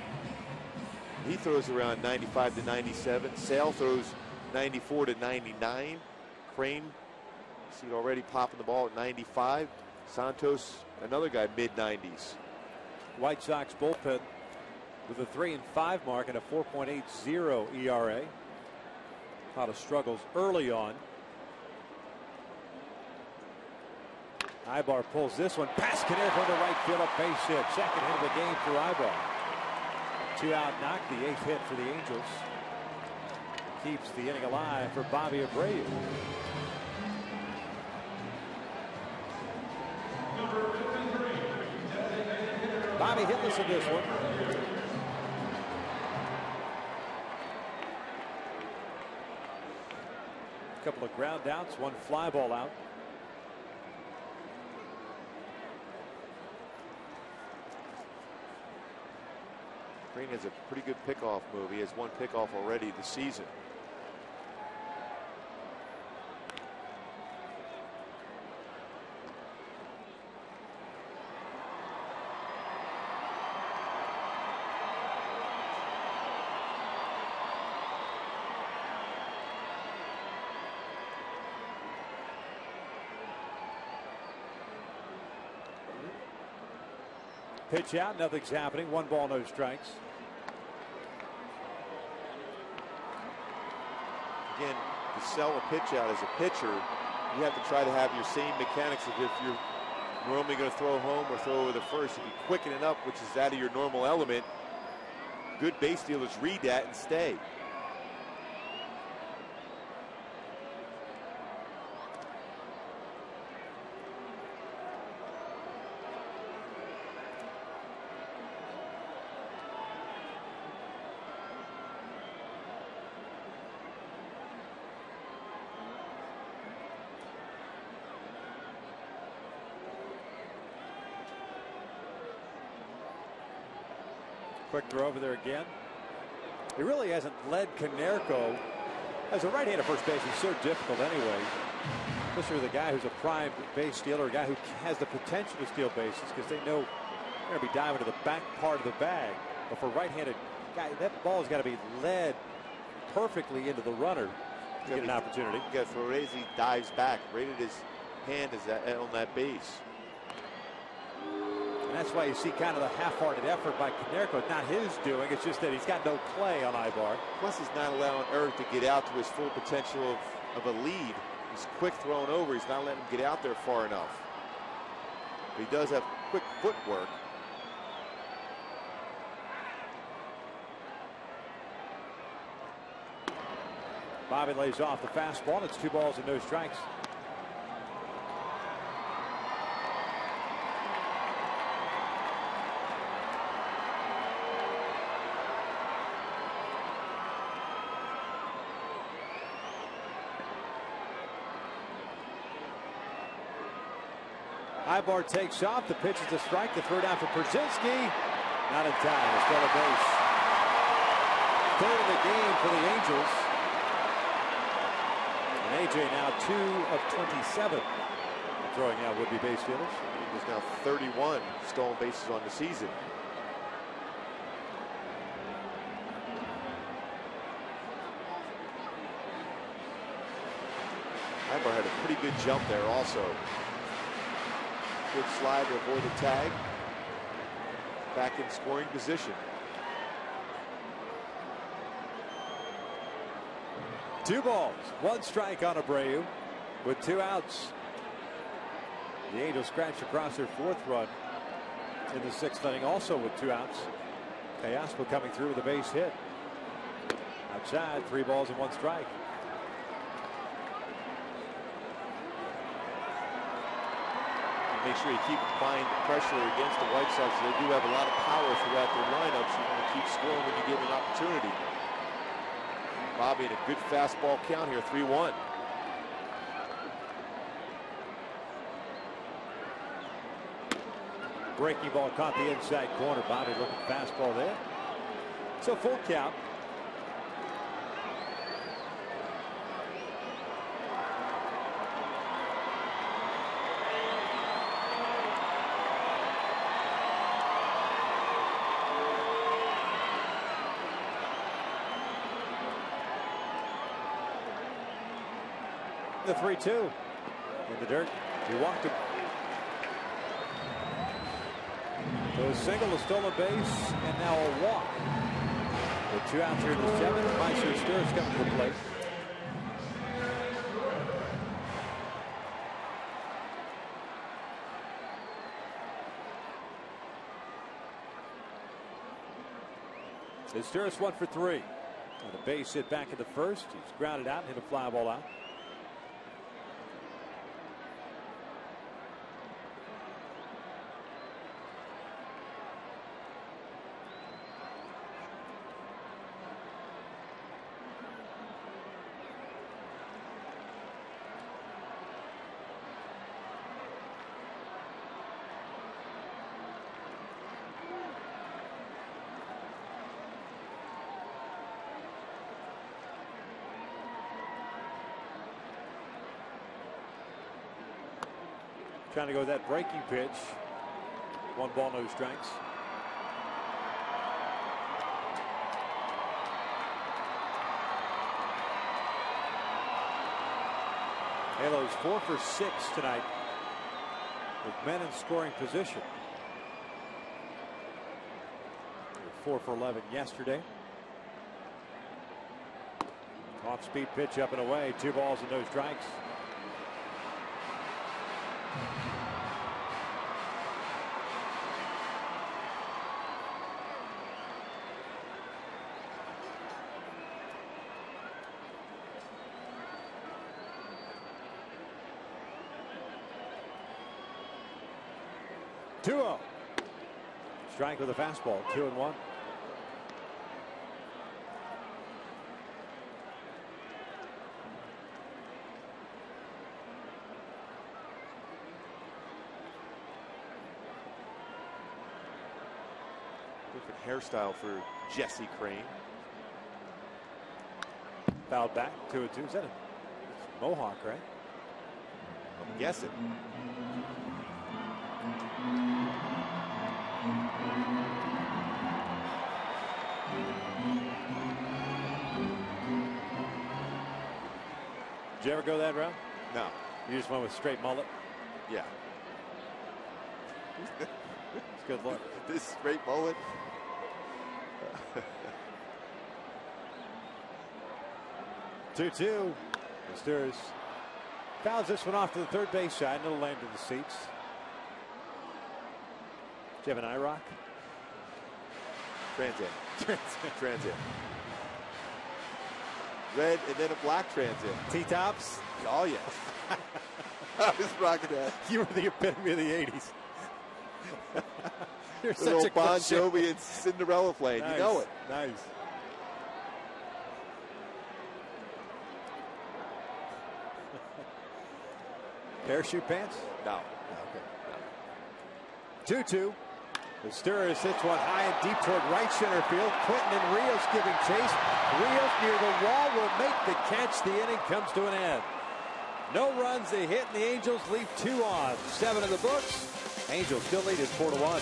S3: He throws around 95 to 97. Sale throws 94 to 99. Crane, see it already popping the ball at 95. Santos, another guy mid-90s.
S4: White Sox bullpen with a 3-5 mark and a 4.80 ERA. A lot of struggles early on. Ibar pulls this one past Konerko to right field, up base hit. Second hit of the game for Ibar. 2-out knock, the 8th hit for the Angels. Keeps the inning alive for Bobby Abreu. Bobby hitless in this one. A couple of ground outs, 1 fly ball out.
S3: Crane has a pretty good pickoff move. He has 1 pickoff already this season.
S4: Pitch out, nothing's happening. 1 ball, no strikes.
S3: Again, to sell a pitch out as a pitcher, you have to try to have your same mechanics as if you're normally going to throw home or throw over the first. If you quicken it up, which is out of your normal element, good base stealers read that and stay.
S4: Quick throw over there again. He really hasn't led Konerko. As a right-handed first base, it's so difficult anyway. Especially with a guy who's a prime base stealer, a guy who has the potential to steal bases because they know they're going to be diving to the back part of the bag. But for a right-handed guy, that ball's got to be led perfectly into the runner to get an opportunity.
S3: You got to throw it as he dives back. Rated his hand is on that base.
S4: And that's why you see kind of the half-hearted effort by Konerko. It's not his doing. It's just that he's got no play on Ibar.
S3: Plus, he's not allowing Eric to get out to his full potential of a lead. He's quick throwing over. He's not letting him get out there far enough. But he does have quick footwork.
S4: Bobby lays off the fastball, and it's 2 balls and no strikes. Ibar takes off. The pitch is a strike. The throw down for Pierzynski. Not in time. Still a base. Third of the game for the Angels. And AJ now 2 of 27 throwing out would-be base stealers.
S3: There's now 31 stolen bases on the season. Ibar had a pretty good jump there also. Good slide to avoid a tag. Back in scoring position.
S4: 2 balls, 1 strike on Abreu with 2 outs. The Angels scratch across their 4th run in the 6th inning, also with 2 outs. Teoscar coming through with a base hit. Outside, 3 balls and 1 strike.
S3: Make sure you keep applying the pressure against the White Sox. They do have a lot of power throughout their lineup, so you want to keep scoring when you get an opportunity. Bobby in a good fastball count here, 3-1.
S4: Breaking ball caught the inside corner. Bobby looking fastball there. So full count. The 3-2 in the dirt. He walked him. So a single, a stolen base, and now a walk. With 2 outs here in the 7th. Meister Steers coming to the plate. Steers 1 for 3. And a base hit back in the 1st. He's grounded out and hit a fly ball out. Trying to go with that breaking pitch. 1 ball, no strikes. Halos 4 for 6 tonight with men in scoring position. 4 for 11 yesterday. Off speed pitch up and away. 2 balls and no strikes. Strike with a fastball. 2-1.
S3: Different hairstyle for Jesse Crain.
S4: Fouled back, 2-2. Is that a mohawk, right?
S3: I'm guessing.
S4: Did you ever go that route?
S3: No.
S4: You just went with straight mullet?
S3: Yeah.
S4: It's good luck.
S3: This straight mullet.
S4: Two. Stures fouls this one off to the third base side, and it'll land in the seats. Do you have an IROC?
S3: Transient. Red and then a black transient.
S4: T-tops?
S3: Oh, yes. I was rocking that.
S4: You were the epitome of the 80s. You're such
S3: Little
S4: a
S3: Bon
S4: cliché.
S3: Jovi and Cinderella playing.
S4: Nice.
S3: You know it.
S4: Nice. Parachute pants?
S3: No.
S4: Okay. 2-2. The Stures hits one high and deep toward right center field. Clinton and Rios giving chase. Rios near the wall will make the catch. The inning comes to an end. No runs, they hit, and the Angels leave 2 on. 7 in the books. Angels still lead at 4-1.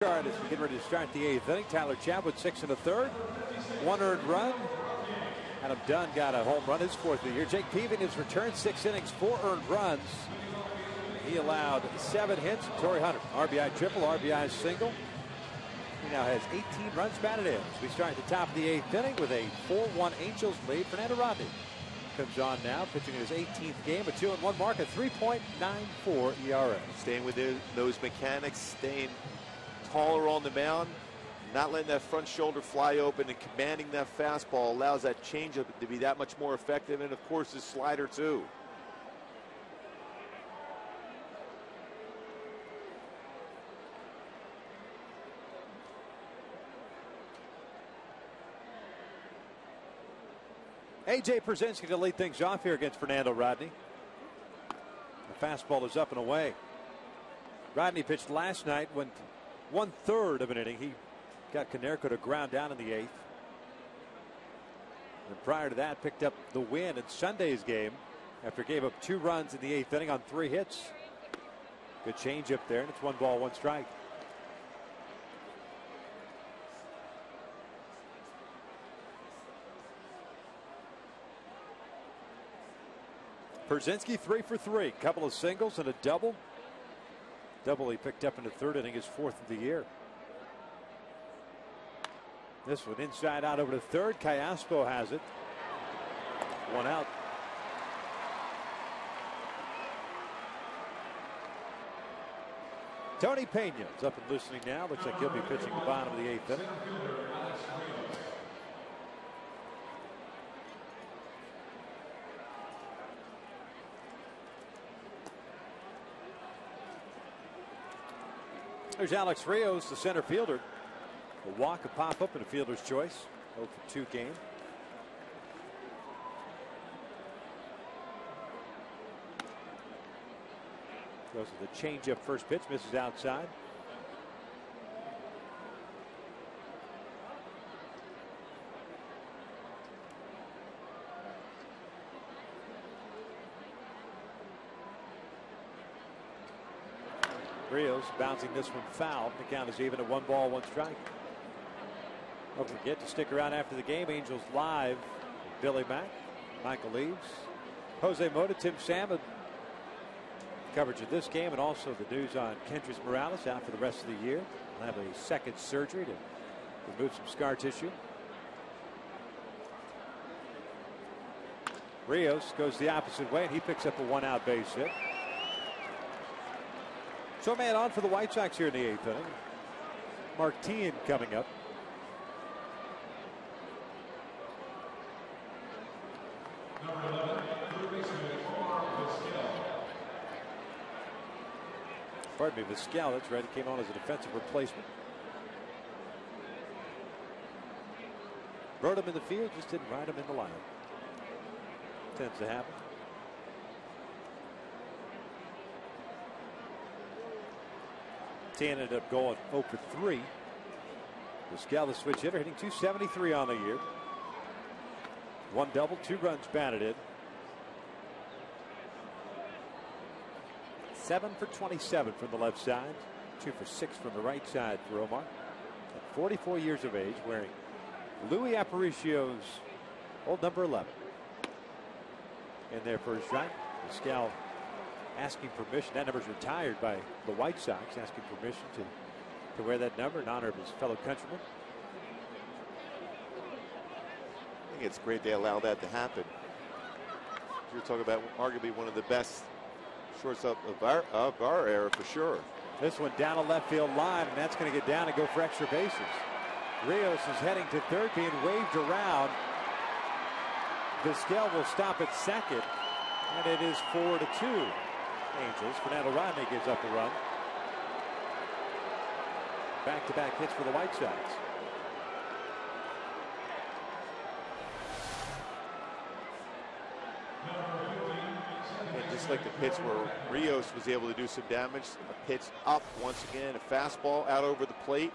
S4: As we get ready to start the 8th inning, Tyler Chatwood 6 1/3, 1 earned run. Adam Dunn got a home run, his 4th of the year. Jake Peaving has returned 6 innings, 4 earned runs. He allowed 7 hits. Torrey Hunter, RBI triple, RBI single. He now has 18 runs batted in. So we start at the top of the 8th inning with a 4-1 Angels lead. Fernando Rodney comes on now, pitching in his 18th game, a 2-1 mark, a 3.94 ERA.
S3: Staying with those mechanics, staying taller on the mound, not letting that front shoulder fly open, and commanding that fastball allows that changeup to be that much more effective, and of course his slider too.
S4: A.J. Pierzynski to lead things off here against Fernando Rodney. The fastball is up and away. Rodney pitched last night, went 1/3 of an inning. He got Konerko to ground down in the 8th. And prior to that, picked up the win in Sunday's game after gave up 2 runs in the 8th inning on 3 hits. Good change up there, and it's 1 ball, 1 strike. Pierzynski 3 for 3. Couple of singles and a double. Double he picked up in the 3rd inning, his 4th of the year. This one inside out over to 3rd. Callaspo has it. 1 out. Tony Pena's up and listening now. Looks like he'll be pitching the bottom of the 8th inning. There's Alex Rios, the center fielder. A walk, a pop-up, and a fielder's choice. 0 for 2 game. Goes to the changeup first pitch, misses outside. Rios bouncing this one foul. The count is even at 1 ball, 1 strike. Don't forget to stick around after the game. Angels Live. Billy Mack, Michael Eaves, Jose Mota, Tim Salmon. Coverage of this game and also the news on Kendrys Morales out for the rest of the year. He'll have a second surgery to remove some scar tissue. Rios goes the opposite way and he picks up a 1-out base hit. So man on for the White Sox here in the 8th inning. Martin coming up.
S5: Number 11, third baseman, Omar Vizquel.
S4: Pardon me, Vizquel, that's right. He came on as a defensive replacement. Rode him in the field, just didn't ride him in the lineup. Tends to happen. He ended up going 0 for 3. Vizquel, the switch hitter, hitting .273 on the year. 1 double, 2 runs batted in. 7 for 27 from the left side. 2 for 6 from the right side for Omar. At 44 years of age, wearing Louis Aparicio's old number 11. In there for his strike. Vizquel asking permission. That number's retired by the White Sox, asking permission to wear that number in honor of his fellow countrymen.
S3: I think it's great they allow that to happen. You're talking about arguably one of the best shortstop of our era for sure.
S4: This one down a left field line, and that's going to get down and go for extra bases. Rios is heading to third, being waved around. Vizquel will stop at second, and it is 4-2. Angels. Fernando Rodney gives up a run. Back-to-back hits for the White Sox.
S3: And just like the pitch where Rios was able to do some damage, a pitch up once again, a fastball out over the plate.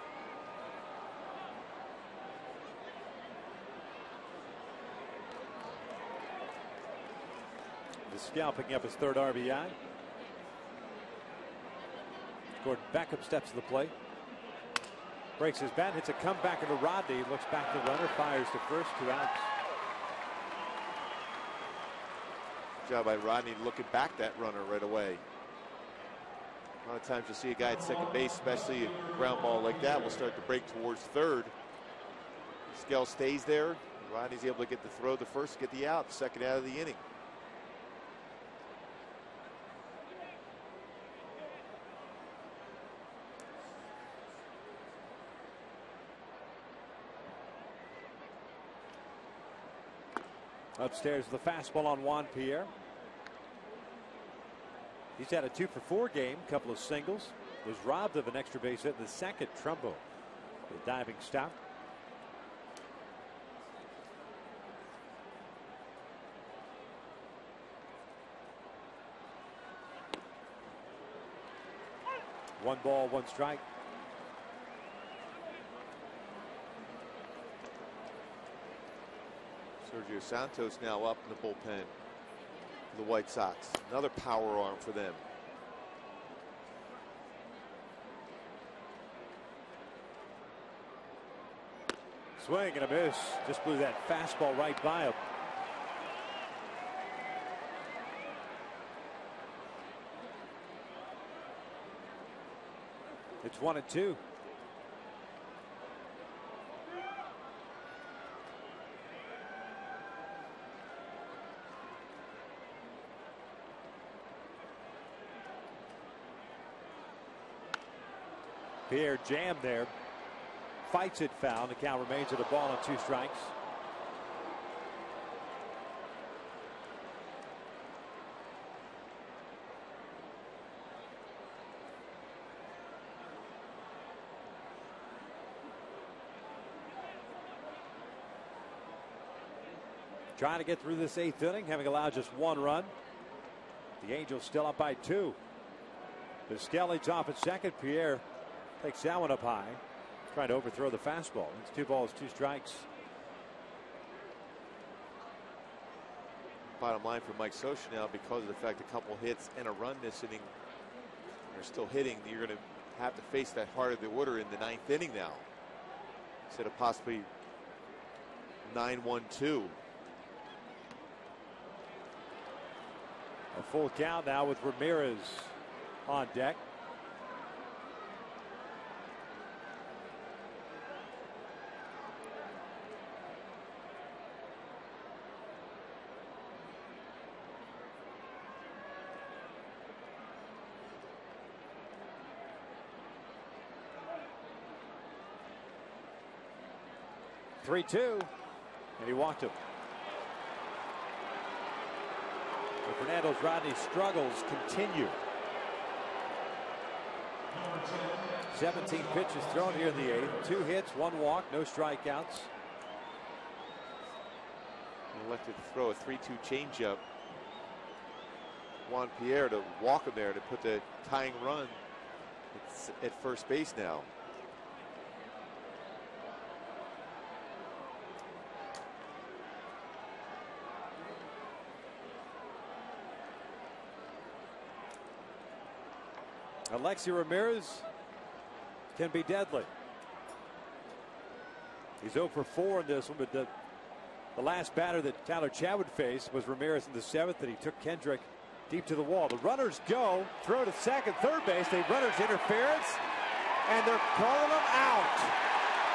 S4: Vizquel picking up his 3rd RBI. Gordon Beckham steps to the plate. Breaks his bat, hits a comeback into Rodney. Looks back to the runner, fires to first, 2 outs.
S3: Good job by Rodney looking back that runner right away. A lot of times you'll see a guy at second base, especially a ground ball like that, will start to break towards third. Vizquel stays there. Rodney's able to get the throw to first, get the out, 2nd out of the inning.
S4: Upstairs, the fastball on Juan Pierre. He's had a 2 for 4 game, couple of singles. Was robbed of an extra base hit in the 2nd. Trumbo, the diving stop. One ball, 1 strike.
S3: Sergio Santos now up in the bullpen for the White Sox. Another power arm for them.
S4: Swing and a miss. Just blew that fastball right by him. It's 1-2. Pierre jammed there. Fights it foul. The count remains at a ball and 2 strikes. Trying to get through this 8th inning, having allowed just 1 run. The Angels still up by 2. Vizquel's off at second. Pierre takes that one up high. Trying to overthrow the fastball. It's 2 balls, 2 strikes.
S3: Bottom line for Mike Scioscia now, because of the fact a couple hits and a run this inning, they're still hitting. You're going to have to face that heart of the order in the 9th inning now, instead of possibly 9-1-2.
S4: A full count now with Ramirez on deck. "3-2," and he walked him. So Fernando Rodney's struggles continue. 17 pitches thrown here in the 8th. 2 hits, 1 walk, no strikeouts.
S3: He elected to throw a 3-2 changeup. Juan Pierre to walk him there to put the tying run at first base now.
S4: Alexei Ramirez can be deadly. He's 0 for 4 in this one, but the last batter that Tyler Chatwood faced was Ramirez in the 7th, and he took Kendrick deep to the wall. The runners go, throw to second, third base. The runners interference, and they're calling them out.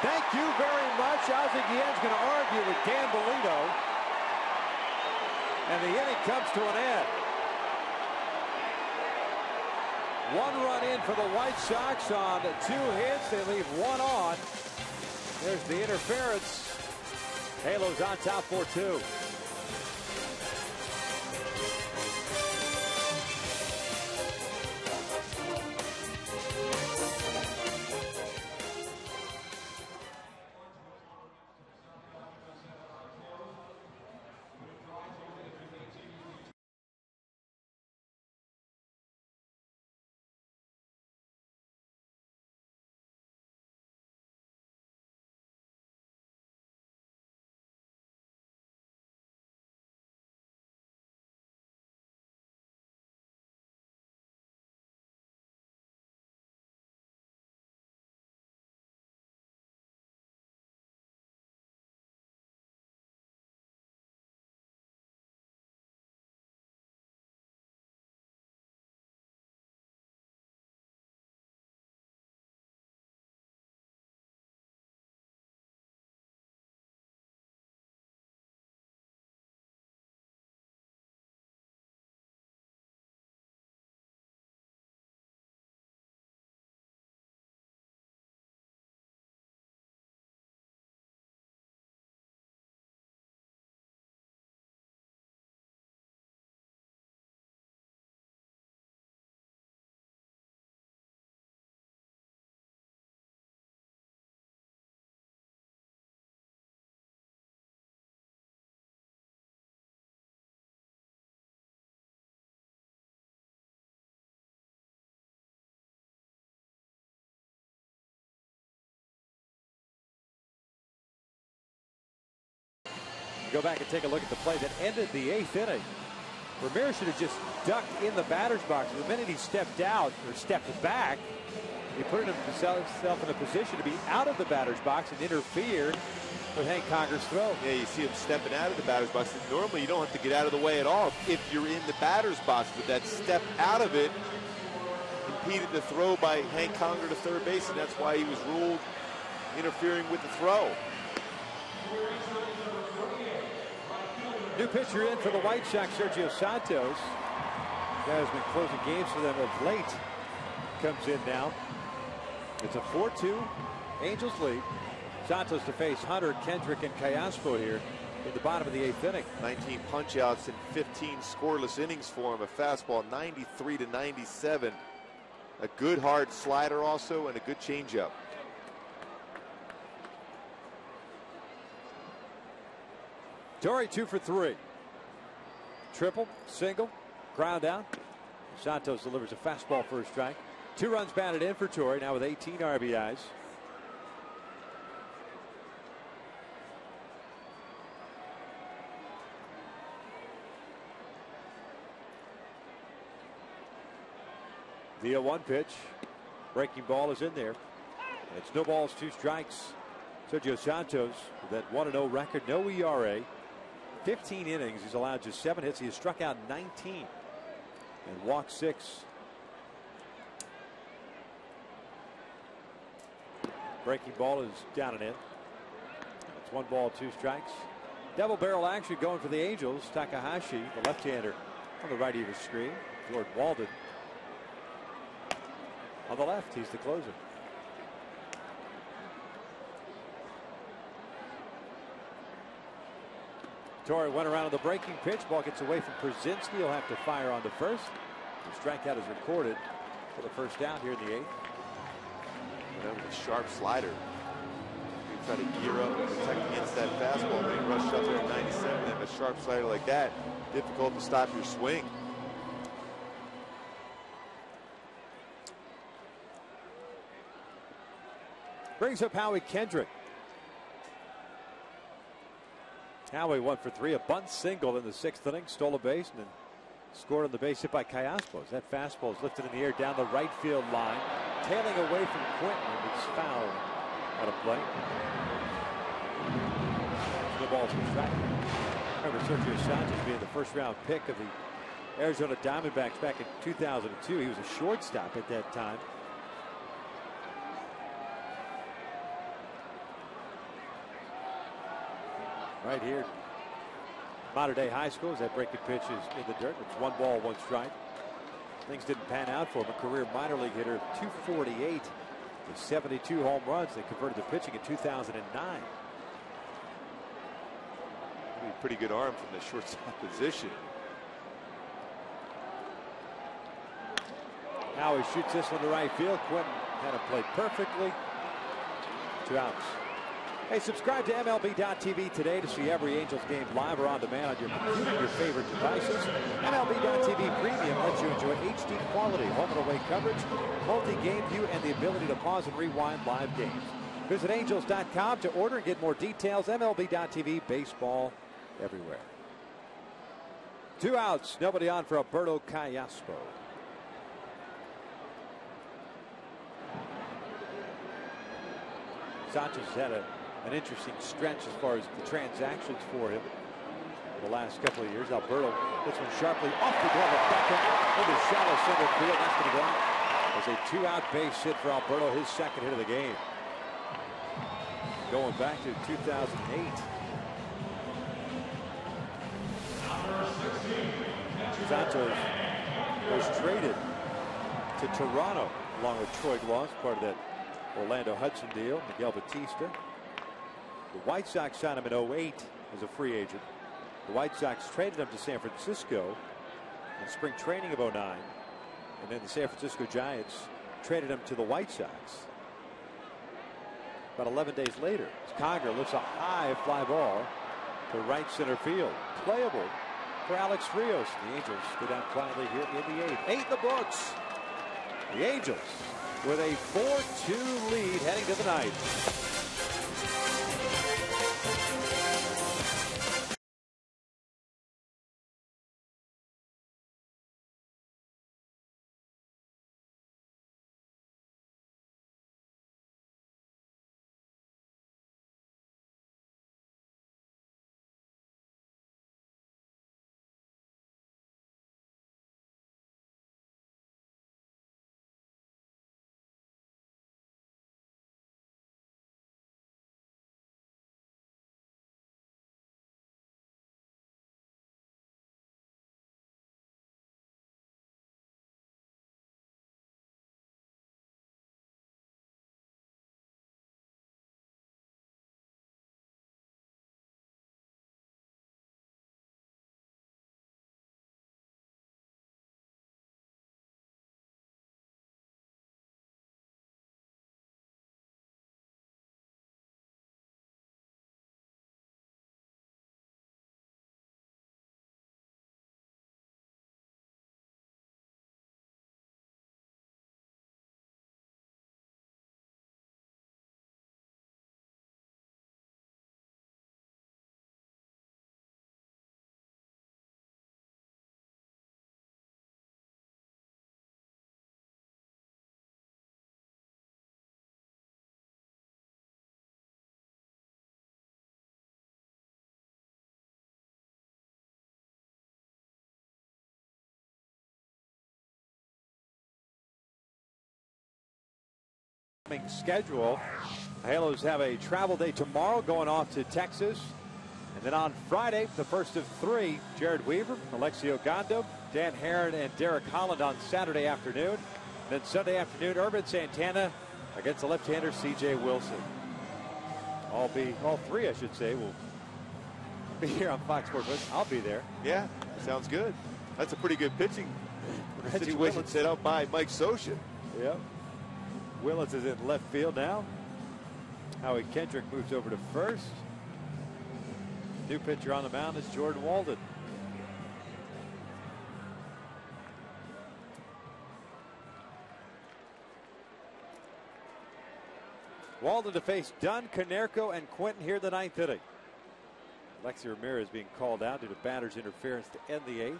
S4: Thank you very much. Ozzie Guillen's going to argue with Dan Bellino, and the inning comes to an end. 1 run in for the White Sox on 2 hits. They leave 1 on. There's the interference. Halos on top 4-2. Go back and take a look at the play that ended the 8th inning. Ramirez should have just ducked in the batter's box. The minute he stepped out or stepped back, he put himself in a position to be out of the batter's box and interfered with Hank Conger's throw.
S3: Yeah, you see him stepping out of the batter's box. And normally you don't have to get out of the way at all if you're in the batter's box, but that step out of it impeded the throw by Hank Conger to third base, and that's why he was ruled interfering with the throw.
S4: New pitcher in for the White Sox, Sergio Santos. Guy has been closing games for them of late. Comes in now. It's a 4-2 Angels lead. Santos to face Hunter, Kendrick, and Callaspo here in the bottom of the 8th inning.
S3: 19 punch-outs and 15 scoreless innings for him. A fastball 93 to 97. A good hard slider also, and a good changeup.
S4: Torre 2 for 3. Triple, single, ground out. Santos delivers a fastball for a strike. 2 runs batted in for Torre, now with 18 RBIs. The 0-1 pitch. Breaking ball is in there. It's no balls, 2 strikes. Sergio Santos with that 1-0 record, no ERA. 15 innings. He's allowed just 7 hits. He has struck out 19 and walked 6. Breaking ball is down and in. It's 1 ball, 2 strikes. Double barrel action going for the Angels. Takahashi, the left-hander, on the right of your screen. Jordan Walden on the left. He's the closer. Torre went around on the breaking pitch. Ball gets away from Przinsky. He'll have to fire on to first. The strikeout is recorded for the first out here in the 8th.
S3: That was a sharp slider. You try to gear up and protect against that fastball when he rushed up there at 97. And a sharp slider like that, difficult to stop your swing.
S4: Brings up Howie Kendrick. Howie 1 for 3, a bunt single in the 6th inning, stole a base and then scored on the base hit by Callaspo. That fastball is lifted in the air down the right field line, tailing away from Quinton, and it's fouled out of play. The ball's contracted. Remember Sergio Santos being the first-round pick of the Arizona Diamondbacks back in 2002. He was a shortstop at that time. Right here, Mater Dei High School, as that breaking pitch is in the dirt. It's 1 ball, 1 strike. Things didn't pan out for him. A career minor league hitter of .248 with 72 home runs. They converted to pitching in 2009.
S3: Pretty good arm from the shortstop position.
S4: Now he shoots this one to right field. Quinton had it played perfectly. 2 outs. Hey, subscribe to MLB.tv today to see every Angels game live or on demand on your computer, your favorite devices. MLB.tv Premium lets you enjoy HD quality, home and away coverage, multi-game view, and the ability to pause and rewind live games. Visit Angels.com to order and get more details. MLB.tv, baseball everywhere. 2 outs, nobody on for Alberto Callaspo. Santos had an interesting stretch as far as the transactions for him the last couple of years. Alberto hits one sharply off the glove of Beckham into shallow center field. That's going to go out as a 2-out base hit for Alberto, his 2nd hit of the game. Going back to 2008. Santos was traded to Toronto along with Troy Glaus, part of that Orlando Hudson deal. Miguel Batista. The White Sox signed him in 08 as a free agent. The White Sox traded him to San Francisco in spring training of 09. And then the San Francisco Giants traded him to the White Sox. About 11 days later, Conger lifts a high fly ball to right center field. Playable for Alex Rios. The Angels go down quietly here in the 8th. 8 in the books. The Angels with a 4-2 lead heading to the 9th. schedule. The Halos have a travel day tomorrow, going off to Texas. And then on Friday, the first of three, Jared Weaver, Alexio Gondo, Dan Herron, and Derek Holland on Saturday afternoon. Then Sunday afternoon, Urban Santana against the left-hander C.J. Wilson. All three, I should say, will be here on Fox Sports. I'll be there.
S3: Yeah, sounds good. That's a pretty good pitching situation set up by Mike Scioscia.
S4: Yep. Willis is in left field now. Howie Kendrick moves over to first. New pitcher on the mound is Jordan Walden. Walden to face Dunn, Konerko, and Quinton here in the ninth inning. Lexi Ramirez being called out due to batter's interference to end the eighth.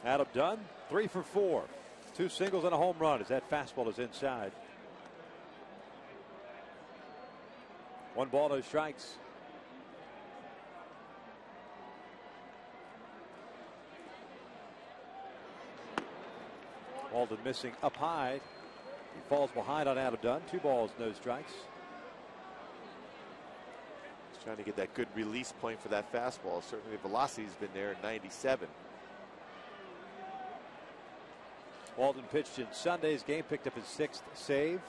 S4: Adam Dunn, 3 for 4. 2 singles and a home run as that fastball is inside. 1 ball, no strikes. Walden missing up high. He falls behind on Adam Dunn. 2 balls, no strikes.
S3: He's trying to get that good release point for that fastball. Certainly the velocity's been there at 97.
S4: Walden pitched in Sunday's game, picked up his 6th save.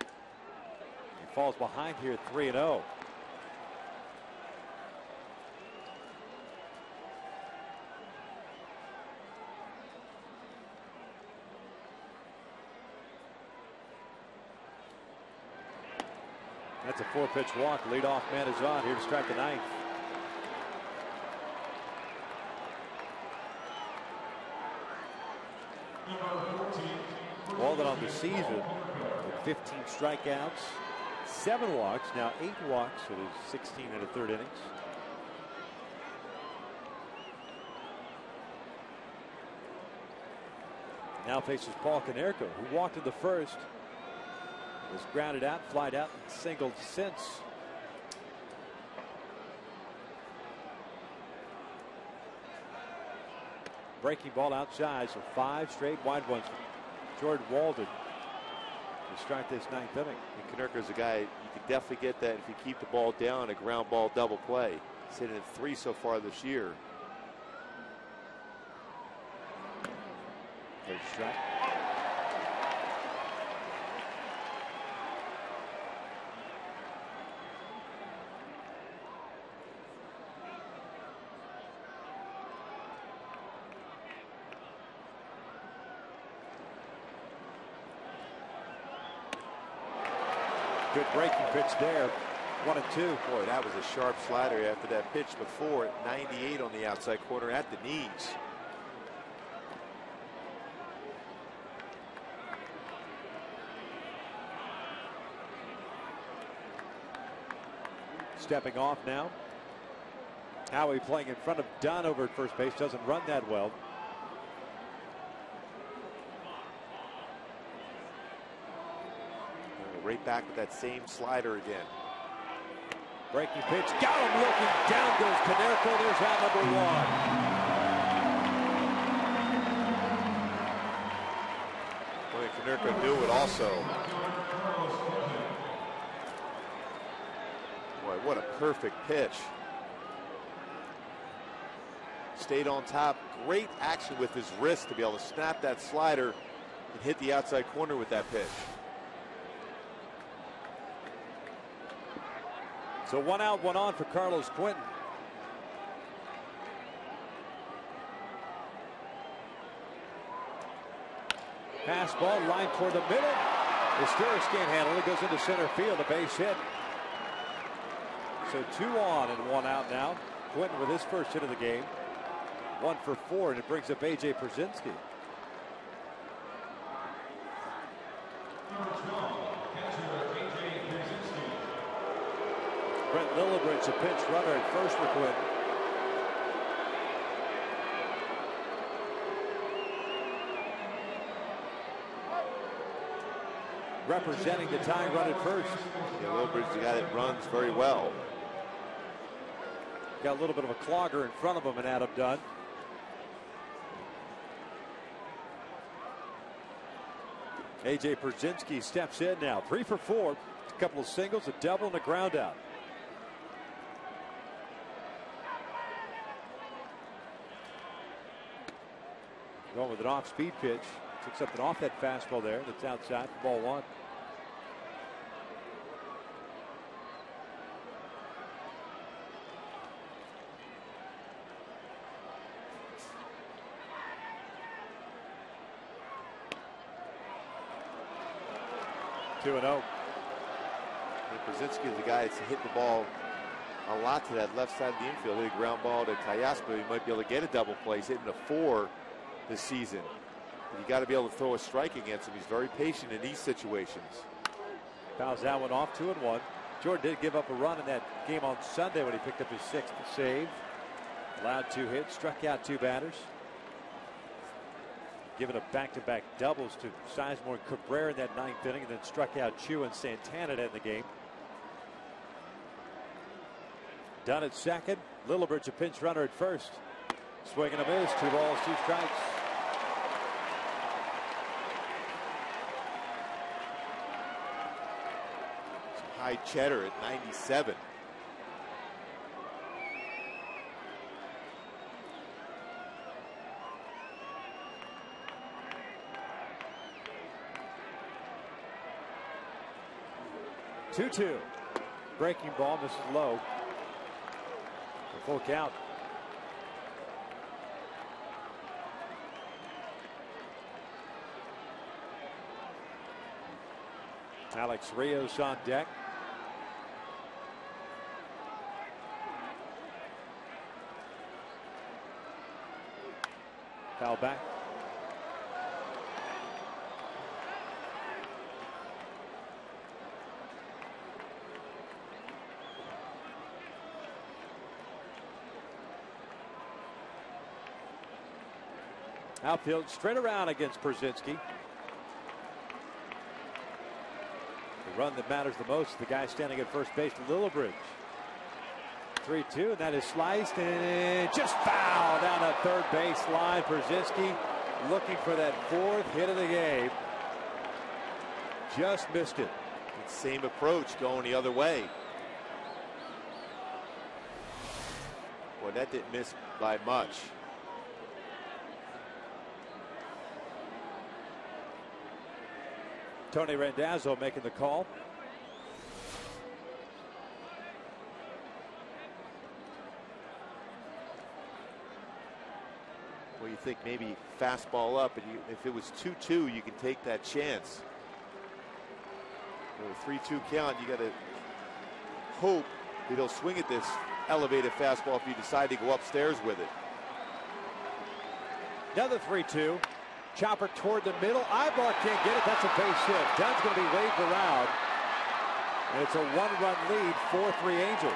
S4: He falls behind here 3-0. That's a 4-pitch walk. Leadoff man is on here to strike the ninth. Walden on the season with 15 strikeouts, 7 walks, now 8 walks, so there's 16 in the 3rd innings. Now faces Paul Konerko, who walked in the first, was grounded out, flied out, and singled since. Breaking ball outside, so 5 straight wide ones for Jordan Walden to start this ninth inning.
S3: And Konerko's a guy, you can definitely get that if you keep the ball down, a ground ball double play. He's hit it 3 so far this year.
S4: Third strike. Good breaking pitch there. 1-2.
S3: Boy, that was a sharp slider after that pitch before at 98 on the outside corner at the knees.
S4: Stepping off now. Howie playing in front of Dunn over at first base. Doesn't run that well.
S3: Right back with that same slider again.
S4: Breaking pitch. Got him looking. Down goes Konerko. There's out number 1.
S3: Boy, Konerko knew it also. Boy, what a perfect pitch. Stayed on top. Great action with his wrist to be able to snap that slider and hit the outside corner with that pitch.
S4: So 1 out, 1 on for Carlos Quinton. Pass ball, line toward the middle. The Steelers can't handle it. Goes into center field, a base hit. So 2 on and 1 out now. Quinton with his first hit of the game. 1 for 4, and it brings up A.J. Pierzynski. Brent Lillibridge, a pinch runner at first for Quinton. Representing the tying run at first.
S3: Yeah, Lillibridge is the guy that runs very well.
S4: got a little bit of a clogger in front of him in Adam Dunn. A.J. Pierzynski steps in now. 3 for 4. A couple of singles, a double, and a ground out. Going with an off-speed pitch. Picks up an off that fastball there. That's outside for ball 1. Two and 0.
S3: Pierzynski is the guy that's hit the ball a lot to that left side of the infield. Hit a ground ball to Teoscar. He might be able to get a double play. He's hitting a 4 this season. But you got to be able to throw a strike against him. He's very patient in these situations.
S4: Fouls that one off. 2-1. Jordan did give up a run in that game on Sunday when he picked up his 6th save. Allowed 2 hits, struck out 2 batters. Given up back-to-back doubles to Sizemore and Cabrera in that 9th inning, and then struck out Chu and Santana to end the game. Dunn at second. Lillibridge a pinch runner at first. Swing and a miss. 2 balls, 2 strikes.
S3: Some high cheddar at 97.
S4: Two. Breaking ball, misses low. For full count. Alex Rios on deck. Foul back. Outfield straight around against Pierzynski. The run that matters the most, the guy standing at first base, Lillibridge. 3-2, and that is sliced and just foul down that third base line. Pierzynski looking for that 4th hit of the game. Just missed it.
S3: Same approach going the other way. Boy, that didn't miss by much.
S4: Tony Randazzo making the call.
S3: Well, you think maybe fastball up, and if it was 2-2, you can take that chance. With a 3-2 count, you got to hope that he'll swing at this elevated fastball if you decide to go upstairs with it.
S4: Another 3-2. Chopper toward the middle. Eyeball can't get it. That's a base hit. Dunn's going to be waved around. And it's a 1-run lead, 4-3 Angels.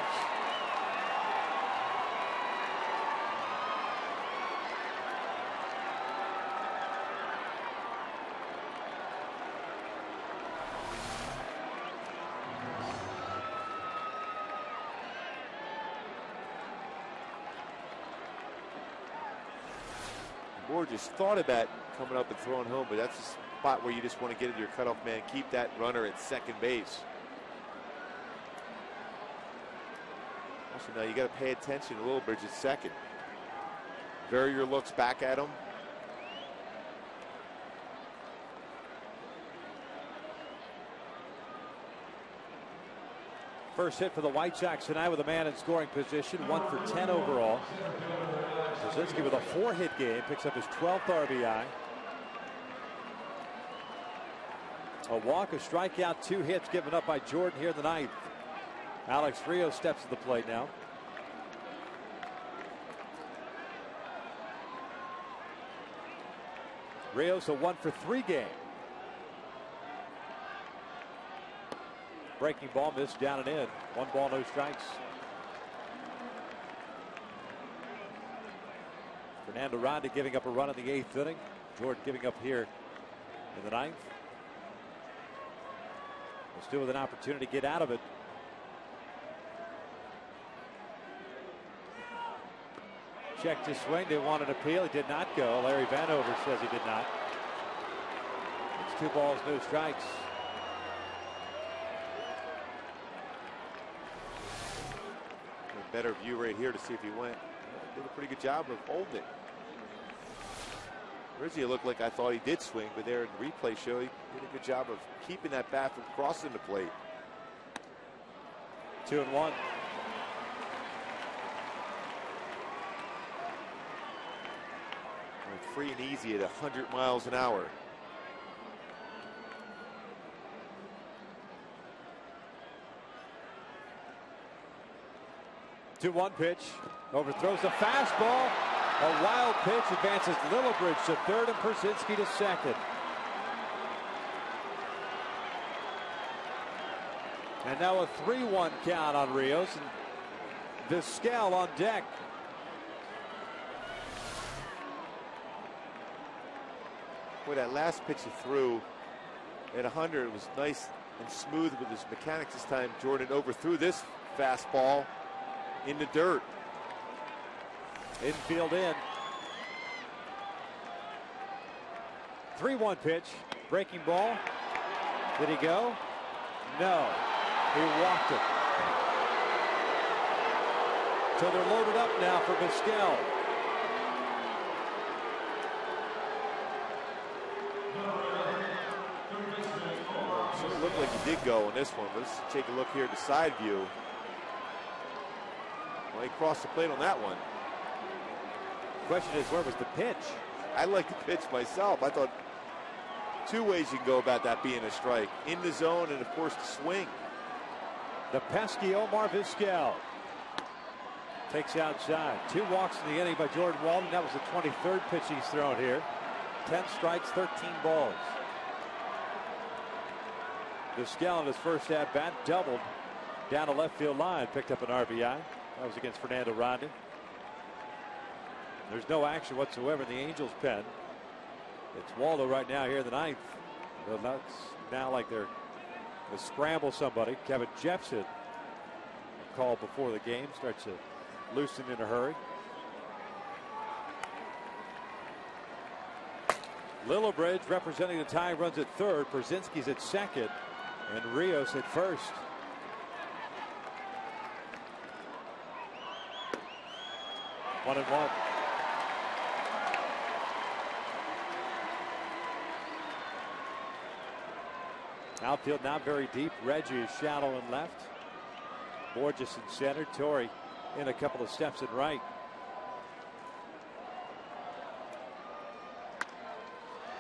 S3: Moore just thought about coming up and throwing home, but that's a spot where you just want to get into your cutoff man, keep that runner at second base. Also, now you got to pay attention to Lillibridge at second. Verrier looks back at him.
S4: First hit for the White Sox tonight with a man in scoring position, 1 for 10 overall. Pierzynski with a 4-hit game, picks up his 12th RBI. A walk, a strikeout, 2 hits given up by Jordan here in the 9th. Alex Rios steps to the plate now. Rios a 1 for 3 game. Breaking ball missed down and in. 1 ball, no strikes. Fernando Ronda giving up a run in the 8th inning. Jordan giving up here in the 9th. Still with an opportunity to get out of it. checked his swing. They wanted an appeal. He did not go. Larry Vanover says he did not. It's 2 balls, no strikes.
S3: A better view right here to see if he went. Did a pretty good job of holding it. Originally, it looked like I thought he did swing, but there in the replay show, he did a good job of keeping that bat from crossing the plate.
S4: 2-1.
S3: Went free and easy at 100 miles an hour.
S4: The 2-1 pitch. Overthrows the fastball. A wild pitch advances Lillibridge to third and Pierzynski to second. And now a 3-1 count on Rios, and Vizquel on deck.
S3: Boy, that last pitch he threw at 100, it was nice and smooth with his mechanics this time. Jordan overthrew this fastball in the dirt.
S4: Infield in. 3-1 pitch. Breaking ball. Did he go? No. He walked it. So they're loaded up now for Vizquel.
S3: Sure looked like he did go on this one. Let's take a look here at the side view. Well, he crossed the plate on that one.
S4: Question is, where was the pitch?
S3: I like the pitch myself. I thought 2 ways you can go about that being a strike. In the zone and, of course, the swing.
S4: The pesky Omar Vizquel takes outside. 2 walks in the inning by Jordan Walden. That was the 23rd pitch he's thrown here. 10 strikes, 13 balls. Vizquel in his first at-bat doubled down the left field line. Picked up an RBI. That was against Fernando Rodney. There's no action whatsoever in the Angels' pen. It's Waldo right now here in the 9th. Well, that's now like they're going to scramble somebody. Kevin Jepson, called before the game, starts to loosen in a hurry. Lillibridge representing the tie runs at third. Pierzynski's at second, and Rios at first. One and one. Outfield not very deep. Reggie is shallow and left. Borges in center. Torrey in a couple of steps in right.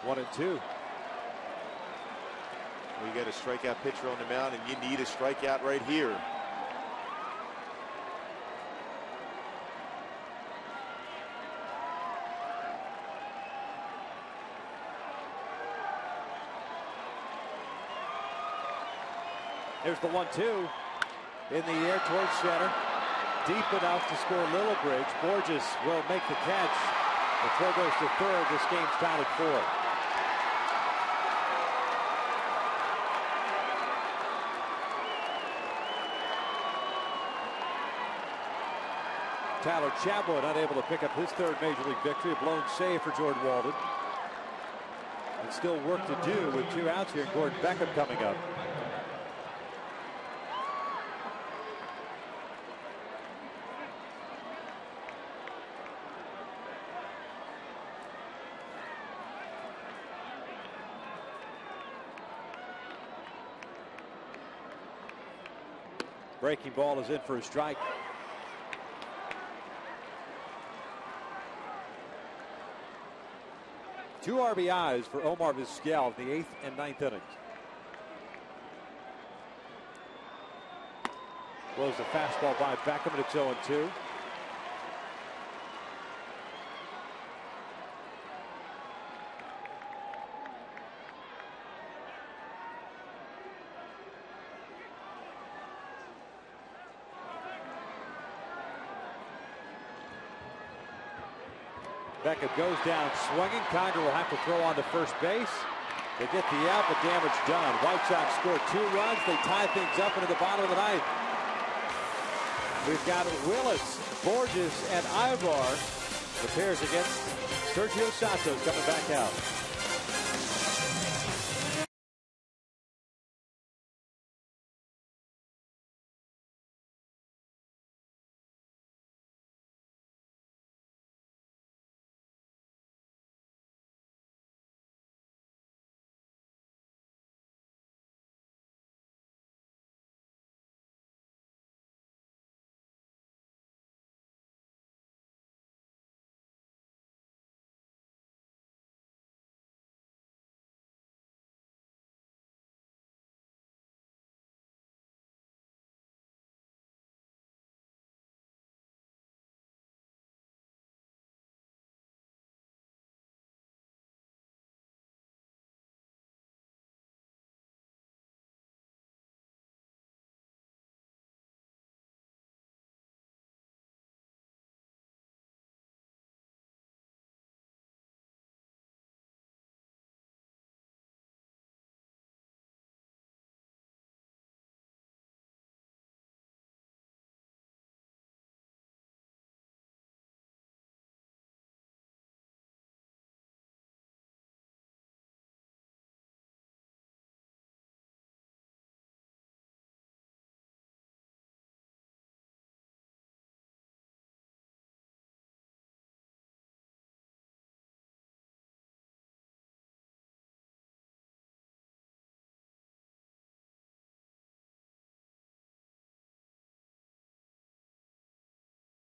S4: 1 and 2.
S3: Well, you got a strikeout pitcher on the mound, and you need a strikeout right here.
S4: There's the 1-2 in the air towards center. Deep enough to score Lillibridge. Borges will make the catch. The throw goes to third. This game's tied at 4. Tyler Chatwood unable to pick up his third major league victory. A blown save for Jordan Walden. And still work to do with 2 outs here. Gordon Beckham coming up. Breaking ball is in for a strike. Two RBIs for Omar Vizquel in the 8th and 9th innings. Blows the fastball by Beckham, and it's 0-2. Beckham goes down swinging. Conger will have to throw on to first base. They get the out, but damage done. White Sox score 2 runs. They tie things up into the bottom of the 9th. We've got Willis, Borges, and Ivar The pairs against Sergio Santos coming back out.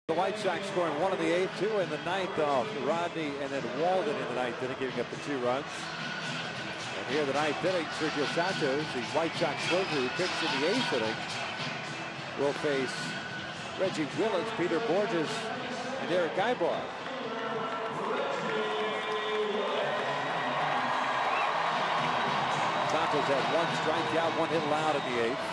S4: The White Sox scoring one in the eighth, two in the ninth off Rodney and then Walden in the ninth inning, giving up the 2 runs. And here the ninth inning, Sergio Santos, the White Sox closer who pitched in the eighth inning, will face Reggie Willis, Peter Borges, and Eric Aybar. Santos had 1 strikeout, 1 hit allowed in the eighth.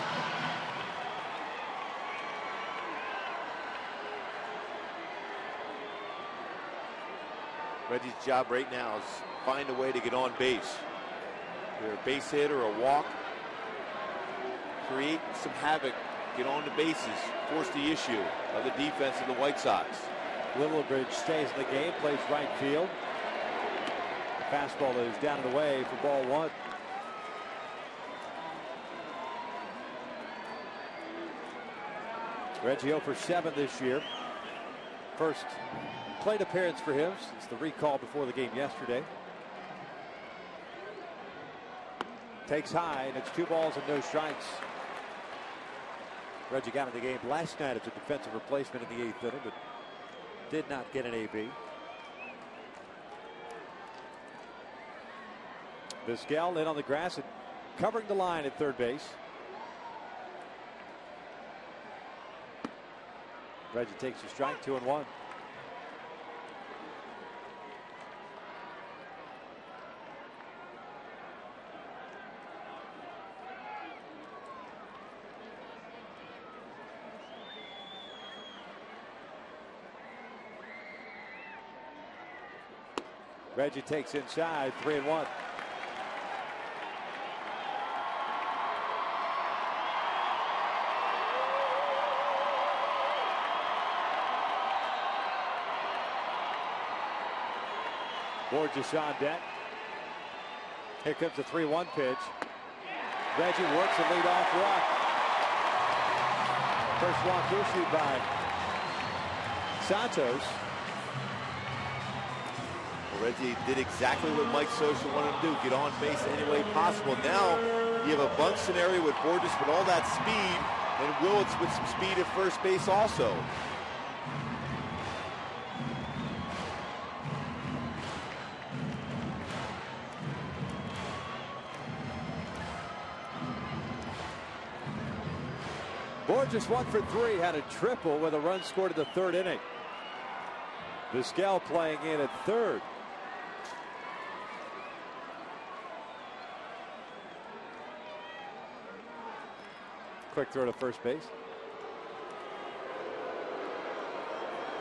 S3: Reggie's job right now is find a way to get on base. Either a base hit or a walk. Create some havoc. Get on the bases. Force the issue of the defense of the White Sox.
S4: Littlebridge stays in the game, plays right field. The fastball is down and away for ball 1. Reggie 0 for 7 this year. First plate appearance for him since the recall before the game yesterday. Takes high, and it's 2 balls and no strikes. Reggie got in the game last night as a defensive replacement in the 8th inning, but did not get an AB. Vizquel in on the grass and covering the line at third base. Reggie takes a strike, 2-1. Reggie takes inside, 3-1. Borges on deck. Here comes the 3-1 pitch. Reggie works a leadoff walk. First walk issued by Santos.
S3: Reggie did exactly what Mike Scioscia wanted to do, get on base any way possible. Now you have a bunt scenario with Borges with all that speed, and Willits with some speed at first base also.
S4: Borges 1 for 3, had a triple with a run scored in the 3rd inning. Vizquel playing in at 3rd. Quick throw to first base.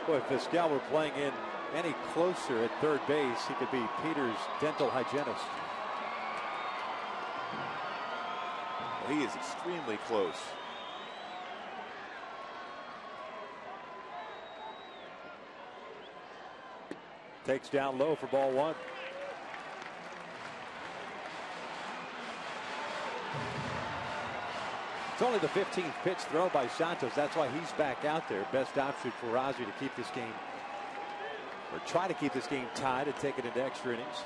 S4: Boy, if Vizquel were playing in any closer at third base, he could be Peter's dental hygienist.
S3: Well, he is extremely close.
S4: Takes down low for ball one. It's only the 15th pitch thrown by Santos. That's why he's back out there. Best option for Ozzie to keep this game, or try to keep this game tied and take it into extra innings.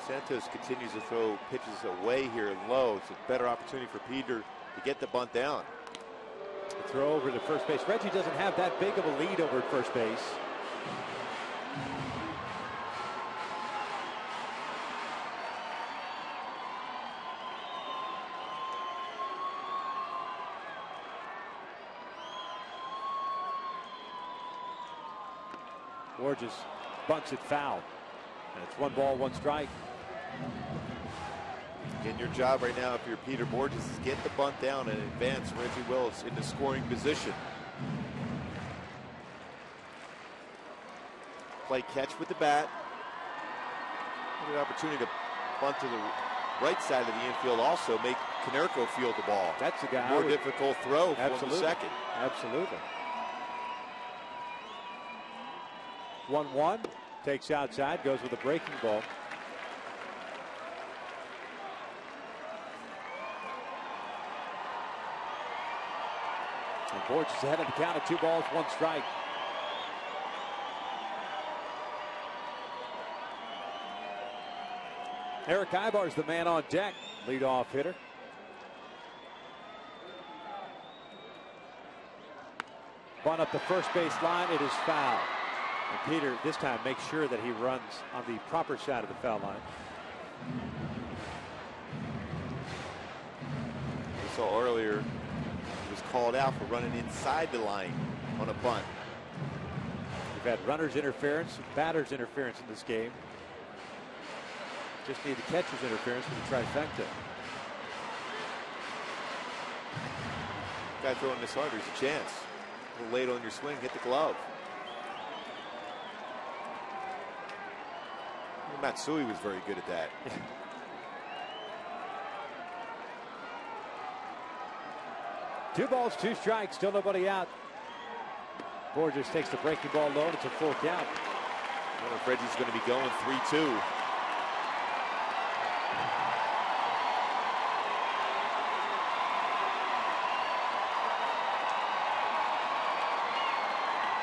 S3: Santos continues to throw pitches away here and low. It's a better opportunity for Peter to get the bunt down.
S4: The throw over to first base. Reggie doesn't have that big of a lead over at first base. Borges bunts it foul. And it's 1 ball, 1 strike.
S3: Again, your job right now, if you're Peter Borges, is get the bunt down and advance Reggie Willis into scoring position. Play catch with the bat. Good opportunity to bunt to the right side of the infield. Also make Konerko field the ball.
S4: That's the guy.
S3: More difficult throw for the second.
S4: Absolutely. 1-1. Takes outside, goes with a breaking ball. And Borges is ahead of the count at 2 balls, 1 strike. Eric Ibar is the man on deck, leadoff hitter. Bunt up the first base line, it is foul. And Peter this time makes sure that he runs on the proper side of the foul line.
S3: We saw earlier he was called out for running inside the line on a bunt.
S4: We've had runners interference, batters interference in this game. Just need the catcher's interference for the trifecta.
S3: Guy throwing this hard, there's a chance. A little late on your swing, hit the glove. Matsui was very good at that.
S4: 2 balls, 2 strikes, still nobody out. Borges takes the breaking ball low. It's a full count.
S3: I wonder if Reggie's going to be going 3-2.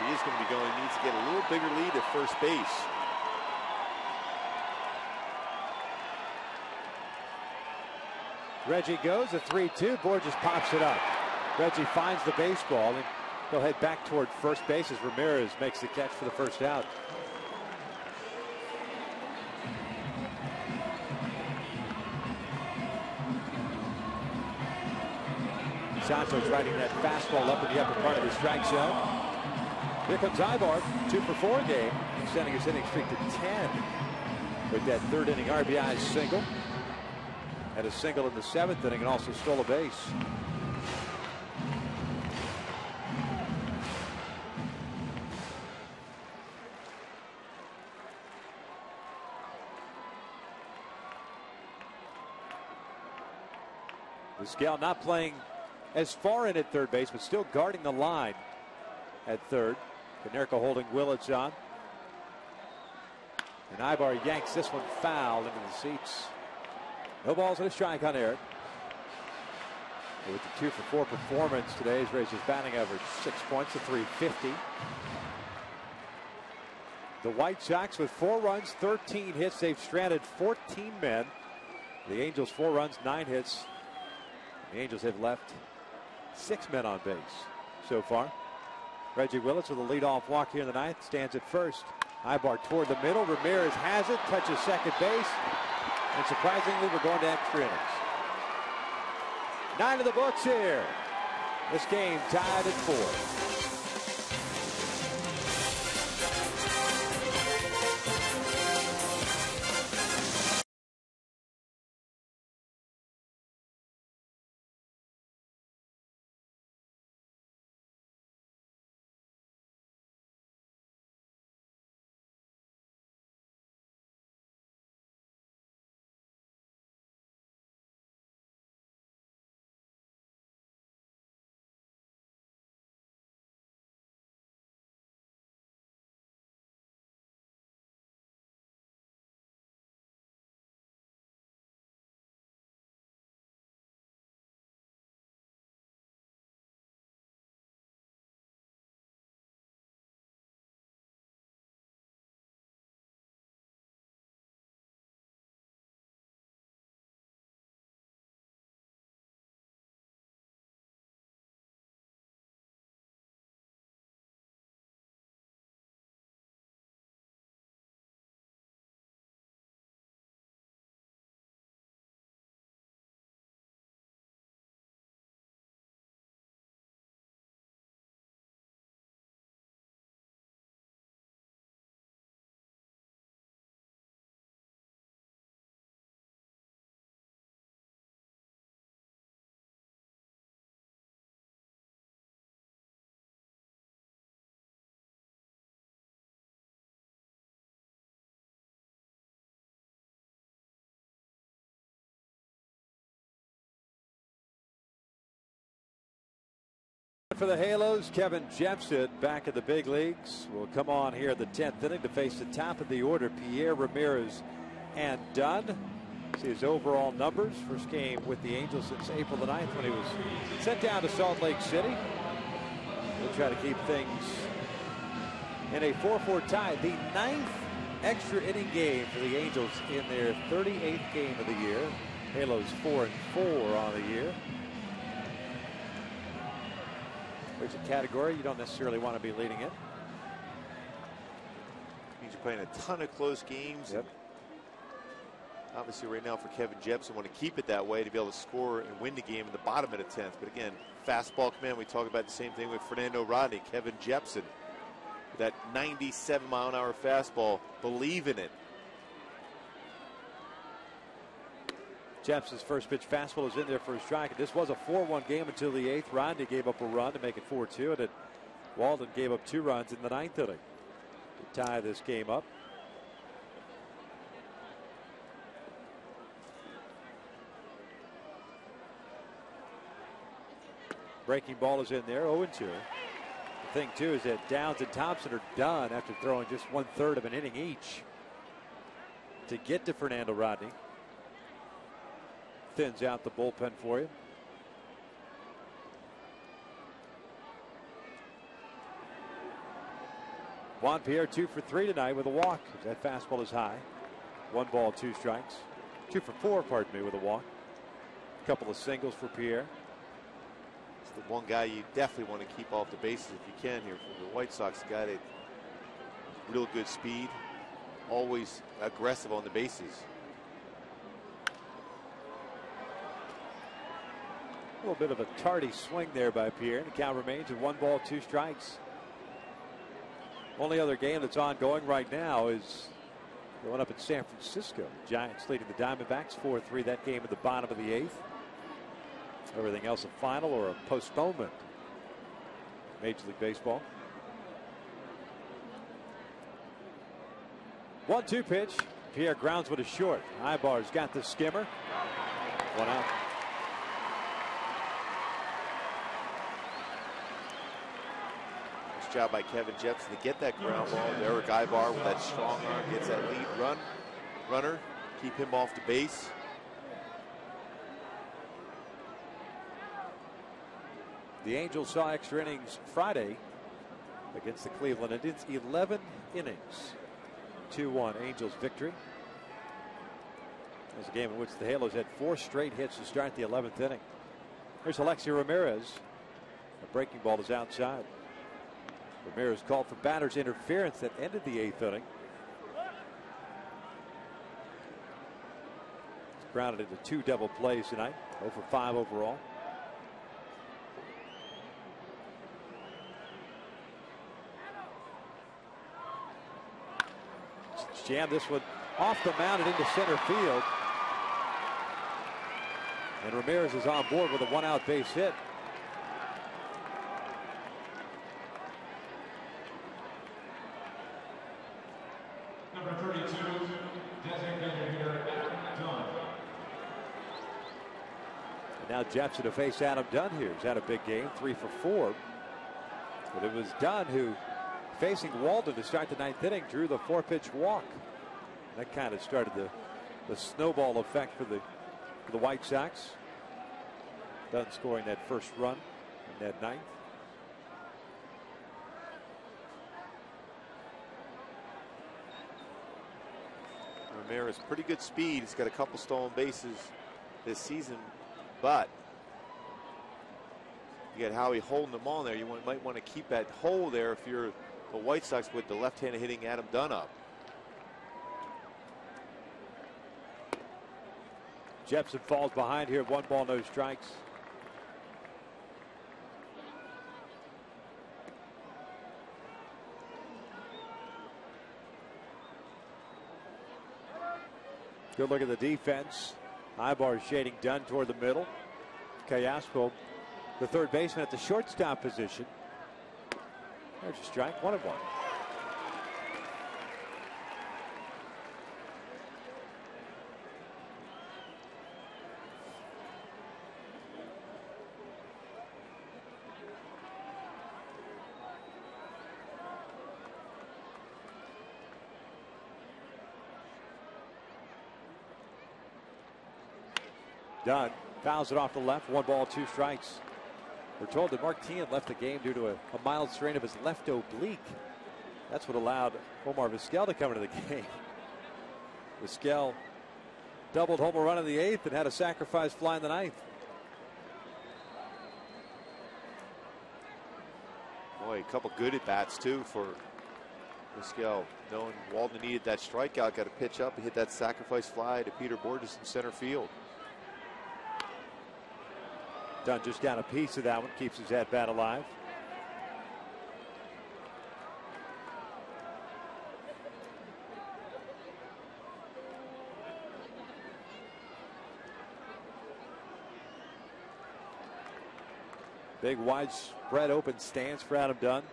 S3: He is going to be going. He needs to get a little bigger lead at first base.
S4: Reggie goes a 3-2. Borges pops it up. Reggie finds the baseball and he'll head back toward first base as Ramirez makes the catch for the first out. Santos riding that fastball up in the upper part of the strike zone. Here comes Ibar, 2 for 4 game, extending his hitting streak to 10 with that 3rd inning RBI single. Had a single in the 7th inning and also stole a base. Vizquel not playing as far in at third base, but still guarding the line at third. Konerko holding Willits on. And Ibar yanks this one foul into the seats. No balls and a strike on Eric. But with the 2 for 4 performance today, he's raised his batting average 6 points to .350. The White Sox with 4 runs, 13 hits. They've stranded 14 men. The Angels 4 runs, 9 hits. The Angels have left 6 men on base so far. Reggie Willits with a leadoff walk here in the 9th, stands at first. Ibar toward the middle. Ramirez has it, touches second base. And surprisingly, we're going to extra innings. 9 in the books here. This game tied at 4. For the Halos, Kevin Jepsen back in the big leagues will come on here in the 10th inning to face the top of the order, Pierre Ramirez and Dunn. See his overall numbers. First game with the Angels since April the 9th when he was sent down to Salt Lake City. We'll try to keep things in a 4-4 tie. The 9th extra inning game for the Angels in their 38th game of the year. Halos 4-4 on the year. There's a category you don't necessarily want to be leading it.
S3: Means you're playing a ton of close games.
S4: Yep.
S3: Obviously, right now for Kevin Jepsen, want to keep it that way to be able to score and win the game in the bottom of the 10th. But again, fastball command. We talk about the same thing with Fernando Rodney. Kevin Jepsen, that 97-mile-an-hour fastball. Believe in it.
S4: Jepsen's first pitch fastball is in there for a strike. And this was a 4-1 game until the 8th. Rodney gave up a run to make it 4-2. And then Walden gave up 2 runs in the 9th inning to tie this game up. Breaking ball is in there, 0-2. The thing, too, is that Downs and Thompson are done after throwing just 1/3 of an inning each to get to Fernando Rodney. Thins out the bullpen for you. Juan Pierre 2 for 3 tonight with a walk. That fastball is high. 1 ball, 2 strikes. 2 for 4, pardon me, with a walk. A couple of singles for Pierre.
S3: It's the one guy you definitely want to keep off the bases if you can here for the White Sox. A guy that real good speed, always aggressive on the bases.
S4: A little bit of a tardy swing there by Pierre. The count remains at 1 ball, 2 strikes. Only other game that's ongoing right now is going up in San Francisco. Giants leading the Diamondbacks 4-3. That game at the bottom of the 8th. Everything else a final or a postponement. Major League Baseball. 1-2 pitch. Pierre grounds with a short. Ibar's got the skimmer. 1 out.
S3: Nice job by Kevin Jepsen to get that ground ball. Eric Ibar with that strong arm gets that lead runner. Keep him off the base.
S4: The Angels saw extra innings Friday against the Cleveland Indians. 11 innings. 2-1 Angels victory. It was a game in which the Halos had 4 straight hits to start the 11th inning. Here's Alexi Ramirez. The breaking ball is outside. Ramirez called for batter's interference that ended the 8th inning. He's grounded into 2 double plays tonight. 0 for 5 overall. Jam this one off the mound and into center field. And Ramirez is on board with a 1-out base hit.
S5: Number 32, designated hitter, Dunn.
S4: And now Jepsen to face Adam Dunn here. He's had a big game, 3 for 4. But it was Dunn who, facing Walden to start the 9th inning, drew the 4-pitch walk. That kind of started the snowball effect for the White Sox. Dunn scoring that first run in that 9th.
S3: Ramirez, pretty good speed. He's got a couple stolen bases this season, but you got Howie holding them on there. You might want to keep that hole there if you're the White Sox with the left-handed hitting Adam Dunn up.
S4: Jepsen falls behind here. 1 ball, no strikes. Good look at the defense. Ibar shading Dunn toward the middle. Callasco, the third baseman, at the shortstop position. There's a strike, 1-1. Dunn fouls it off the left. 1 ball, 2 strikes. We're told that Mark Teahan left the game due to a mild strain of his left oblique. That's what allowed Omar Vizquel to come into the game. Vizquel doubled home run in the 8th and had a sacrifice fly in the 9th.
S3: Boy, a couple good at-bats, too, for Vizquel. Knowing Walden needed that strikeout, got a pitch up and hit that sacrifice fly to Peter Borges in center field.
S4: Dunn just down a piece of that one, keeps his at-bat alive. Big widespread open stance for Adam Dunn.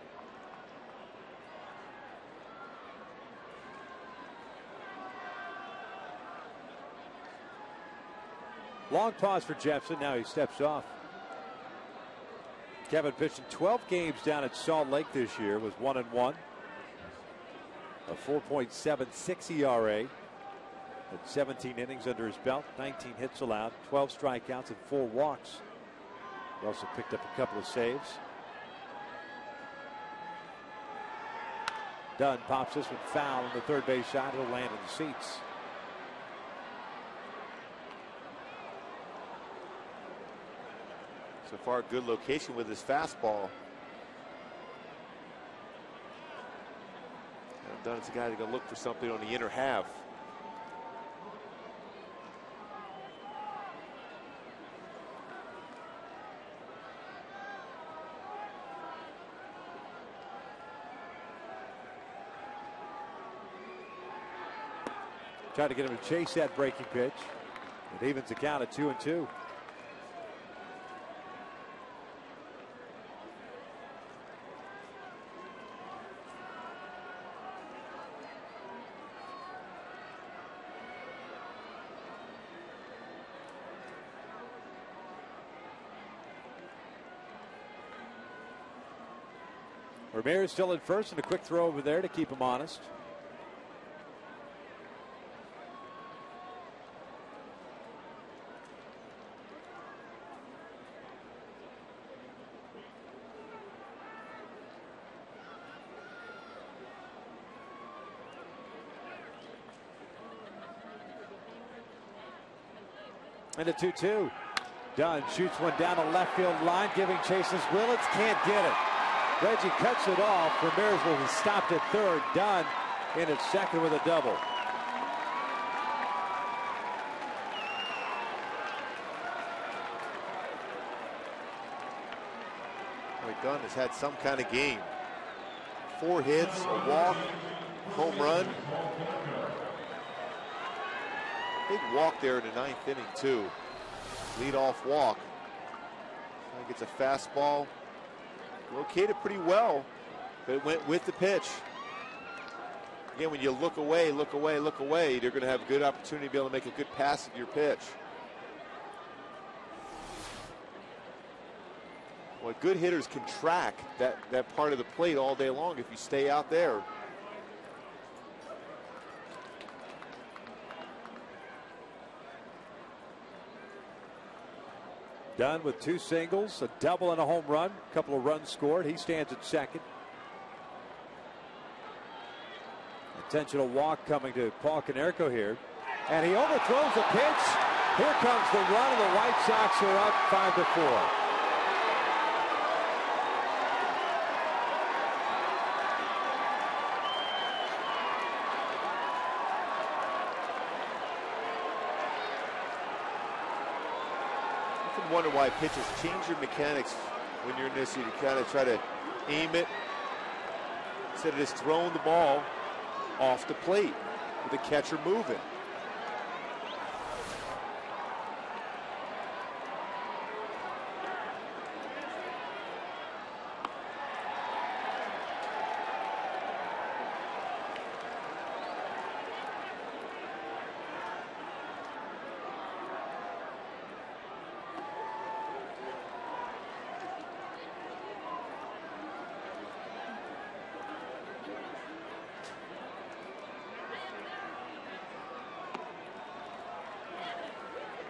S4: Long pause for Jepson. Now he steps off. Kevin pitched in 12 games down at Salt Lake this year, was 1-1. A 4.76 ERA. Had 17 innings under his belt, 19 hits allowed, 12 strikeouts and 4 walks. He also picked up a couple of saves. Dunn pops this one foul on the third base side. He'll land in the seats.
S3: So far, good location with his fastball. Dunn's a guy to go look for something on the inner half.
S4: Tried to get him to chase that breaking pitch. It evens the count at 2-2. Ramirez still in first, and a quick throw over there to keep him honest. And a 2-2. Dunn shoots one down the left field line, giving chases. Willits can't get it. Reggie cuts it off. Ramirez will be stopped at third. Dunn in at second with a double.
S3: Dunn has had some kind of game. 4 hits, a walk, home run. Big walk there in the 9th inning, too. Lead-off walk. Gets a fastball. Located pretty well, but it went with the pitch. Again, when you look away, look away, look away, you're going to have a good opportunity to be able to make a good pass at your pitch. Well, good hitters can track that part of the plate all day long if you stay out there.
S4: Dunn with 2 singles, a double and a home run. A couple of runs scored. He stands at second. Intentional walk coming to Paul Konerko here. And he overthrows the pitch. Here comes the run, and the White Sox are up 5-4.
S3: Wonder why pitchers change your mechanics when you're in this. You kind of try to aim it instead of just throwing the ball off the plate with the catcher moving.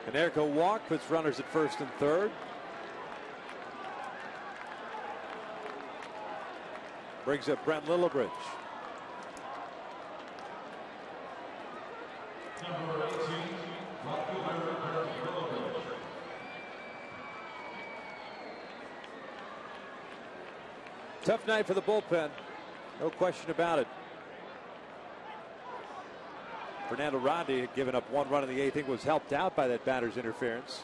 S4: Konerko walk, puts runners at first and third. Brings up Brent Lillibridge.
S5: Number 18, left fielder, Brent Lillibridge.
S4: Tough night for the bullpen. No question about it. Fernando Rondi had given up 1 run in the 8th. I think was helped out by that batter's interference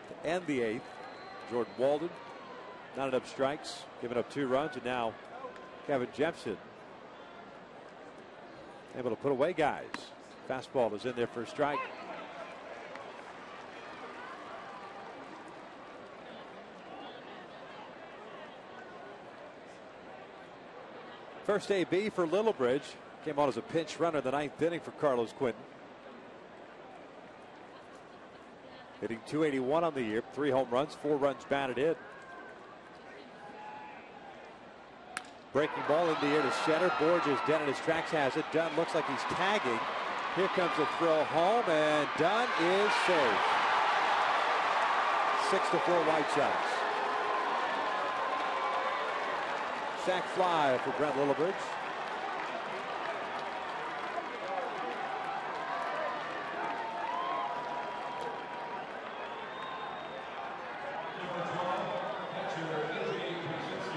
S4: to end the 8th. Jordan Walden, not enough strikes, giving up 2 runs, and now Kevin Jepson able to put away guys. Fastball is in there for a strike. First AB for Lillibridge. Came on as a pinch runner in the 9th inning for Carlos Quentin. Hitting .281 on the year, 3 home runs, 4 runs batted in. Breaking ball in the air to center. Borges dead in his tracks, has it. Dunn looks like he's tagging. Here comes the throw home, and Dunn is safe. 6-4 White Sox. Sac fly for Brent Lillibridge.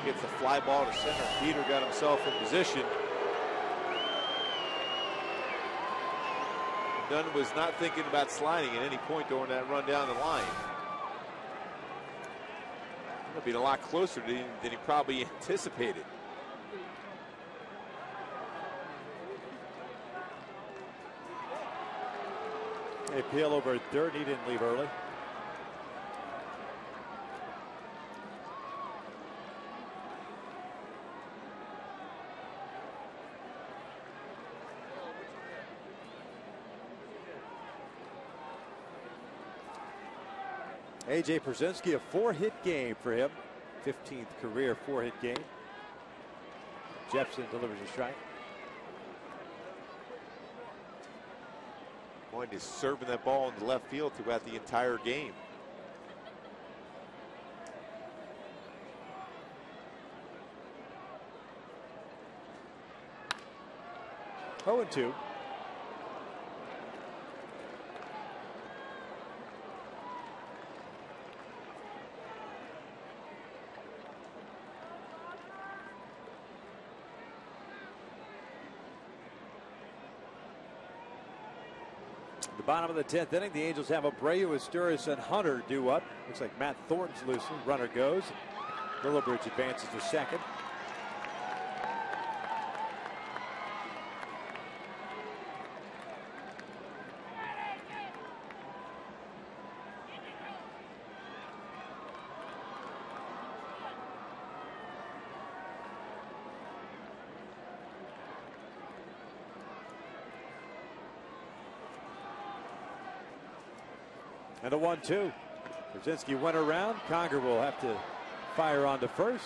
S3: Gets a fly ball to center. Peter got himself in position. Dunn was not thinking about sliding at any point during that run down the line. It'll be a lot closer than he probably anticipated.
S4: They peel over at third. He didn't leave early. A.J. Pierzynski, a 4-hit game for him. 15th career 4-hit game. Jepson delivers a strike.
S3: Boyd is serving that ball in the left field throughout the entire game.
S4: Oh, 2. The bottom of the 10th inning, the Angels have Abreu, Asturias, and Hunter due up. Looks like Matt Thornton's loosened. Runner goes. Lillibridge advances to second. And a 1-2. Pierzynski went around. Conger will have to fire on to first.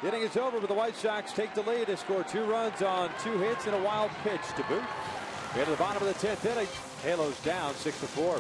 S4: The inning is over, but the White Sox take the lead. They score 2 runs on 2 hits and a wild pitch to boot. We get to the bottom of the 10th inning. Halos down 6-4.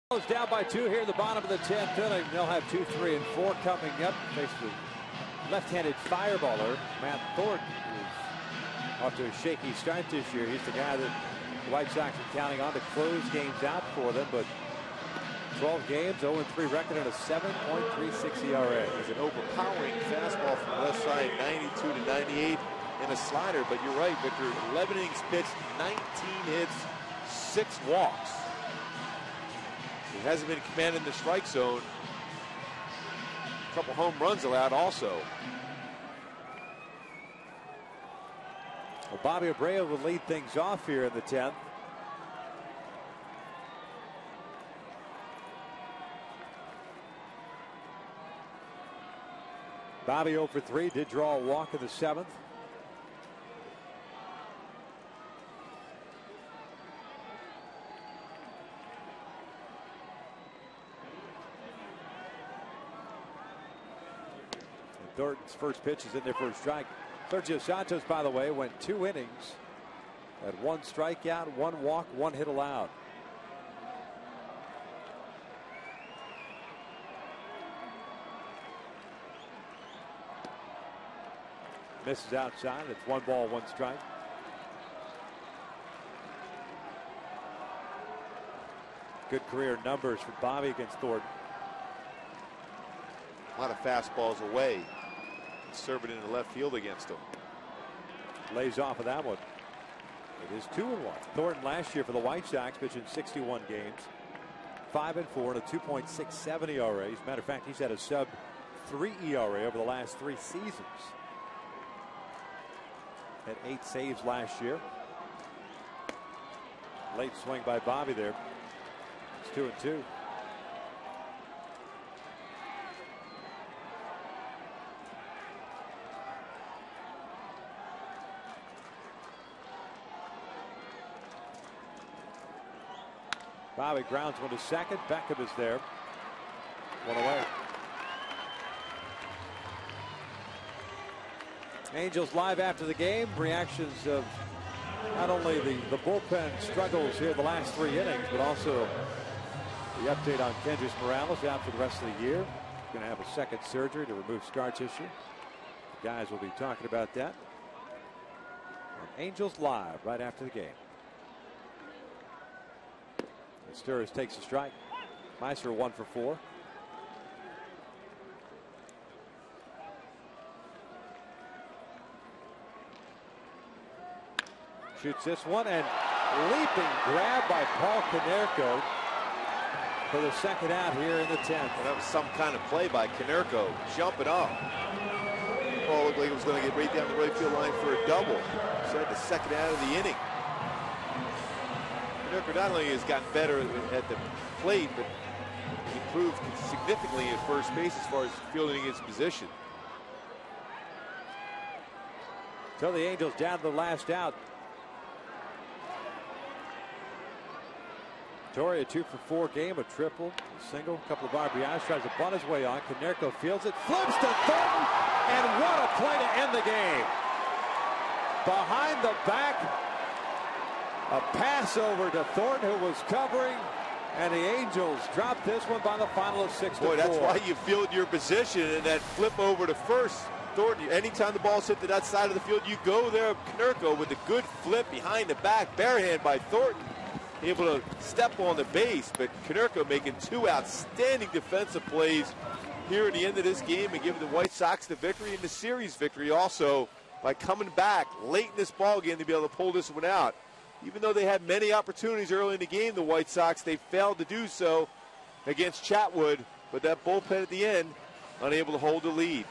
S4: Down by 2 here in the bottom of the 10th inning. They'll have 2, 3, and 4 coming up. Face the left-handed fireballer, Matt Thornton, who's off to a shaky start this year. He's the guy that the White Sox are counting on to close games out for them, but 12 games, 0-3 record, and a 7.36 ERA.
S3: He's an overpowering fastball from the left side, 92 to 98, and a slider. But you're right, Victor. 11 innings pitched, 19 hits, 6 walks. He hasn't been commanding the strike zone. A couple home runs allowed also.
S4: Well, Bobby Abreu will lead things off here in the 10th. Bobby 0 for 3, did draw a walk in the 7th. Thornton's first pitch is in there for a strike. Sergio Santos, by the way, went 2 innings, had 1 strikeout, 1 walk, 1 hit allowed. Misses outside. It's 1 ball, 1 strike. Good career numbers for Bobby against Thornton.
S3: A lot of fastballs away. Serve it into left field against him.
S4: Lays off of that one. It is 2-1. Thornton last year for the White Sox pitched in 61 games. 5-4 and a 2.67 ERA. As a matter of fact, he's had a sub-3 ERA over the last 3 seasons. Had 8 saves last year. Late swing by Bobby there. It's 2-2. Bobby grounds one to second. Beckham is there. 1 away. Angels live after the game. Reactions of not only the bullpen struggles here the last 3 innings, but also the update on Kendrys Morales out for the rest of the year. He's going to have a second surgery to remove scar tissue. The guys will be talking about that on Angels Live right after the game. Sturris takes a strike. Meiser 1 for 4. Shoots this one, and leaping grab by Paul Konerko for the second out here in the 10th.
S3: And that was some kind of play by Konerko, jumping up. Ball looked like it was going to get right down the right field line for a double. So the second out of the inning. Konerko not only has gotten better at the plate, but improved significantly at first base as far as fielding his position.
S4: So the Angels down to the last out. Torre, a 2 for 4 game, a triple, a single, a couple of RBIs, tries to bunt his way on. Konerko fields it, flips to Thornton, and what a play to end the game. Behind the back, a pass over to Thornton, who was covering, and the Angels dropped this one by the final of 6-4.
S3: Boy, that's why you field your position, and that flip over to first. Thornton, anytime the ball's hit to that side of the field, you go there. Konerko with a good flip behind the back, barehand by Thornton. Able to step on the base, but Konerko making 2 outstanding defensive plays here at the end of this game and giving the White Sox the victory and the series victory also by coming back late in this ball game to be able to pull this one out. Even though they had many opportunities early in the game, the White Sox, they failed to do so against Chatwood, but that bullpen at the end unable to hold the lead.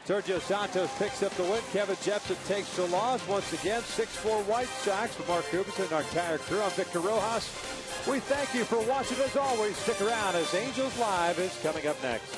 S4: Sergio Santos picks up the win. Kevin Jepsen takes the loss. Once again, 6-4 White Sox. For Mark Kubicin and our entire crew, I'm Victor Rojas. We thank you for watching. As always, stick around as Angels Live is coming up next.